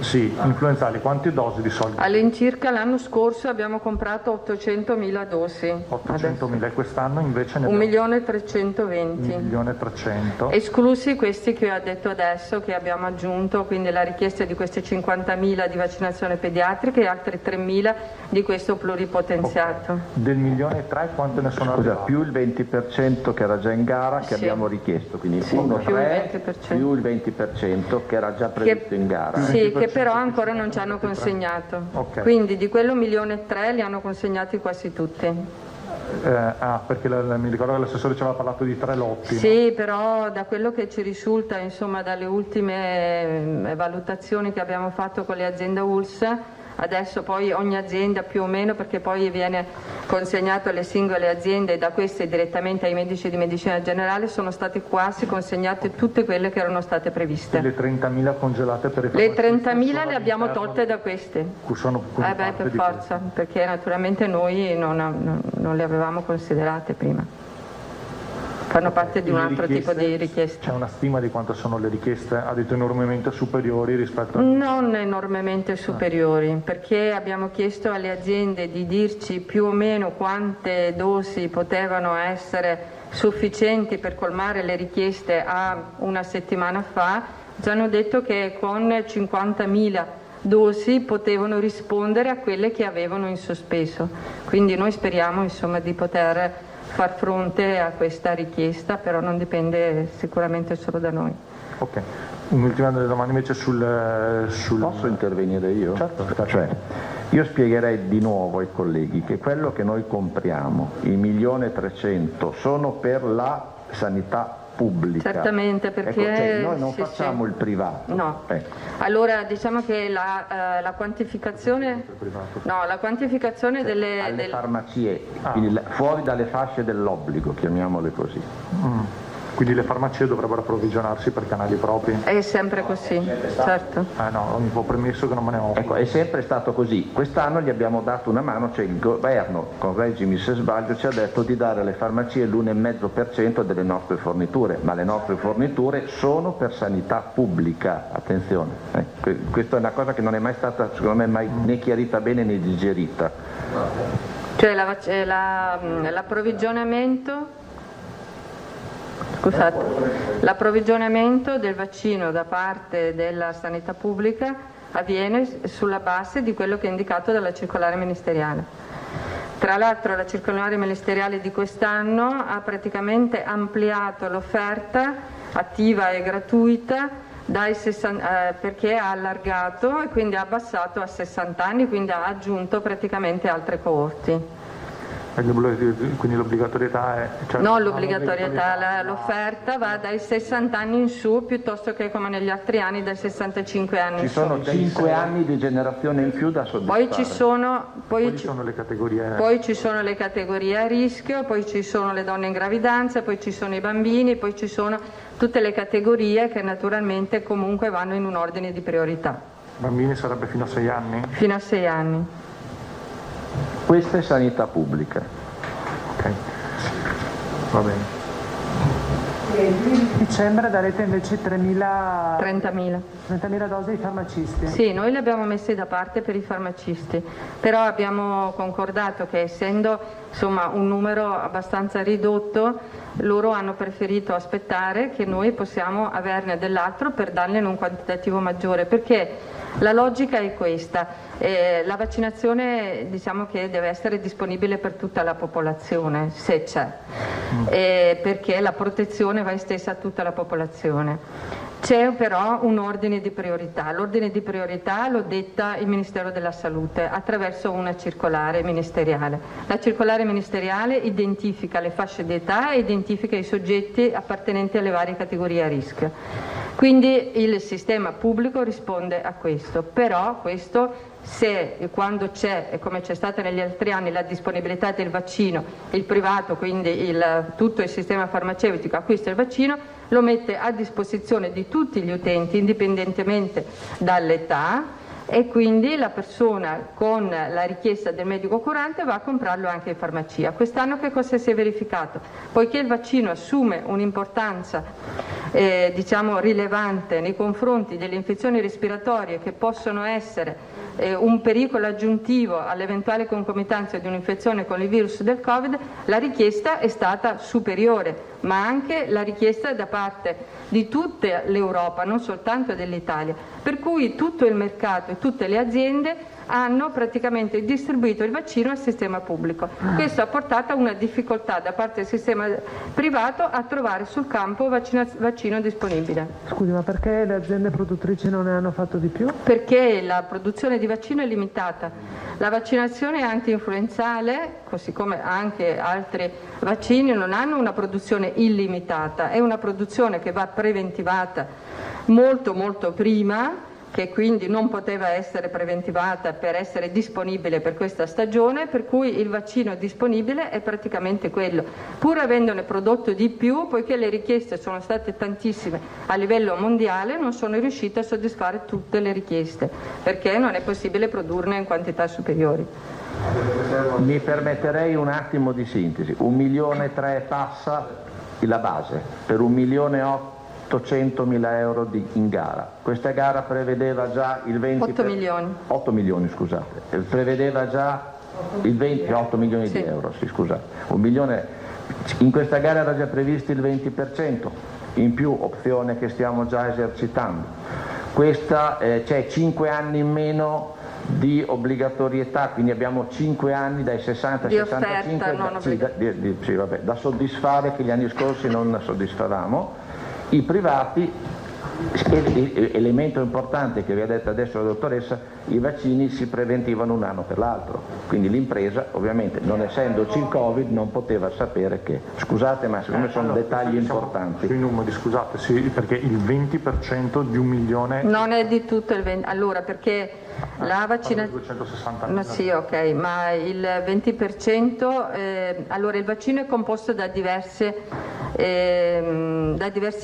Sì, influenzali, quante dosi di solito? All'incirca l'anno scorso abbiamo comprato 800.000 dosi. 800.000 e quest'anno invece ne 1.320.000. 1.300.000. Esclusi questi che ho detto adesso che abbiamo aggiunto, quindi la richiesta di questi 50.000 di vaccinazione pediatrica e altri 3.000 di questo pluripotenziato. Okay. Del 1,3 milioni quante ne sono arrivate? Più il 20% che era già in gara che abbiamo richiesto, quindi il 1,3 più il 20% che era già previsto in gara. Sì, che però ancora non ci hanno consegnato. Okay. Quindi di quello 1,3 milioni li hanno consegnati quasi tutti. Perché mi ricordo che l'assessore ci aveva parlato di 3 lotti. Sì, no? però da quello che ci risulta insomma, dalle ultime valutazioni che abbiamo fatto con le aziende ULSS, adesso poi ogni azienda più o meno, perché poi viene consegnato alle singole aziende e da queste direttamente ai medici di medicina generale, sono state quasi consegnate tutte quelle che erano state previste. E le 30.000 congelate per i farmacisti? Le 30.000 le abbiamo tolte da queste. Sono per forza, perché naturalmente noi non le avevamo considerate prima. Fanno parte di un altro tipo di richieste. C'è una stima di quanto sono le richieste? Ha detto enormemente superiori rispetto a... Non enormemente superiori, perché abbiamo chiesto alle aziende di dirci più o meno quante dosi potevano essere sufficienti per colmare le richieste a una settimana fa. Ci hanno detto che con 50.000 dosi potevano rispondere a quelle che avevano in sospeso. Quindi noi speriamo insomma, di poter far fronte a questa richiesta, però non dipende sicuramente solo da noi. Ok, un'ultima domanda invece sul... Posso intervenire io? Certo. Cioè, io spiegherei di nuovo ai colleghi che quello che noi compriamo, i 1.300.000, sono per la sanità pubblica. Certamente, perché ecco, cioè, noi non facciamo il privato. No. Allora diciamo che la quantificazione la quantificazione delle farmacie, quindi fuori dalle fasce dell'obbligo, chiamiamole così. Quindi le farmacie dovrebbero approvvigionarsi per canali propri? È sempre così, certo. No, mi può premesso che non me ne occupo. Ecco, è sempre stato così. Quest'anno gli abbiamo dato una mano, cioè il governo, correggimi se sbaglio, ci ha detto di dare alle farmacie l'1,5% delle nostre forniture, ma le nostre forniture sono per sanità pubblica, attenzione. Questa è una cosa che non è mai stata, secondo me, mai né chiarita bene né digerita. Cioè l'approvvigionamento... Scusate, l'approvvigionamento del vaccino da parte della sanità pubblica avviene sulla base di quello che è indicato dalla circolare ministeriale. Tra l'altro la circolare ministeriale di quest'anno ha praticamente ampliato l'offerta attiva e gratuita perché ha allargato e quindi ha abbassato a 60 anni, quindi ha aggiunto praticamente altre coorti. Quindi l'obbligatorietà è... Cioè, no, l'obbligatorietà, l'offerta va dai 60 anni in su, piuttosto che come negli altri anni dai 65 anni in su. Ci sono 5 anni di generazione in più da soddisfare. Poi ci sono le categorie. Poi ci sono le categorie a rischio, poi ci sono le donne in gravidanza, poi ci sono i bambini, poi ci sono tutte le categorie che naturalmente comunque vanno in un ordine di priorità. Bambini sarebbe fino a 6 anni? Fino a 6 anni. Questa è sanità pubblica. Ok, va bene. E in dicembre darete invece 30.000 dosi ai farmacisti? Sì, noi le abbiamo messe da parte per i farmacisti, però abbiamo concordato che essendo insomma un numero abbastanza ridotto, loro hanno preferito aspettare che noi possiamo averne dell'altro per dargliene un quantitativo maggiore, perché la logica è questa. La vaccinazione diciamo che deve essere disponibile per tutta la popolazione, se c'è, perché la protezione va estesa a tutta la popolazione. C'è però un ordine di priorità, l'ordine di priorità lo detta il Ministero della Salute attraverso una circolare ministeriale. La circolare ministeriale identifica le fasce d'età e identifica i soggetti appartenenti alle varie categorie a rischio. Quindi il sistema pubblico risponde a questo, però questo se e quando c'è, come c'è stata negli altri anni, la disponibilità del vaccino, il privato, quindi tutto il sistema farmaceutico acquista il vaccino, lo mette a disposizione di tutti gli utenti indipendentemente dall'età, e quindi la persona con la richiesta del medico curante va a comprarlo anche in farmacia. Quest'anno che cosa si è verificato? Poiché il vaccino assume un'importanza diciamo rilevante nei confronti delle infezioni respiratorie che possono essere un pericolo aggiuntivo all'eventuale concomitanza di un'infezione con il virus del Covid, la richiesta è stata superiore, ma anche la richiesta da parte di tutta l'Europa, non soltanto dell'Italia, per cui tutto il mercato e tutte le aziende hanno praticamente distribuito il vaccino al sistema pubblico. Questo ha portato a una difficoltà da parte del sistema privato a trovare sul campo vaccino disponibile. Scusi, ma perché le aziende produttrici non ne hanno fatto di più? Perché la produzione di vaccino è limitata. La vaccinazione anti-influenzale, così come anche altri vaccini, non hanno una produzione illimitata, è una produzione che va preventivata molto molto prima, che quindi non poteva essere preventivata per essere disponibile per questa stagione, per cui il vaccino disponibile è praticamente quello. Pur avendone prodotto di più, poiché le richieste sono state tantissime a livello mondiale, non sono riuscite a soddisfare tutte le richieste, perché non è possibile produrne in quantità superiori. Mi permetterei un attimo di sintesi. 1,3 milioni passa la base, per 1.800.000 euro in gara. Questa gara prevedeva già il 20 8 milioni. 8 milioni, scusate. Prevedeva già il 8 milioni di euro, sì, scusate. 1 milione. In questa gara era già previsto il 20%, in più opzione che stiamo già esercitando. Questa c'è 5 anni in meno di obbligatorietà, quindi abbiamo 5 anni dai 60 ai 65 da soddisfare, che gli anni scorsi non soddisfavamo. I privati, elemento importante che vi ha detto adesso la dottoressa, i vaccini si preventivano un anno per l'altro, quindi l'impresa ovviamente non essendoci il Covid non poteva sapere che, scusate ma secondo me sono dettagli importanti. Sui numeri, scusate, sì, perché il 20% di 1 milione... Non è di tutto il 20%, allora perché la vaccinazione... 260.000. No, sì, ok, ma il 20%, allora il vaccino è composto da diversi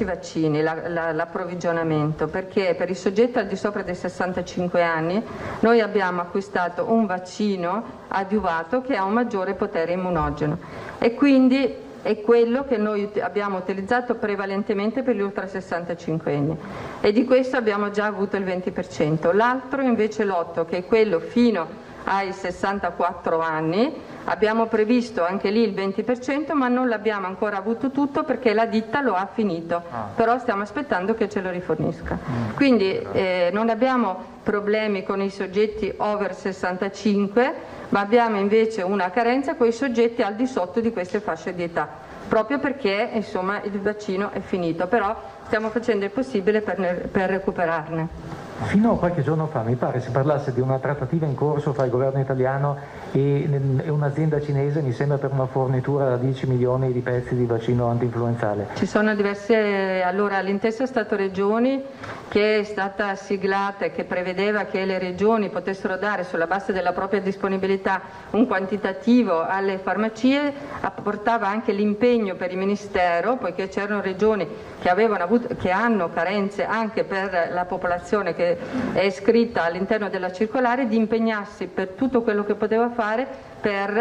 vaccini, l'approvvigionamento, perché per i soggetti al di sopra dei 65 anni noi abbiamo acquistato un vaccino adiuvato che ha un maggiore potere immunogeno e quindi è quello che noi abbiamo utilizzato prevalentemente per gli ultra 65 anni e di questo abbiamo già avuto il 20%. L'altro invece l'8, che è quello fino ai 64 anni, abbiamo previsto anche lì il 20%, ma non l'abbiamo ancora avuto tutto perché la ditta lo ha finito, però stiamo aspettando che ce lo rifornisca. Quindi non abbiamo problemi con i soggetti over 65, ma abbiamo invece una carenza con i soggetti al di sotto di queste fasce di età, proprio perché insomma il vaccino è finito, però stiamo facendo il possibile per recuperarne. Fino a qualche giorno fa mi pare si parlasse di una trattativa in corso fra il governo italiano e un'azienda cinese, mi sembra per una fornitura da 10 milioni di pezzi di vaccino antinfluenzale. Ci sono diverse, allora l'intesa Stato-Regioni che è stata siglata e che prevedeva che le regioni potessero dare sulla base della propria disponibilità un quantitativo alle farmacie, apportava anche l'impegno per il Ministero, poiché c'erano regioni che hanno carenze anche per la popolazione che è iscritta all'interno della circolare, di impegnarsi per tutto quello che poteva fare per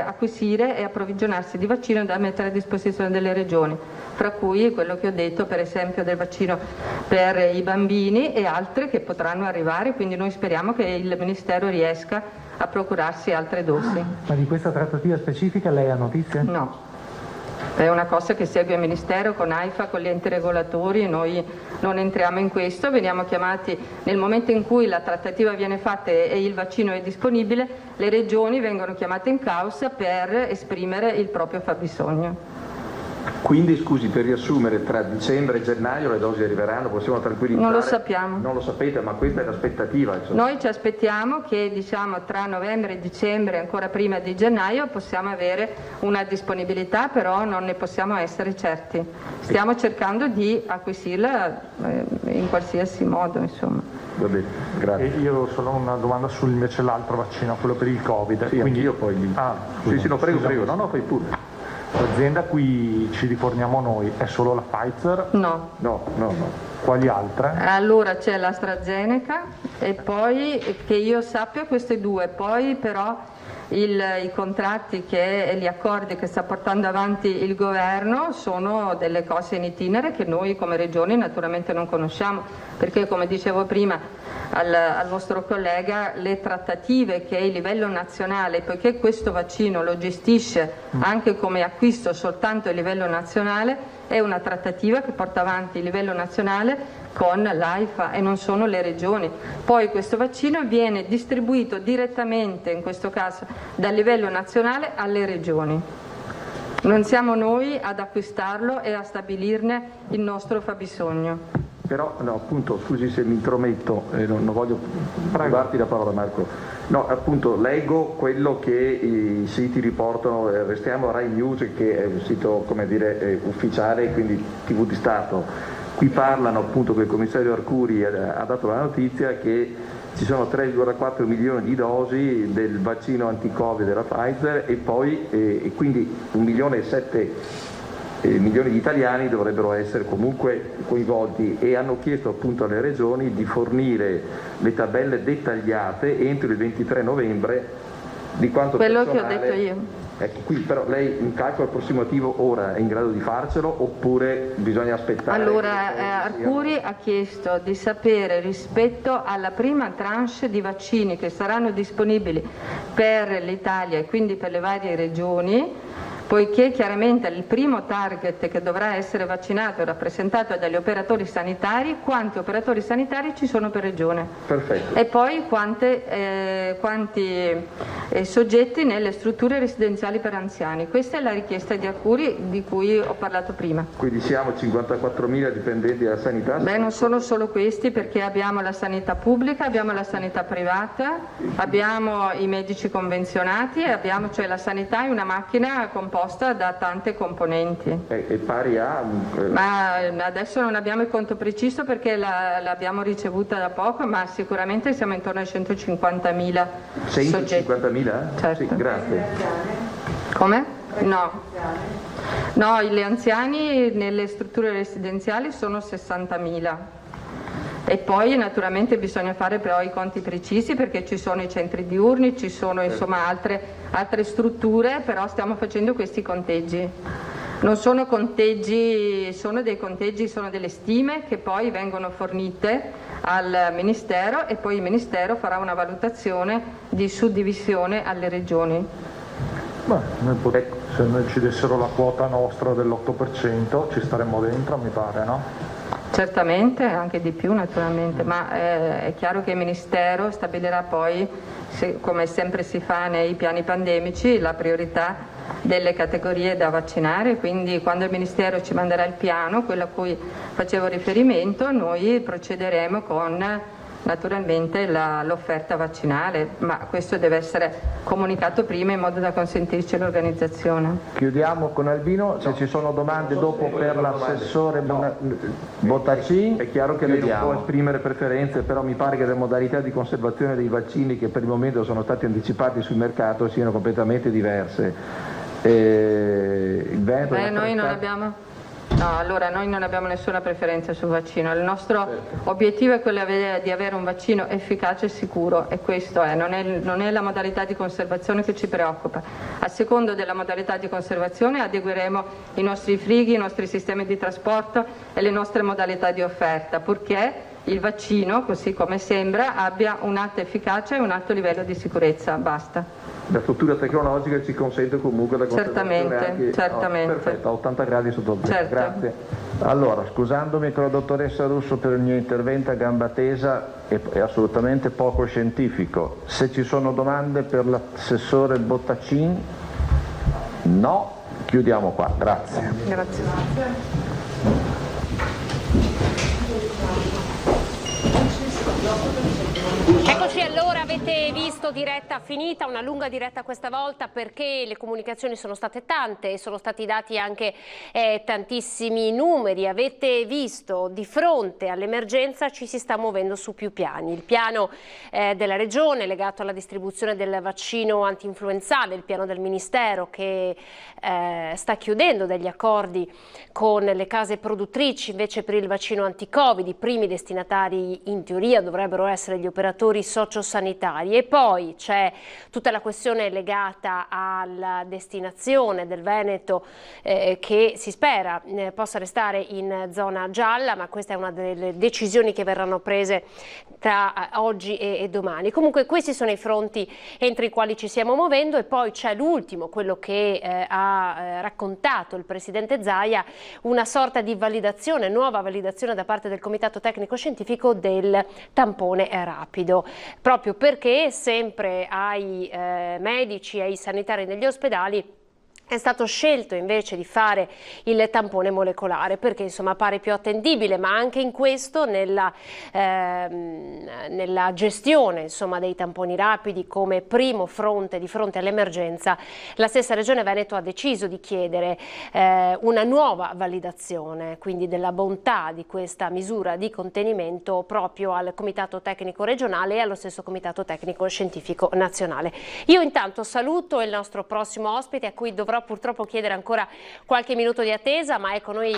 acquisire e approvvigionarsi di vaccino da mettere a disposizione delle regioni, fra cui quello che ho detto per esempio del vaccino per i bambini e altre che potranno arrivare, quindi noi speriamo che il Ministero riesca a procurarsi altre dosi. Ma di questa trattativa specifica lei ha notizie? No. È una cosa che segue il Ministero con AIFA, con gli enti regolatori, noi non entriamo in questo, veniamo chiamati nel momento in cui la trattativa viene fatta e il vaccino è disponibile, le regioni vengono chiamate in causa per esprimere il proprio fabbisogno. Quindi scusi, per riassumere, tra dicembre e gennaio le dosi arriveranno, possiamo tranquillizzare? Non lo sappiamo. Non lo sapete, ma questa è l'aspettativa. Insomma. Noi ci aspettiamo che tra novembre e dicembre, ancora prima di gennaio, possiamo avere una disponibilità, però non ne possiamo essere certi. Stiamo cercando di acquisirla in qualsiasi modo, insomma. Va bene, grazie. E io ho solo una domanda su invece l'altro vaccino, quello per il Covid. Sì, quindi io poi lì. Sì, no, prego. No, fai pure. L'azienda a cui ci riforniamo noi è solo la Pfizer? No. Quali altre? Allora c'è l'AstraZeneca e poi, che io sappia, queste due, poi però i contratti e gli accordi che sta portando avanti il governo sono delle cose in itinere che noi come regioni naturalmente non conosciamo, perché come dicevo prima al vostro collega, le trattative che il livello nazionale, poiché questo vaccino lo gestisce anche come acquisto soltanto a livello nazionale, è una trattativa che porta avanti il livello nazionale con l'AIFA e non sono le regioni. Poi questo vaccino viene distribuito direttamente, in questo caso, dal livello nazionale alle regioni. Non siamo noi ad acquistarlo e a stabilirne il nostro fabbisogno. Però, no, appunto, scusi se mi intrometto, non voglio darti la parola Marco. No, appunto, leggo quello che i siti riportano, restiamo a Rai News che è un sito, come dire, ufficiale, quindi TV di Stato. Qui parlano appunto che il commissario Arcuri ha dato la notizia che ci sono 3,4 milioni di dosi del vaccino anti-Covid della Pfizer e poi e quindi 1,7 milioni di italiani dovrebbero essere comunque coinvolti e hanno chiesto appunto alle regioni di fornire le tabelle dettagliate entro il 23 novembre di quanto quello personale... che ho detto io. Ecco, qui però lei un calcolo approssimativo ora è in grado di farcelo oppure bisogna aspettare? Allora, Arcuri ha chiesto di sapere rispetto alla prima tranche di vaccini che saranno disponibili per l'Italia e quindi per le varie regioni, poiché chiaramente il primo target che dovrà essere vaccinato è rappresentato dagli operatori sanitari, quanti operatori sanitari ci sono per regione. Perfetto. E poi quanti soggetti nelle strutture residenziali per anziani. Questa è la richiesta di Arcuri di cui ho parlato prima. Quindi siamo 54.000 dipendenti della sanità? Beh, non sono solo questi, perché abbiamo la sanità pubblica, abbiamo la sanità privata, abbiamo i medici convenzionati e abbiamo, cioè la sanità è una macchina composta da tante componenti. E pari a? Ma adesso non abbiamo il conto preciso perché l'abbiamo ricevuta da poco, ma sicuramente siamo intorno ai 150.000 soggetti. 150.000? Certo. Sì, grazie. Come? No, gli anziani nelle strutture residenziali sono 60.000. E poi naturalmente bisogna fare però i conti precisi perché ci sono i centri diurni, ci sono insomma altre strutture, però stiamo facendo questi conteggi. Non sono conteggi, sono dei conteggi, sono delle stime che poi vengono fornite al Ministero e poi il Ministero farà una valutazione di suddivisione alle regioni. Beh, se noi ci dessero la quota nostra dell'8% ci staremmo dentro, mi pare, no? Certamente, anche di più naturalmente, ma è chiaro che il Ministero stabilirà poi, come sempre si fa nei piani pandemici, la priorità delle categorie da vaccinare, quindi quando il Ministero ci manderà il piano, quello a cui facevo riferimento, noi procederemo con naturalmente l'offerta vaccinale, ma questo deve essere comunicato prima in modo da consentirci l'organizzazione. Chiudiamo con Albino, se ci sono domande dopo per l'assessore Bottacin. È chiaro che lei non può esprimere preferenze, però mi pare che le modalità di conservazione dei vaccini che per il momento sono stati anticipati sul mercato siano completamente diverse. Il Veneto noi non abbiamo... No, allora noi non abbiamo nessuna preferenza sul vaccino, il nostro obiettivo è quello di avere un vaccino efficace e sicuro, e questo non è la modalità di conservazione che ci preoccupa. A secondo della modalità di conservazione adegueremo i nostri frighi, i nostri sistemi di trasporto e le nostre modalità di offerta, purché il vaccino, così come sembra, abbia un alta efficacia e un alto livello di sicurezza, basta. La struttura tecnologica ci consente comunque la conservazione anche... Certamente. Perfetto, a 80 gradi sotto zero. Certo. Grazie. Allora, scusandomi con la dottoressa Russo per il mio intervento a gamba tesa, è assolutamente poco scientifico. Se ci sono domande per l'assessore Bottacin? No, chiudiamo qua. Grazie. Grazie. Eccoci, allora avete visto diretta finita, una lunga diretta questa volta perché le comunicazioni sono state tante e sono stati dati anche tantissimi numeri. Avete visto, di fronte all'emergenza ci si sta muovendo su più piani. Il piano della Regione legato alla distribuzione del vaccino antinfluenzale, il piano del Ministero che sta chiudendo degli accordi con le case produttrici invece per il vaccino anti-Covid. I primi destinatari in teoria dovrebbero essere gli operatori sociosanitari, e poi c'è tutta la questione legata alla destinazione del Veneto che si spera possa restare in zona gialla, ma questa è una delle decisioni che verranno prese tra oggi e domani. Comunque questi sono i fronti entro i quali ci stiamo muovendo, e poi c'è l'ultimo, quello che ha raccontato il Presidente Zaia, una sorta di validazione, nuova validazione da parte del Comitato Tecnico Scientifico del tampone rapido, proprio perché sempre ai medici e ai sanitari negli ospedali è stato scelto invece di fare il tampone molecolare, perché insomma pare più attendibile, ma anche in questo nella gestione insomma dei tamponi rapidi come primo fronte di fronte all'emergenza, la stessa Regione Veneto ha deciso di chiedere una nuova validazione, quindi della bontà di questa misura di contenimento, proprio al Comitato Tecnico Regionale e allo stesso Comitato Tecnico Scientifico Nazionale. Io intanto saluto il nostro prossimo ospite, a cui dovrò purtroppo chiedere ancora qualche minuto di attesa, ma ecco noi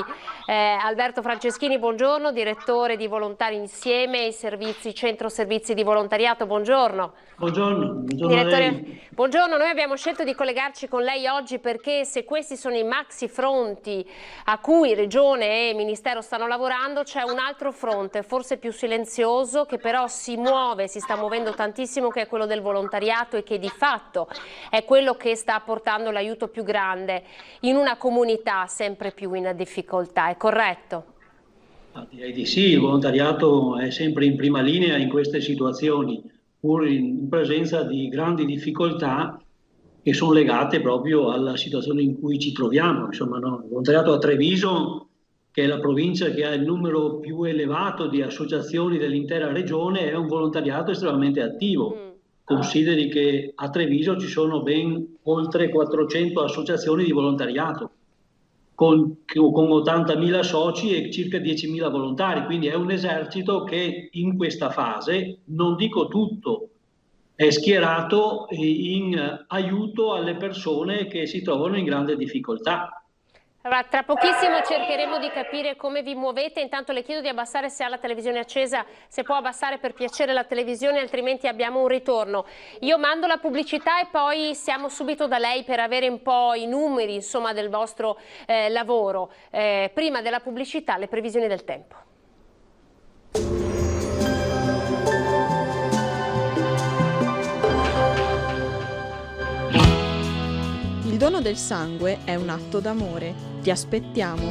Alberto Franceschini, buongiorno, direttore di Volontari Insieme, i servizi, centro servizi di volontariato, buongiorno. Buongiorno Direttore, buongiorno, noi abbiamo scelto di collegarci con lei oggi perché se questi sono i maxi fronti a cui Regione e Ministero stanno lavorando, c'è un altro fronte, forse più silenzioso, che però si muove, si sta muovendo tantissimo, che è quello del volontariato, e che di fatto è quello che sta portando l'aiuto più grande in una comunità sempre più in difficoltà, è corretto? Direi di sì, il volontariato è sempre in prima linea in queste situazioni, pur in presenza di grandi difficoltà che sono legate proprio alla situazione in cui ci troviamo. Insomma, no? Il volontariato a Treviso, che è la provincia che ha il numero più elevato di associazioni dell'intera regione, è un volontariato estremamente attivo. Consideri che a Treviso ci sono ben oltre 400 associazioni di volontariato, con 80.000 soci e circa 10.000 volontari, quindi è un esercito che in questa fase, non dico tutto, è schierato in aiuto alle persone che si trovano in grande difficoltà. Allora, tra pochissimo cercheremo di capire come vi muovete. Intanto le chiedo di abbassare, se ha la televisione accesa, se può abbassare per piacere la televisione, altrimenti abbiamo un ritorno. Io mando la pubblicità e poi siamo subito da lei per avere un po' i numeri insomma del vostro lavoro. Prima della pubblicità le previsioni del tempo. Il dono del sangue è un atto d'amore. Ti aspettiamo.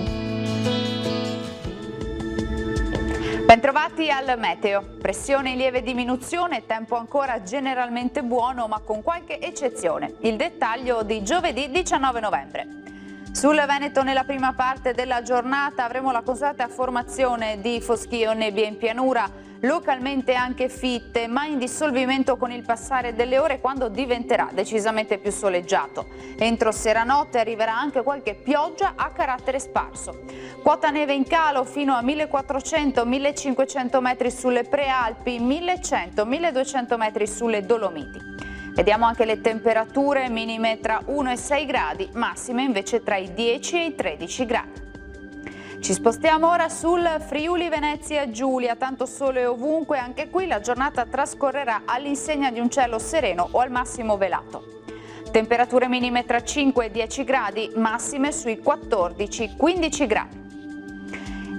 Bentrovati al meteo. Pressione in lieve diminuzione, tempo ancora generalmente buono ma con qualche eccezione. Il dettaglio di giovedì 19 novembre. Sul Veneto nella prima parte della giornata avremo la consolata formazione di foschie o nebbie in pianura, localmente anche fitte, ma in dissolvimento con il passare delle ore quando diventerà decisamente più soleggiato. Entro seranotte arriverà anche qualche pioggia a carattere sparso. Quota neve in calo fino a 1400-1500 metri sulle prealpi, 1100-1200 metri sulle Dolomiti. Vediamo anche le temperature, minime tra 1 e 6 gradi, massime invece tra i 10 e i 13 gradi. Ci spostiamo ora sul Friuli Venezia Giulia, tanto sole ovunque, anche qui la giornata trascorrerà all'insegna di un cielo sereno o al massimo velato. Temperature minime tra 5 e 10 gradi, massime sui 14-15 gradi.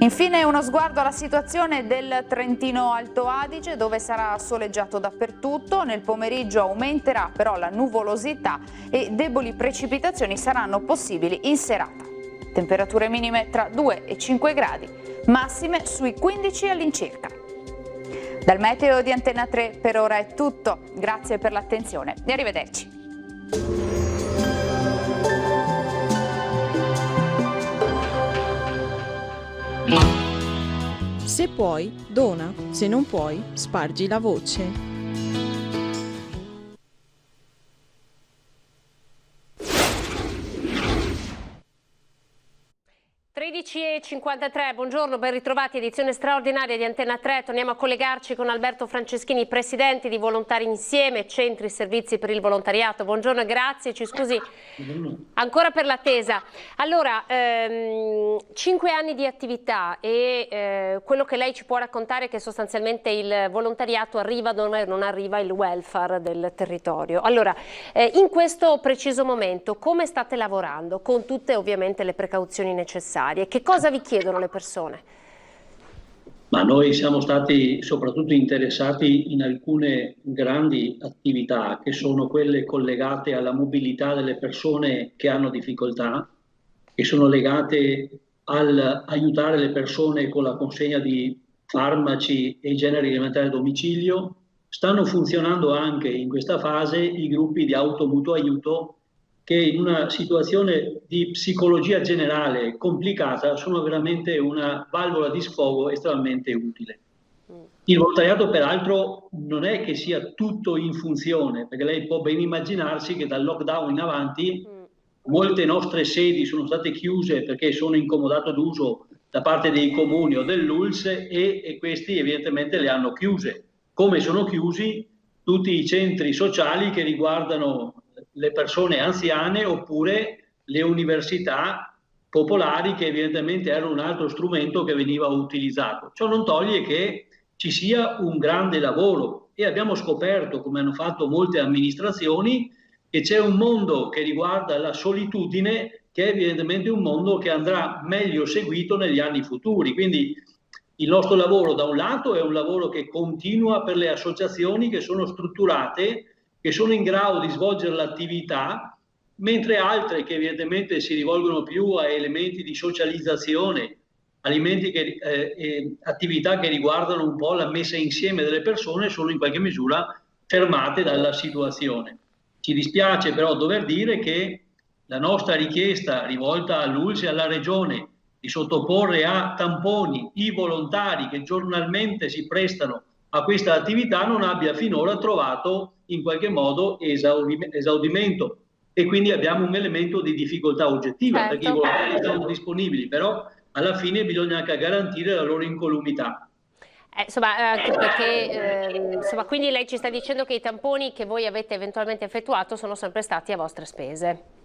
Infine uno sguardo alla situazione del Trentino Alto Adige, dove sarà soleggiato dappertutto. Nel pomeriggio aumenterà però la nuvolosità e deboli precipitazioni saranno possibili in serata. Temperature minime tra 2 e 5 gradi, massime sui 15 all'incirca. Dal meteo di Antenna 3 per ora è tutto. Grazie per l'attenzione e arrivederci. Se puoi, dona, se non puoi, spargi la voce. 13:53, buongiorno, ben ritrovati, edizione straordinaria di Antenna 3. Torniamo a collegarci con Alberto Franceschini, presidente di Volontari Insieme, centri e servizi per il volontariato. Buongiorno e grazie, ci scusi ancora per l'attesa. Allora, 5 anni di attività e quello che lei ci può raccontare è che sostanzialmente il volontariato arriva dove non arriva il welfare del territorio. Allora, in questo preciso momento come state lavorando? Con tutte ovviamente le precauzioni necessarie. Che cosa vi chiedono le persone? Ma noi siamo stati soprattutto interessati in alcune grandi attività che sono quelle collegate alla mobilità delle persone che hanno difficoltà, che sono legate all'aiutare le persone con la consegna di farmaci e generi alimentari a domicilio. Stanno funzionando anche in questa fase i gruppi di automutuo aiuto, che in una situazione di psicologia generale complicata sono veramente una valvola di sfogo estremamente utile. Il volontariato peraltro non è che sia tutto in funzione, perché lei può ben immaginarsi che dal lockdown in avanti molte nostre sedi sono state chiuse perché sono incomodato d'uso da parte dei comuni o dell'ULSS e questi evidentemente le hanno chiuse, come sono chiusi tutti i centri sociali che riguardano le persone anziane oppure le università popolari, che evidentemente erano un altro strumento che veniva utilizzato. Ciò non toglie che ci sia un grande lavoro e abbiamo scoperto, come hanno fatto molte amministrazioni, che c'è un mondo che riguarda la solitudine che è evidentemente un mondo che andrà meglio seguito negli anni futuri. Quindi il nostro lavoro da un lato è un lavoro che continua per le associazioni che sono strutturate, che sono in grado di svolgere l'attività, mentre altre che evidentemente si rivolgono più a elementi di socializzazione, attività che riguardano un po' la messa insieme delle persone, sono in qualche misura fermate dalla situazione. Ci dispiace però dover dire che la nostra richiesta rivolta all'ULSS e alla Regione di sottoporre a tamponi i volontari che giornalmente si prestano a questa attività non abbia finora trovato in qualche modo esaudimento, e quindi abbiamo un elemento di difficoltà oggettiva, perché i volontari sono disponibili, però alla fine bisogna anche garantire la loro incolumità. Anche perché, quindi lei ci sta dicendo che i tamponi che voi avete eventualmente effettuato sono sempre stati a vostre spese.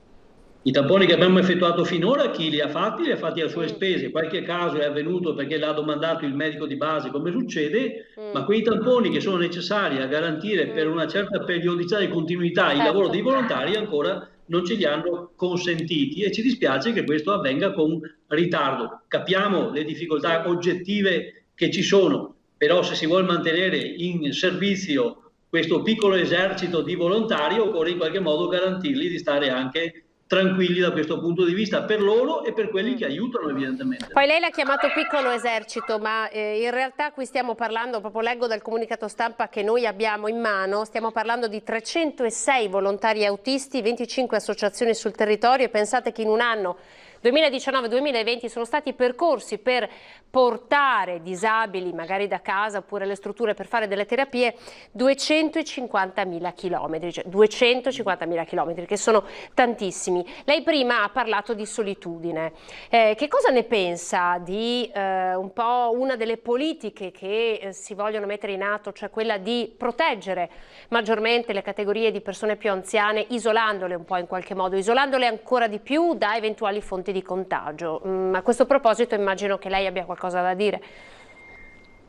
I tamponi che abbiamo effettuato finora, chi li ha fatti a sue spese. Qualche caso è avvenuto perché l'ha domandato il medico di base, come succede, ma quei tamponi che sono necessari a garantire per una certa periodicità e continuità il lavoro dei volontari ancora non ce li hanno consentiti, e ci dispiace che questo avvenga con ritardo. Capiamo le difficoltà oggettive che ci sono, però se si vuole mantenere in servizio questo piccolo esercito di volontari occorre in qualche modo garantirgli di stare anche tranquilli da questo punto di vista, per loro e per quelli che aiutano evidentemente. Poi lei l'ha chiamato piccolo esercito, ma in realtà qui stiamo parlando, proprio leggo dal comunicato stampa che noi abbiamo in mano, stiamo parlando di 306 volontari autisti, 25 associazioni sul territorio, e pensate che in un anno 2019-2020 sono stati percorsi per portare disabili magari da casa oppure alle strutture per fare delle terapie 250.000 chilometri, cioè 250.000 chilometri, che sono tantissimi. Lei prima ha parlato di solitudine. Che cosa ne pensa di un po' una delle politiche che si vogliono mettere in atto, cioè quella di proteggere maggiormente le categorie di persone più anziane, isolandole un po' in qualche modo, isolandole ancora di più da eventuali fonti di contagio? A questo proposito immagino che lei abbia qualcosa da dire.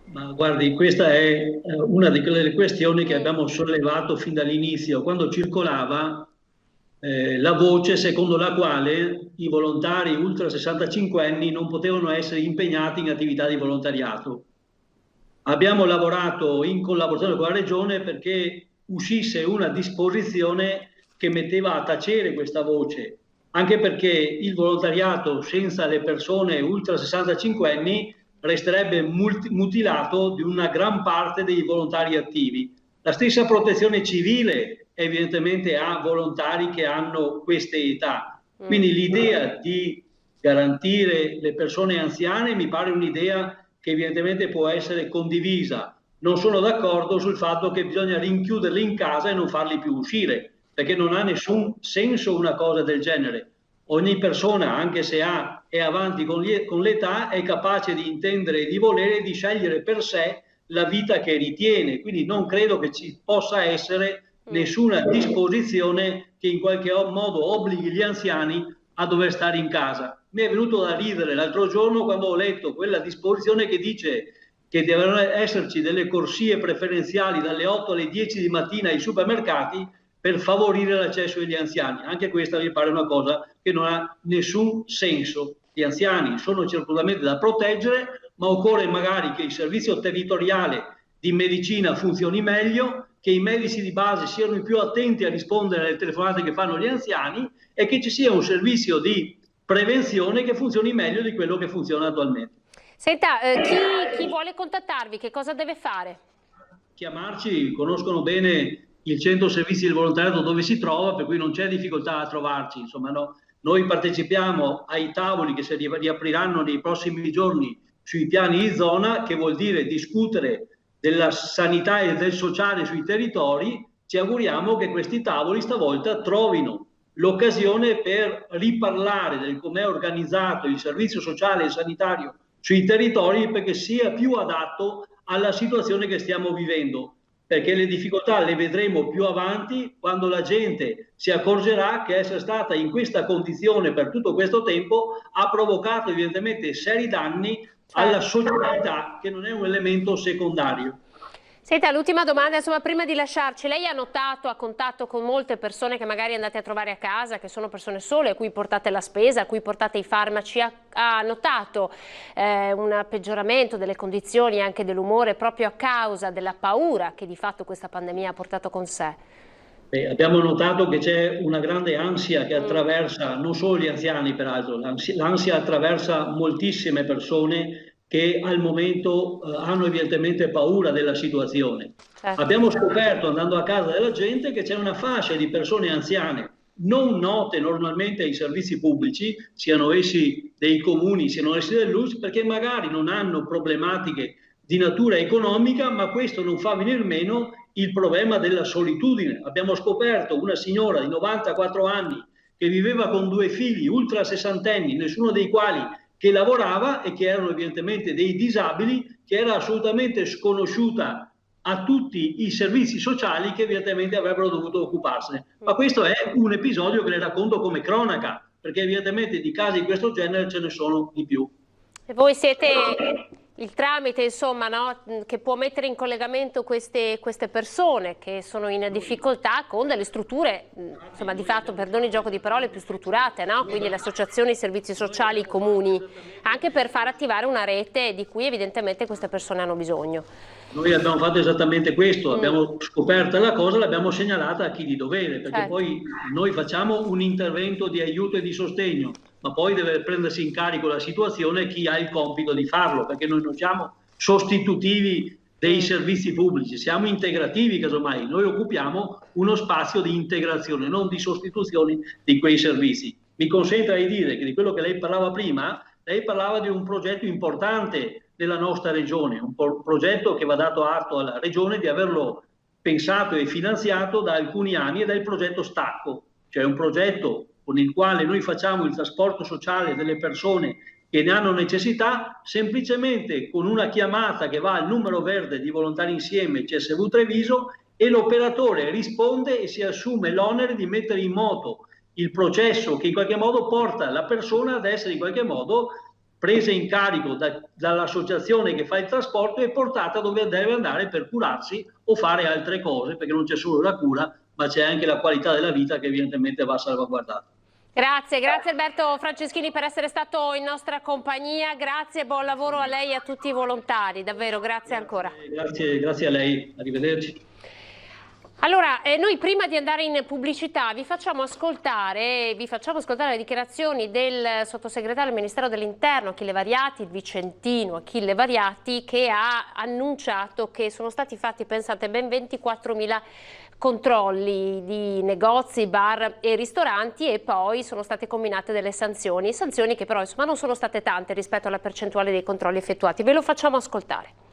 Ma guardi, questa è una di quelle questioni che abbiamo sollevato fin dall'inizio, quando circolava la voce secondo la quale i volontari ultra 65 anni non potevano essere impegnati in attività di volontariato. Abbiamo lavorato in collaborazione con la Regione perché uscisse una disposizione che metteva a tacere questa voce, anche perché il volontariato senza le persone ultra 65 anni resterebbe mutilato di una gran parte dei volontari attivi. La stessa protezione civile evidentemente ha volontari che hanno queste età. Quindi l'idea di garantire le persone anziane mi pare un'idea che evidentemente può essere condivisa. Non sono d'accordo sul fatto che bisogna rinchiuderli in casa e non farli più uscire, perché non ha nessun senso una cosa del genere. Ogni persona, anche se è avanti con l'età, è capace di intendere e di volere, di scegliere per sé la vita che ritiene. Quindi non credo che ci possa essere nessuna disposizione che in qualche modo obblighi gli anziani a dover stare in casa. Mi è venuto da ridere l'altro giorno quando ho letto quella disposizione che dice che devono esserci delle corsie preferenziali dalle 8 alle 10 di mattina ai supermercati per favorire l'accesso degli anziani. Anche questa mi pare una cosa che non ha nessun senso. Gli anziani sono certamente da proteggere, ma occorre magari che il servizio territoriale di medicina funzioni meglio, che i medici di base siano più attenti a rispondere alle telefonate che fanno gli anziani e che ci sia un servizio di prevenzione che funzioni meglio di quello che funziona attualmente. Senta, chi vuole contattarvi, che cosa deve fare? Chiamarci, conoscono bene il centro servizi del volontariato dove si trova, per cui non c'è difficoltà a trovarci. Insomma, no. Noi partecipiamo ai tavoli che si riapriranno nei prossimi giorni sui piani di zona, che vuol dire discutere della sanità e del sociale sui territori. Ci auguriamo che questi tavoli stavolta trovino l'occasione per riparlare del come è organizzato il servizio sociale e sanitario sui territori, perché sia più adatto alla situazione che stiamo vivendo. Perché le difficoltà le vedremo più avanti, quando la gente si accorgerà che essere stata in questa condizione per tutto questo tempo ha provocato evidentemente seri danni alla socialità, che non è un elemento secondario. Senta, l'ultima domanda, insomma, prima di lasciarci, lei ha notato, ha contatto con molte persone che magari andate a trovare a casa, che sono persone sole, a cui portate la spesa, a cui portate i farmaci, ha notato un peggioramento delle condizioni, anche dell'umore, proprio a causa della paura che di fatto questa pandemia ha portato con sé? Abbiamo notato che c'è una grande ansia che attraversa, non solo gli anziani peraltro, l'ansia attraversa moltissime persone che al momento hanno evidentemente paura della situazione. Certo. Abbiamo scoperto, andando a casa della gente, che c'è una fascia di persone anziane non note normalmente ai servizi pubblici, siano essi dei comuni, siano essi dell'ULSS, perché magari non hanno problematiche di natura economica, ma questo non fa venir meno il problema della solitudine. Abbiamo scoperto una signora di 94 anni che viveva con 2 figli ultra sessantenni, nessuno dei quali che lavorava e che erano evidentemente dei disabili, che era assolutamente sconosciuta a tutti i servizi sociali che evidentemente avrebbero dovuto occuparsene. Ma questo è un episodio che le racconto come cronaca, perché evidentemente di casi di questo genere ce ne sono di più. E voi siete il tramite, insomma, no, che può mettere in collegamento queste persone che sono in difficoltà con delle strutture, insomma, di fatto, perdoni il gioco di parole, più strutturate, no? Quindi le associazioni, i servizi sociali, i comuni, anche per far attivare una rete di cui evidentemente queste persone hanno bisogno. Noi abbiamo fatto esattamente questo, abbiamo scoperto la cosa, l'abbiamo segnalata a chi di dovere, perché poi noi facciamo un intervento di aiuto e di sostegno, ma poi deve prendersi in carico la situazione chi ha il compito di farlo, perché noi non siamo sostitutivi dei servizi pubblici, siamo integrativi casomai, noi occupiamo uno spazio di integrazione, non di sostituzione di quei servizi. Mi consenta di dire che di quello che lei parlava prima, lei parlava di un progetto importante della nostra regione, un progetto che va dato atto alla regione di averlo pensato e finanziato da alcuni anni, ed è il progetto Stacco, cioè un progetto con il quale noi facciamo il trasporto sociale delle persone che ne hanno necessità, semplicemente con una chiamata che va al numero verde di Volontari Insieme CSV Treviso, e l'operatore risponde e si assume l'onere di mettere in moto il processo che in qualche modo porta la persona ad essere in qualche modo presa in carico dall'associazione che fa il trasporto e portata dove deve andare per curarsi o fare altre cose, perché non c'è solo la cura, ma c'è anche la qualità della vita che evidentemente va salvaguardata. Grazie Alberto Franceschini per essere stato in nostra compagnia, grazie e buon lavoro a lei e a tutti i volontari, davvero grazie ancora. Grazie a lei, arrivederci. Allora, noi prima di andare in pubblicità vi facciamo ascoltare le dichiarazioni del sottosegretario del Ministero dell'Interno Achille Variati, il vicentino Achille Variati, che ha annunciato che sono stati fatti, pensate, ben 24.000 controlli di negozi, bar e ristoranti, e poi sono state combinate delle sanzioni che però insomma non sono state tante rispetto alla percentuale dei controlli effettuati. Ve lo facciamo ascoltare.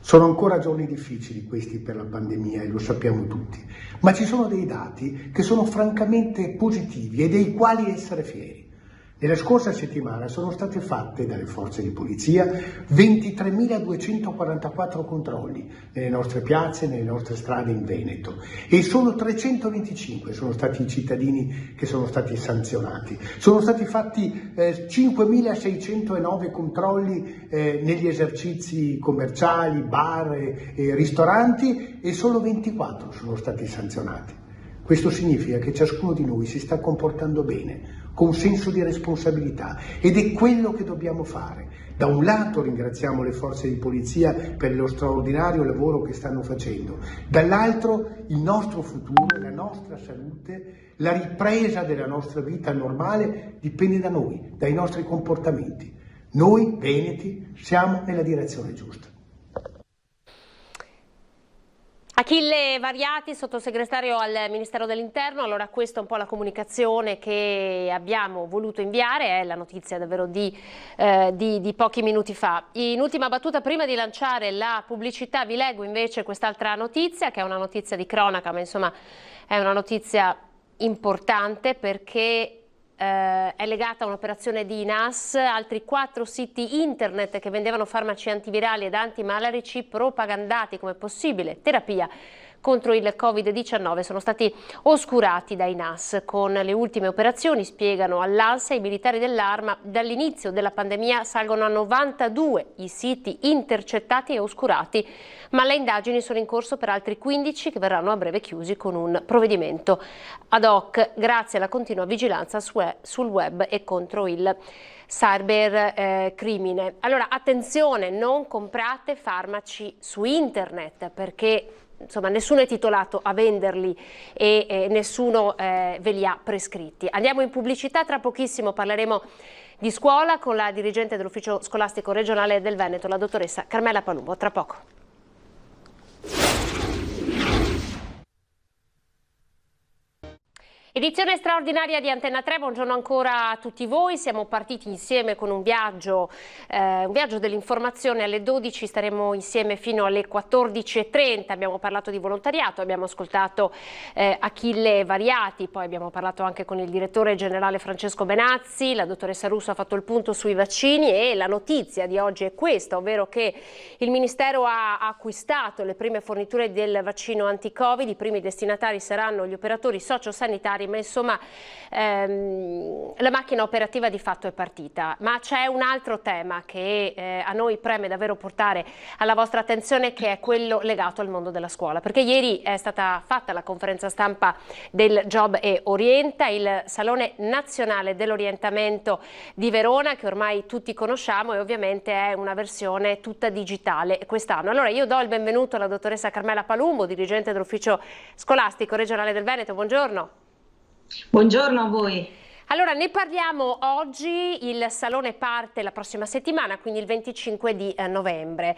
Sono ancora giorni difficili questi per la pandemia e lo sappiamo tutti, ma ci sono dei dati che sono francamente positivi e dei quali essere fieri. Nella scorsa settimana sono state fatte dalle forze di polizia 23.244 controlli nelle nostre piazze, nelle nostre strade in Veneto, e solo 325 sono stati i cittadini che sono stati sanzionati. Sono stati fatti 5.609 controlli negli esercizi commerciali, bar e ristoranti, e solo 24 sono stati sanzionati. Questo significa che ciascuno di noi si sta comportando bene, con senso di responsabilità, ed è quello che dobbiamo fare. Da un lato ringraziamo le forze di polizia per lo straordinario lavoro che stanno facendo, dall'altro il nostro futuro, la nostra salute, la ripresa della nostra vita normale dipende da noi, dai nostri comportamenti. Noi, veneti, siamo nella direzione giusta. Achille Variati, sottosegretario al Ministero dell'Interno. Allora, questa è un po' la comunicazione che abbiamo voluto inviare, è la notizia davvero di pochi minuti fa. In ultima battuta, prima di lanciare la pubblicità, vi leggo invece quest'altra notizia, che è una notizia di cronaca, ma insomma è una notizia importante perché è legata a un'operazione di NAS. Altri 4 siti internet che vendevano farmaci antivirali ed antimalarici propagandati come possibile terapia contro il Covid-19 sono stati oscurati dai NAS. Con le ultime operazioni, spiegano all'ANSA i militari dell'Arma, dall'inizio della pandemia salgono a 92 i siti intercettati e oscurati, ma le indagini sono in corso per altri 15 che verranno a breve chiusi con un provvedimento ad hoc, grazie alla continua vigilanza sul web e contro il cybercrimine. Allora, attenzione, non comprate farmaci su internet, perché insomma nessuno è titolato a venderli e nessuno ve li ha prescritti. Andiamo in pubblicità, tra pochissimo parleremo di scuola con la dirigente dell'ufficio scolastico regionale del Veneto, la dottoressa Carmela Palumbo. Tra poco. Edizione straordinaria di Antenna 3, buongiorno ancora a tutti voi. Siamo partiti insieme con un viaggio dell'informazione. Alle 12 staremo insieme fino alle 14:30. Abbiamo parlato di volontariato, abbiamo ascoltato Achille Variati, poi abbiamo parlato anche con il direttore generale Francesco Benazzi. La dottoressa Russo ha fatto il punto sui vaccini e la notizia di oggi è questa, ovvero che il Ministero ha acquistato le prime forniture del vaccino anti-Covid. I primi destinatari saranno gli operatori sociosanitari, ma insomma la macchina operativa di fatto è partita. Ma c'è un altro tema che a noi preme davvero portare alla vostra attenzione, che è quello legato al mondo della scuola, perché ieri è stata fatta la conferenza stampa del Job e Orienta, il Salone Nazionale dell'Orientamento di Verona, che ormai tutti conosciamo e ovviamente è una versione tutta digitale quest'anno. Allora io do il benvenuto alla dottoressa Carmela Palumbo, dirigente dell'Ufficio Scolastico Regionale del Veneto. Buongiorno. Buongiorno a voi. Allora, ne parliamo oggi, il Salone parte la prossima settimana, quindi il 25 di novembre.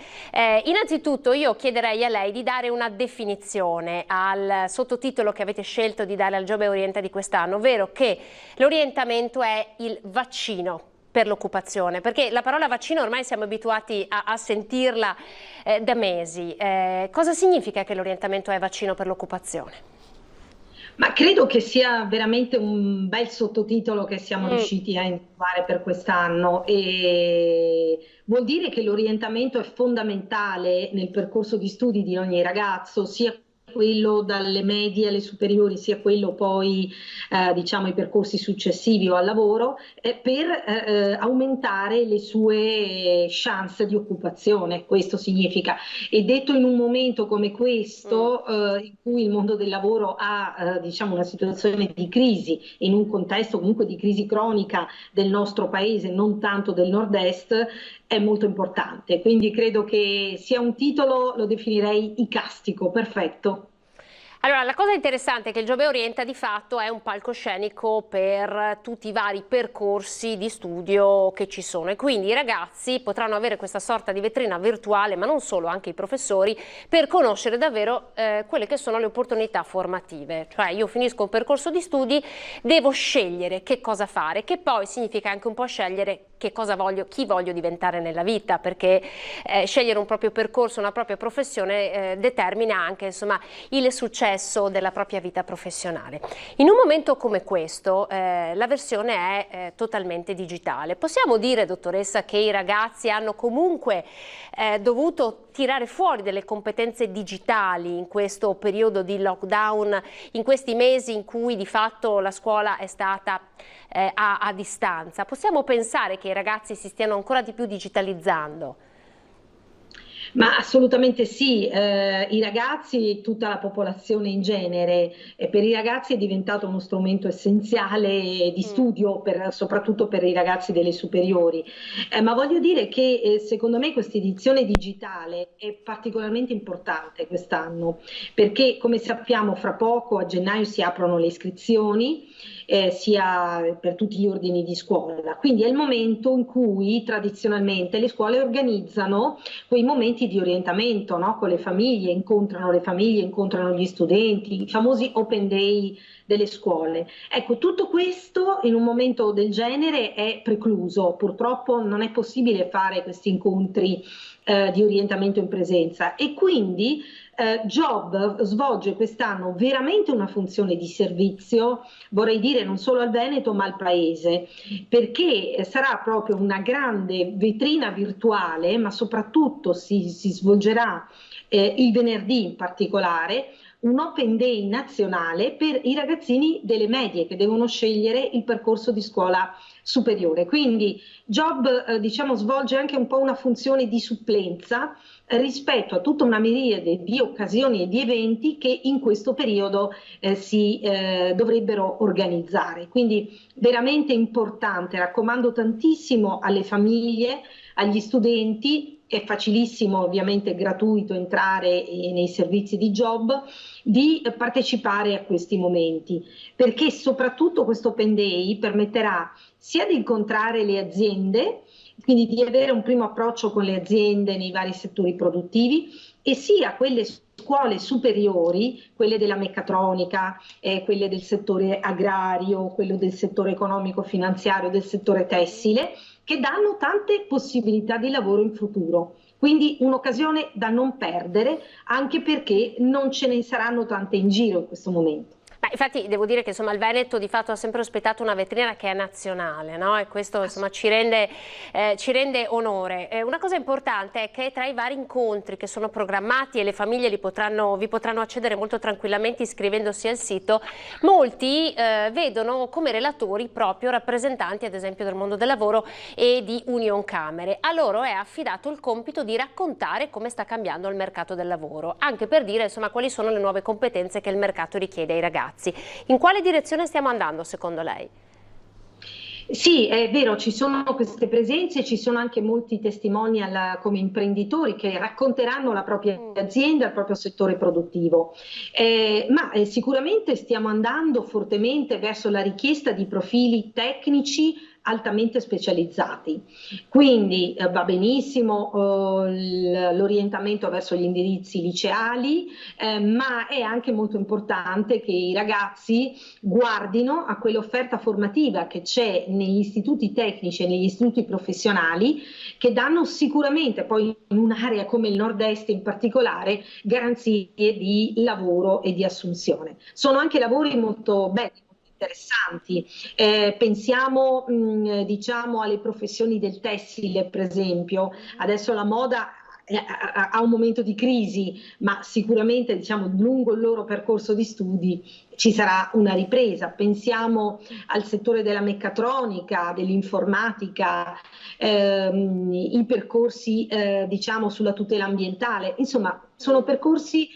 Innanzitutto io chiederei a lei di dare una definizione al sottotitolo che avete scelto di dare al Job e Orienta di quest'anno, ovvero che l'orientamento è il vaccino per l'occupazione, perché la parola vaccino ormai siamo abituati a sentirla da mesi. Cosa significa che l'orientamento è vaccino per l'occupazione? Ma credo che sia veramente un bel sottotitolo che siamo riusciti a individuare per quest'anno, e vuol dire che l'orientamento è fondamentale nel percorso di studi di ogni ragazzo, sia quello dalle medie alle superiori, sia quello poi diciamo i percorsi successivi o al lavoro, per aumentare le sue chance di occupazione. Questo significa, e detto in un momento come questo in cui il mondo del lavoro ha diciamo una situazione di crisi, in un contesto comunque di crisi cronica del nostro paese, non tanto del nord-est, è molto importante. Quindi credo che sia un titolo, lo definirei icastico, perfetto. Allora, la cosa interessante è che il Job e Orienta di fatto è un palcoscenico per tutti i vari percorsi di studio che ci sono, e quindi i ragazzi potranno avere questa sorta di vetrina virtuale, ma non solo, anche i professori, per conoscere davvero quelle che sono le opportunità formative. Cioè io finisco un percorso di studi, devo scegliere che cosa fare, che poi significa anche un po' scegliere che cosa voglio, chi voglio diventare nella vita, perché scegliere un proprio percorso, una propria professione determina anche insomma il successo della propria vita professionale. In un momento come questo la versione è totalmente digitale. Possiamo dire, dottoressa, che i ragazzi hanno comunque dovuto tirare fuori delle competenze digitali in questo periodo di lockdown, in questi mesi in cui di fatto la scuola è stata a distanza? Possiamo pensare che i ragazzi si stiano ancora di più digitalizzando? Ma assolutamente sì, i ragazzi e tutta la popolazione in genere, per i ragazzi è diventato uno strumento essenziale di studio, soprattutto per i ragazzi delle superiori, ma voglio dire che secondo me questa edizione digitale è particolarmente importante quest'anno, perché come sappiamo fra poco a gennaio si aprono le iscrizioni, sia per tutti gli ordini di scuola, quindi è il momento in cui tradizionalmente le scuole organizzano quei momenti di orientamento, no? Con le famiglie, incontrano gli studenti, i famosi open day delle scuole. Ecco, tutto questo in un momento del genere è precluso, purtroppo non è possibile fare questi incontri di orientamento in presenza, e quindi Job svolge quest'anno veramente una funzione di servizio, vorrei dire non solo al Veneto ma al Paese, perché sarà proprio una grande vetrina virtuale, ma soprattutto si svolgerà il venerdì in particolare un Open Day nazionale per i ragazzini delle medie che devono scegliere il percorso di scuola superiore. Quindi Job diciamo svolge anche un po' una funzione di supplenza rispetto a tutta una miriade di occasioni e di eventi che in questo periodo si dovrebbero organizzare. Quindi veramente importante, raccomando tantissimo alle famiglie, agli studenti. È facilissimo, ovviamente gratuito, entrare nei servizi di Job, di partecipare a questi momenti, perché soprattutto questo Open Day permetterà sia di incontrare le aziende, quindi di avere un primo approccio con le aziende nei vari settori produttivi, e sia quelle scuole superiori, quelle della meccatronica, quelle del settore agrario, quello del settore economico-finanziario, del settore tessile, che danno tante possibilità di lavoro in futuro. Quindi un'occasione da non perdere, anche perché non ce ne saranno tante in giro in questo momento. Ma infatti devo dire che insomma il Veneto di fatto ha sempre ospitato una vetrina che è nazionale, no? E questo insomma ci rende onore. Una cosa importante è che tra i vari incontri che sono programmati e le famiglie vi potranno accedere molto tranquillamente iscrivendosi al sito, molti vedono come relatori proprio rappresentanti ad esempio del mondo del lavoro e di Unioncamere. A loro è affidato il compito di raccontare come sta cambiando il mercato del lavoro, anche per dire insomma quali sono le nuove competenze che il mercato richiede ai ragazzi. In quale direzione stiamo andando secondo lei? Sì, è vero, ci sono queste presenze, ci sono anche molti testimonial come imprenditori che racconteranno la propria azienda, il proprio settore produttivo, ma sicuramente stiamo andando fortemente verso la richiesta di profili tecnici altamente specializzati, quindi va benissimo l'orientamento verso gli indirizzi liceali, ma è anche molto importante che i ragazzi guardino a quell'offerta formativa che c'è negli istituti tecnici e negli istituti professionali, che danno sicuramente poi in un'area come il nord-est in particolare garanzie di lavoro e di assunzione. Sono anche lavori molto belli, interessanti. Pensiamo diciamo alle professioni del tessile, per esempio. Adesso la moda ha un momento di crisi, ma sicuramente diciamo lungo il loro percorso di studi ci sarà una ripresa. Pensiamo al settore della meccatronica, dell'informatica, i percorsi diciamo sulla tutela ambientale. Insomma, sono percorsi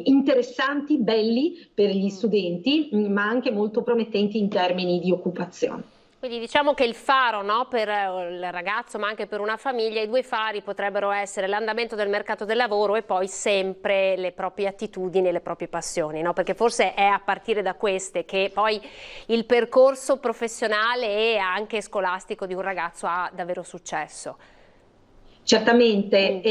interessanti, belli per gli studenti, ma anche molto promettenti in termini di occupazione. Quindi diciamo che il faro, no, per il ragazzo ma anche per una famiglia, i due fari potrebbero essere l'andamento del mercato del lavoro e poi sempre le proprie attitudini e le proprie passioni, no? Perché forse è a partire da queste che poi il percorso professionale e anche scolastico di un ragazzo ha davvero successo. Certamente,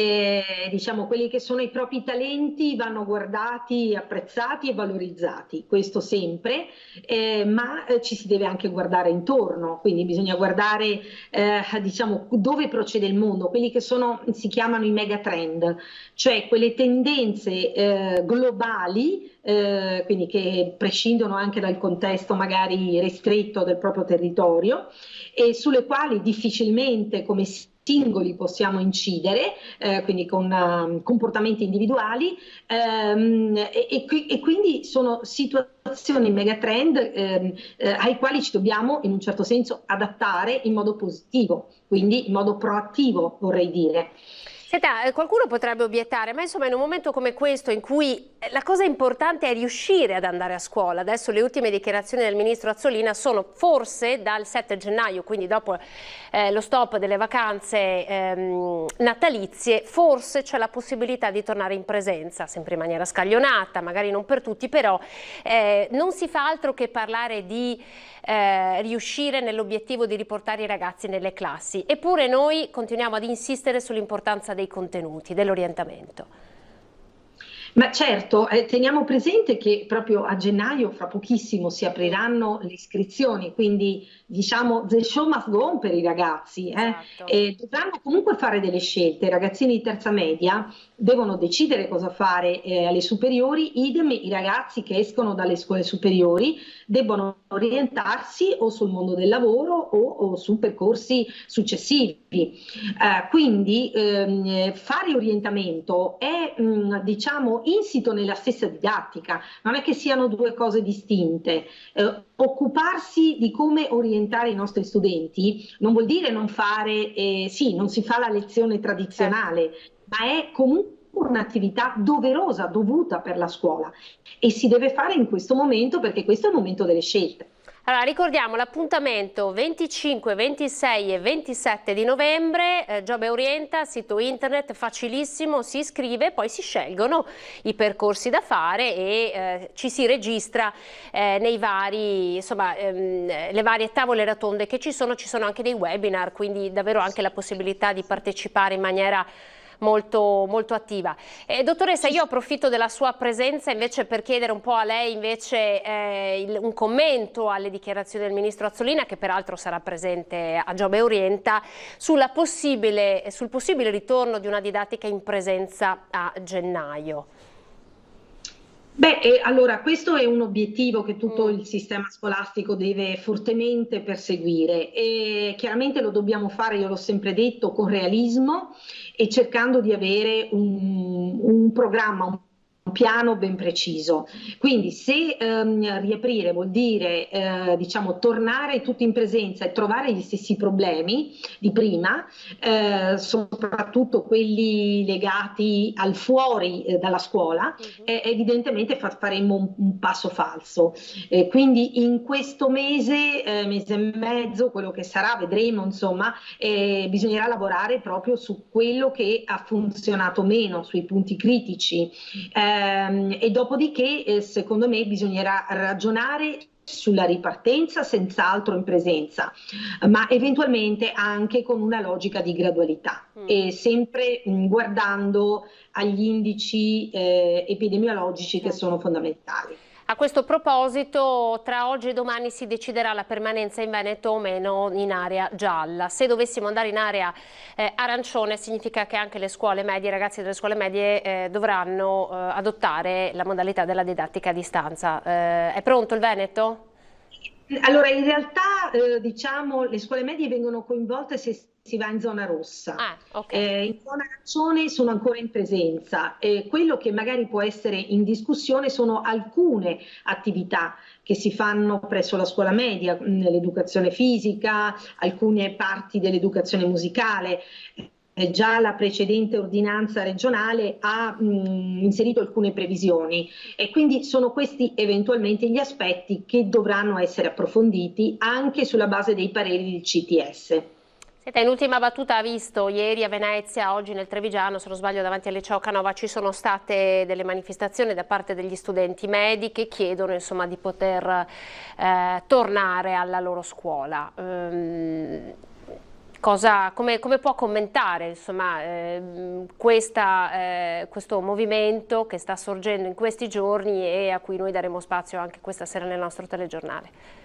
diciamo quelli che sono i propri talenti vanno guardati, apprezzati e valorizzati, questo sempre, ma ci si deve anche guardare intorno, quindi bisogna guardare diciamo dove procede il mondo, quelli che si chiamano i megatrend, cioè quelle tendenze globali, quindi che prescindono anche dal contesto magari ristretto del proprio territorio e sulle quali difficilmente come singoli possiamo incidere, quindi con comportamenti individuali e quindi sono situazioni megatrend ai quali ci dobbiamo in un certo senso adattare in modo positivo, quindi in modo proattivo vorrei dire. Senta, qualcuno potrebbe obiettare, ma insomma in un momento come questo in cui la cosa importante è riuscire ad andare a scuola, adesso le ultime dichiarazioni del ministro Azzolina sono forse dal 7 gennaio, quindi dopo lo stop delle vacanze natalizie, forse c'è la possibilità di tornare in presenza, sempre in maniera scaglionata, magari non per tutti, però non si fa altro che parlare di riuscire nell'obiettivo di riportare i ragazzi nelle classi, eppure noi continuiamo ad insistere sull'importanza dei contenuti, dell'orientamento. Ma certo, teniamo presente che proprio a gennaio, fra pochissimo, si apriranno le iscrizioni, quindi diciamo the show must go on per i ragazzi, Esatto. E dovranno comunque fare delle scelte. I ragazzini di terza media devono decidere cosa fare alle superiori, idem i ragazzi che escono dalle scuole superiori debbono orientarsi o sul mondo del lavoro o su percorsi successivi. Quindi fare orientamento è diciamo insito nella stessa didattica, non è che siano due cose distinte. Occuparsi di come orientare i nostri studenti non vuol dire non fare, sì, non si fa la lezione tradizionale, ma è comunque un'attività doverosa, dovuta per la scuola e si deve fare in questo momento perché questo è il momento delle scelte. Allora, ricordiamo l'appuntamento 25, 26 e 27 di novembre, Job e Orienta, sito internet facilissimo, si iscrive, poi si scelgono i percorsi da fare e ci si registra nei vari, insomma, le varie tavole rotonde che ci sono anche dei webinar, quindi davvero anche la possibilità di partecipare in maniera molto, molto attiva. Dottoressa, io approfitto della sua presenza invece per chiedere un po' a lei invece un commento alle dichiarazioni del ministro Azzolina, che peraltro sarà presente a Job e Orienta, sul possibile ritorno di una didattica in presenza a gennaio. Allora questo è un obiettivo che tutto il sistema scolastico deve fortemente perseguire e chiaramente lo dobbiamo fare, io l'ho sempre detto, con realismo e cercando di avere un programma, un piano ben preciso. Quindi se riaprire vuol dire tornare tutti in presenza e trovare gli stessi problemi di prima, soprattutto quelli legati al fuori dalla scuola, evidentemente faremo un passo falso. Quindi in questo mese e mezzo, quello che sarà, vedremo insomma, bisognerà lavorare proprio su quello che ha funzionato meno, sui punti critici. E dopodiché secondo me bisognerà ragionare sulla ripartenza senz'altro in presenza, ma eventualmente anche con una logica di gradualità e sempre guardando agli indici epidemiologici che sono fondamentali. A questo proposito, tra oggi e domani si deciderà la permanenza in Veneto o meno in area gialla. Se dovessimo andare in area arancione, significa che anche le scuole medie, i ragazzi delle scuole medie dovranno adottare la modalità della didattica a distanza. È pronto il Veneto? Allora, in realtà le scuole medie vengono coinvolte se si va in zona rossa. In zona arancione sono ancora in presenza. Quello che magari può essere in discussione sono alcune attività che si fanno presso la scuola media, l'educazione fisica, alcune parti dell'educazione musicale. Già la precedente ordinanza regionale ha inserito alcune previsioni e quindi sono questi eventualmente gli aspetti che dovranno essere approfonditi anche sulla base dei pareri del CTS. In ultima battuta ha visto ieri a Venezia, oggi nel Trevigiano, se non sbaglio davanti al liceo Canova, ci sono state delle manifestazioni da parte degli studenti medi che chiedono insomma di poter tornare alla loro scuola. Come può commentare insomma, questo movimento che sta sorgendo in questi giorni e a cui noi daremo spazio anche questa sera nel nostro telegiornale?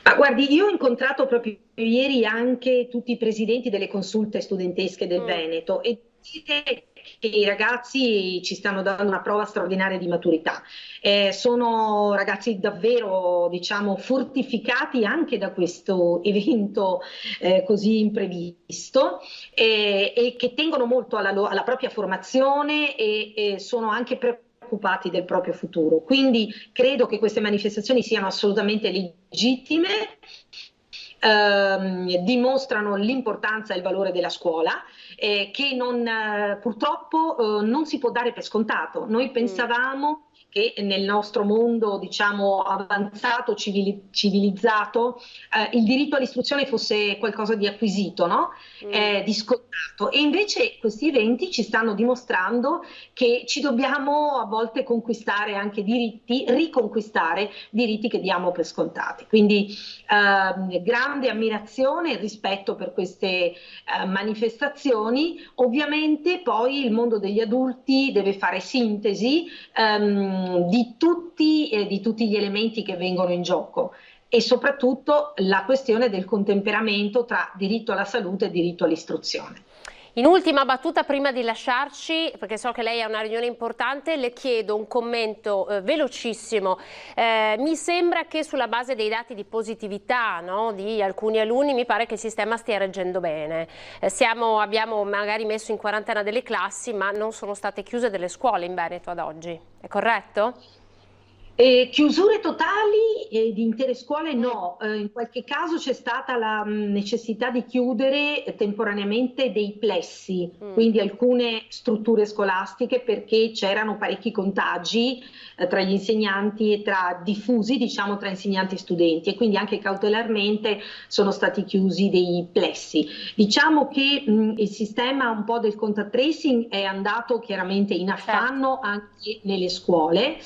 Ma guardi, io ho incontrato proprio ieri anche tutti i presidenti delle consulte studentesche del Veneto e dire che i ragazzi ci stanno dando una prova straordinaria di maturità. Sono ragazzi davvero, diciamo, fortificati anche da questo evento così imprevisto e che tengono molto alla propria formazione e sono anche preoccupati del proprio futuro. Quindi credo che queste manifestazioni siano assolutamente legittime, dimostrano l'importanza e il valore della scuola, che purtroppo non si può dare per scontato. Noi pensavamo che nel nostro mondo, diciamo, avanzato, civilizzato, il diritto all'istruzione fosse qualcosa di acquisito, no? Di scontato. E invece questi eventi ci stanno dimostrando che ci dobbiamo a volte conquistare anche diritti, riconquistare diritti che diamo per scontati. Quindi grande ammirazione e rispetto per queste manifestazioni. Ovviamente poi il mondo degli adulti deve fare sintesi di tutti gli elementi che vengono in gioco e soprattutto la questione del contemperamento tra diritto alla salute e diritto all'istruzione. In ultima battuta, prima di lasciarci, perché so che lei ha una riunione importante, le chiedo un commento velocissimo. Mi sembra che sulla base dei dati di positività, no, di alcuni alunni, mi pare che il sistema stia reggendo bene. Abbiamo magari messo in quarantena delle classi, ma non sono state chiuse delle scuole in Veneto ad oggi. È corretto? Chiusure totali di intere scuole no, in qualche caso c'è stata la necessità di chiudere temporaneamente dei plessi, quindi alcune strutture scolastiche perché c'erano parecchi contagi tra gli insegnanti e diffusi, diciamo, tra insegnanti e studenti e quindi anche cautelarmente sono stati chiusi dei plessi. Diciamo che il sistema un po' del contact tracing è andato chiaramente in affanno anche nelle scuole.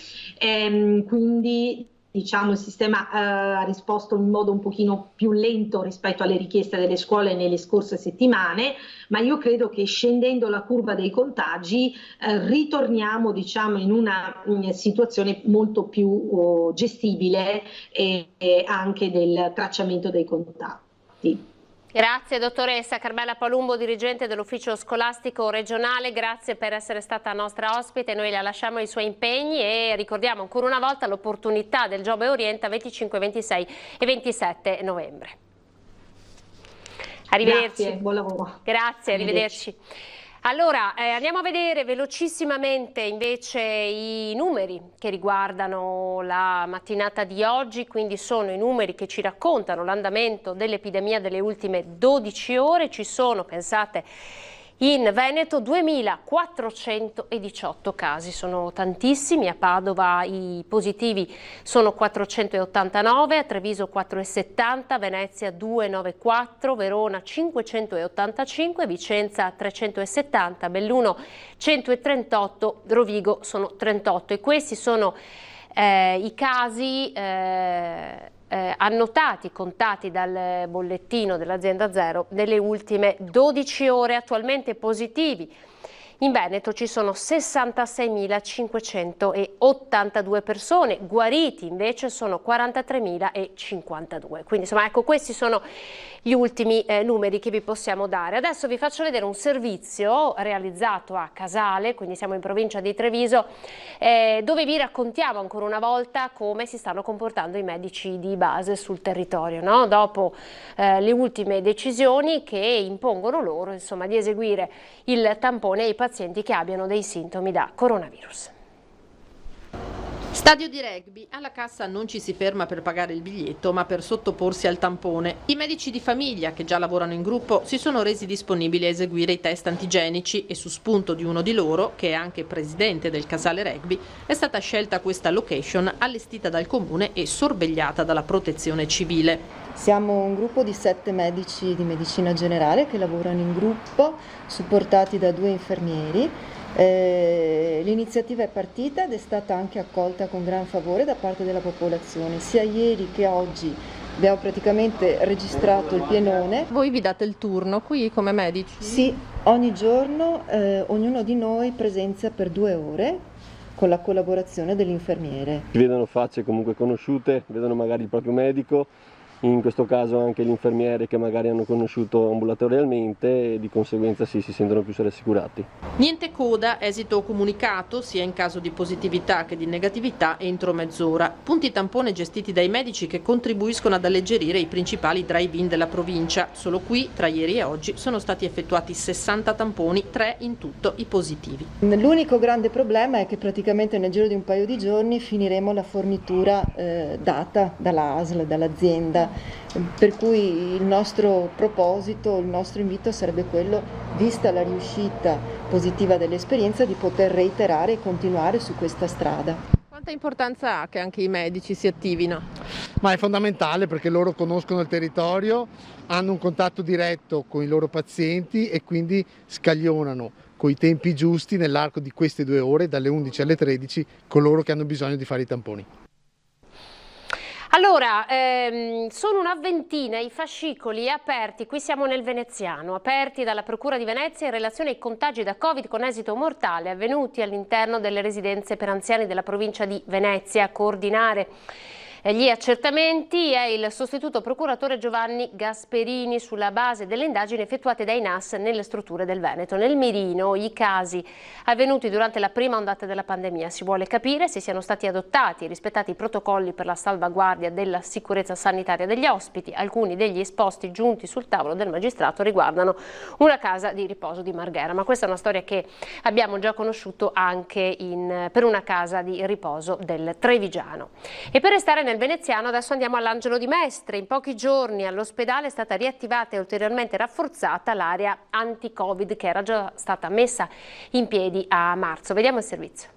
Quindi diciamo il sistema ha risposto in modo un pochino più lento rispetto alle richieste delle scuole nelle scorse settimane, ma io credo che scendendo la curva dei contagi ritorniamo, diciamo, in una situazione molto più gestibile e anche del tracciamento dei contatti. Grazie dottoressa Carmela Palumbo, dirigente dell'ufficio scolastico regionale, grazie per essere stata nostra ospite. Noi la lasciamo ai suoi impegni e ricordiamo ancora una volta l'opportunità del Giove Orienta 25, 26 e 27 novembre. Arrivederci. Grazie, buon lavoro. Grazie, arrivederci. Allora, andiamo a vedere velocissimamente invece i numeri che riguardano la mattinata di oggi, quindi sono i numeri che ci raccontano l'andamento dell'epidemia delle ultime 12 ore. Ci sono, pensate, in Veneto 2.418 casi, sono tantissimi. A Padova i positivi sono 489, a Treviso 470, Venezia 294, Verona 585, Vicenza 370, Belluno 138, Rovigo sono 38 e questi sono i casi annotati, contati dal bollettino dell'azienda Zero nelle ultime 12 ore. Attualmente positivi in Veneto ci sono 66.582 persone, guariti invece sono 43.052. Quindi insomma, ecco, questi sono gli ultimi numeri che vi possiamo dare. Adesso vi faccio vedere un servizio realizzato a Casale, quindi siamo in provincia di Treviso, dove vi raccontiamo ancora una volta come si stanno comportando i medici di base sul territorio, no? Dopo le ultime decisioni che impongono loro, insomma, di eseguire il tampone ai pazienti che abbiano dei sintomi da coronavirus. Stadio di rugby, alla cassa non ci si ferma per pagare il biglietto, ma per sottoporsi al tampone. I medici di famiglia, che già lavorano in gruppo, si sono resi disponibili a eseguire i test antigenici e su spunto di uno di loro, che è anche presidente del Casale Rugby, è stata scelta questa location allestita dal comune e sorvegliata dalla Protezione Civile. Siamo un gruppo di 7 medici di medicina generale che lavorano in gruppo, supportati da 2 infermieri. L'iniziativa è partita ed è stata anche accolta con gran favore da parte della popolazione. Sia ieri che oggi abbiamo praticamente registrato il pienone. Voi vi date il turno qui come medici? Sì, ogni giorno ognuno di noi presenza per 2 ore con la collaborazione dell'infermiere. Vedono facce comunque conosciute, vedono magari il proprio medico, in questo caso anche l'infermiere che magari hanno conosciuto ambulatorialmente e di conseguenza si sentono più rassicurati. Niente coda, esito comunicato sia in caso di positività che di negatività entro mezz'ora. Punti tampone gestiti dai medici che contribuiscono ad alleggerire i principali drive-in della provincia. Solo qui, tra ieri e oggi, sono stati effettuati 60 tamponi, 3 in tutto i positivi. L'unico grande problema è che praticamente nel giro di un paio di giorni finiremo la fornitura data dalla ASL, dall'azienda. Per cui il nostro proposito, il nostro invito sarebbe quello, vista la riuscita positiva dell'esperienza, di poter reiterare e continuare su questa strada. Quanta importanza ha che anche i medici si attivino? Ma è fondamentale perché loro conoscono il territorio, hanno un contatto diretto con i loro pazienti e quindi scaglionano con i tempi giusti nell'arco di queste 2 ore, dalle 11 alle 13, coloro che hanno bisogno di fare i tamponi. Allora, sono una ventina i fascicoli aperti, qui siamo nel veneziano, aperti dalla Procura di Venezia in relazione ai contagi da Covid con esito mortale avvenuti all'interno delle residenze per anziani della provincia di Venezia. A coordinare gli accertamenti è il sostituto procuratore Giovanni Gasperini sulla base delle indagini effettuate dai NAS nelle strutture del Veneto. Nel mirino i casi avvenuti durante la prima ondata della pandemia. Si vuole capire se siano stati adottati e rispettati i protocolli per la salvaguardia della sicurezza sanitaria degli ospiti. Alcuni degli esposti giunti sul tavolo del magistrato riguardano una casa di riposo di Marghera, ma questa è una storia che abbiamo già conosciuto anche per una casa di riposo del Trevigiano. E per restare nel veneziano adesso andiamo all'Angelo di Mestre. In pochi giorni all'ospedale è stata riattivata e ulteriormente rafforzata l'area anti-Covid che era già stata messa in piedi a marzo. Vediamo il servizio.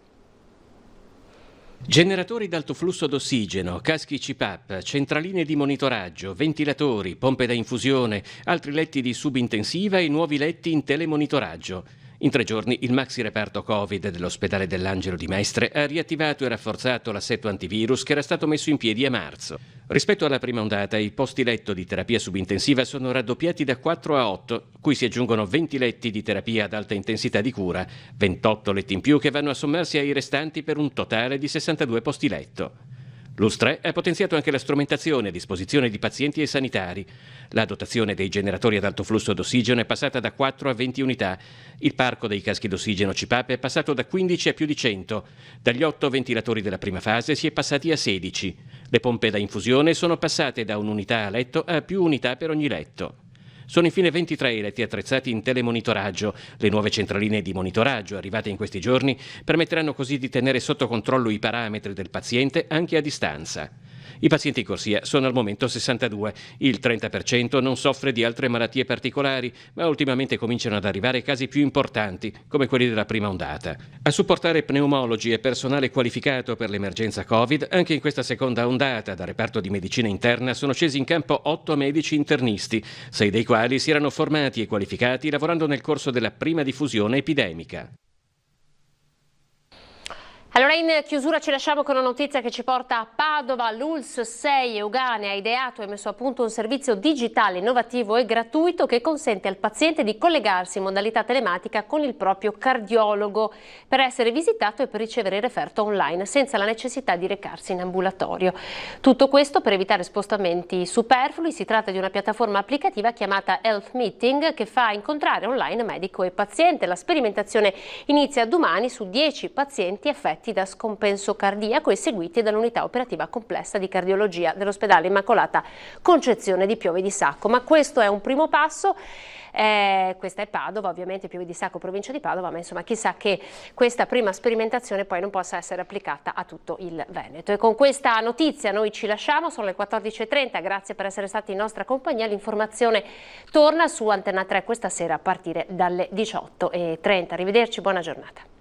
Generatori d'alto flusso d'ossigeno, caschi CPAP, centraline di monitoraggio, ventilatori, pompe da infusione, altri letti di subintensiva e nuovi letti in telemonitoraggio. In 3 giorni il maxi reparto Covid dell'ospedale dell'Angelo di Mestre ha riattivato e rafforzato l'assetto antivirus che era stato messo in piedi a marzo. Rispetto alla prima ondata, i posti letto di terapia subintensiva sono raddoppiati da 4 a 8, cui si aggiungono 20 letti di terapia ad alta intensità di cura, 28 letti in più che vanno a sommarsi ai restanti per un totale di 62 posti letto. L'ULSS 3 ha potenziato anche la strumentazione a disposizione di pazienti e sanitari. La dotazione dei generatori ad alto flusso d'ossigeno è passata da 4 a 20 unità. Il parco dei caschi d'ossigeno CPAP è passato da 15 a più di 100. Dagli 8 ventilatori della prima fase si è passati a 16. Le pompe da infusione sono passate da un'unità a letto a più unità per ogni letto. Sono infine 23 i letti attrezzati in telemonitoraggio. Le nuove centraline di monitoraggio arrivate in questi giorni permetteranno così di tenere sotto controllo i parametri del paziente anche a distanza. I pazienti in corsia sono al momento 62, il 30% non soffre di altre malattie particolari, ma ultimamente cominciano ad arrivare casi più importanti, come quelli della prima ondata. A supportare pneumologi e personale qualificato per l'emergenza Covid, anche in questa seconda ondata, dal reparto di medicina interna sono scesi in campo 8 medici internisti, 6 dei quali si erano formati e qualificati lavorando nel corso della prima diffusione epidemica. Allora in chiusura ci lasciamo con una notizia che ci porta a Padova. L'ULSS 6 Euganea ha ideato e messo a punto un servizio digitale innovativo e gratuito che consente al paziente di collegarsi in modalità telematica con il proprio cardiologo per essere visitato e per ricevere il referto online senza la necessità di recarsi in ambulatorio. Tutto questo per evitare spostamenti superflui. Si tratta di una piattaforma applicativa chiamata Health Meeting che fa incontrare online medico e paziente. La sperimentazione inizia domani su 10 pazienti affetti da scompenso cardiaco e seguiti dall'unità operativa complessa di cardiologia dell'ospedale Immacolata Concezione di Piove di Sacco. Ma questo è un primo passo. Questa è Padova, ovviamente Piove di Sacco, provincia di Padova, ma insomma chissà che questa prima sperimentazione poi non possa essere applicata a tutto il Veneto. E con questa notizia noi ci lasciamo, sono le 14.30, grazie per essere stati in nostra compagnia. L'informazione torna su Antenna 3 questa sera a partire dalle 18.30. Arrivederci, buona giornata.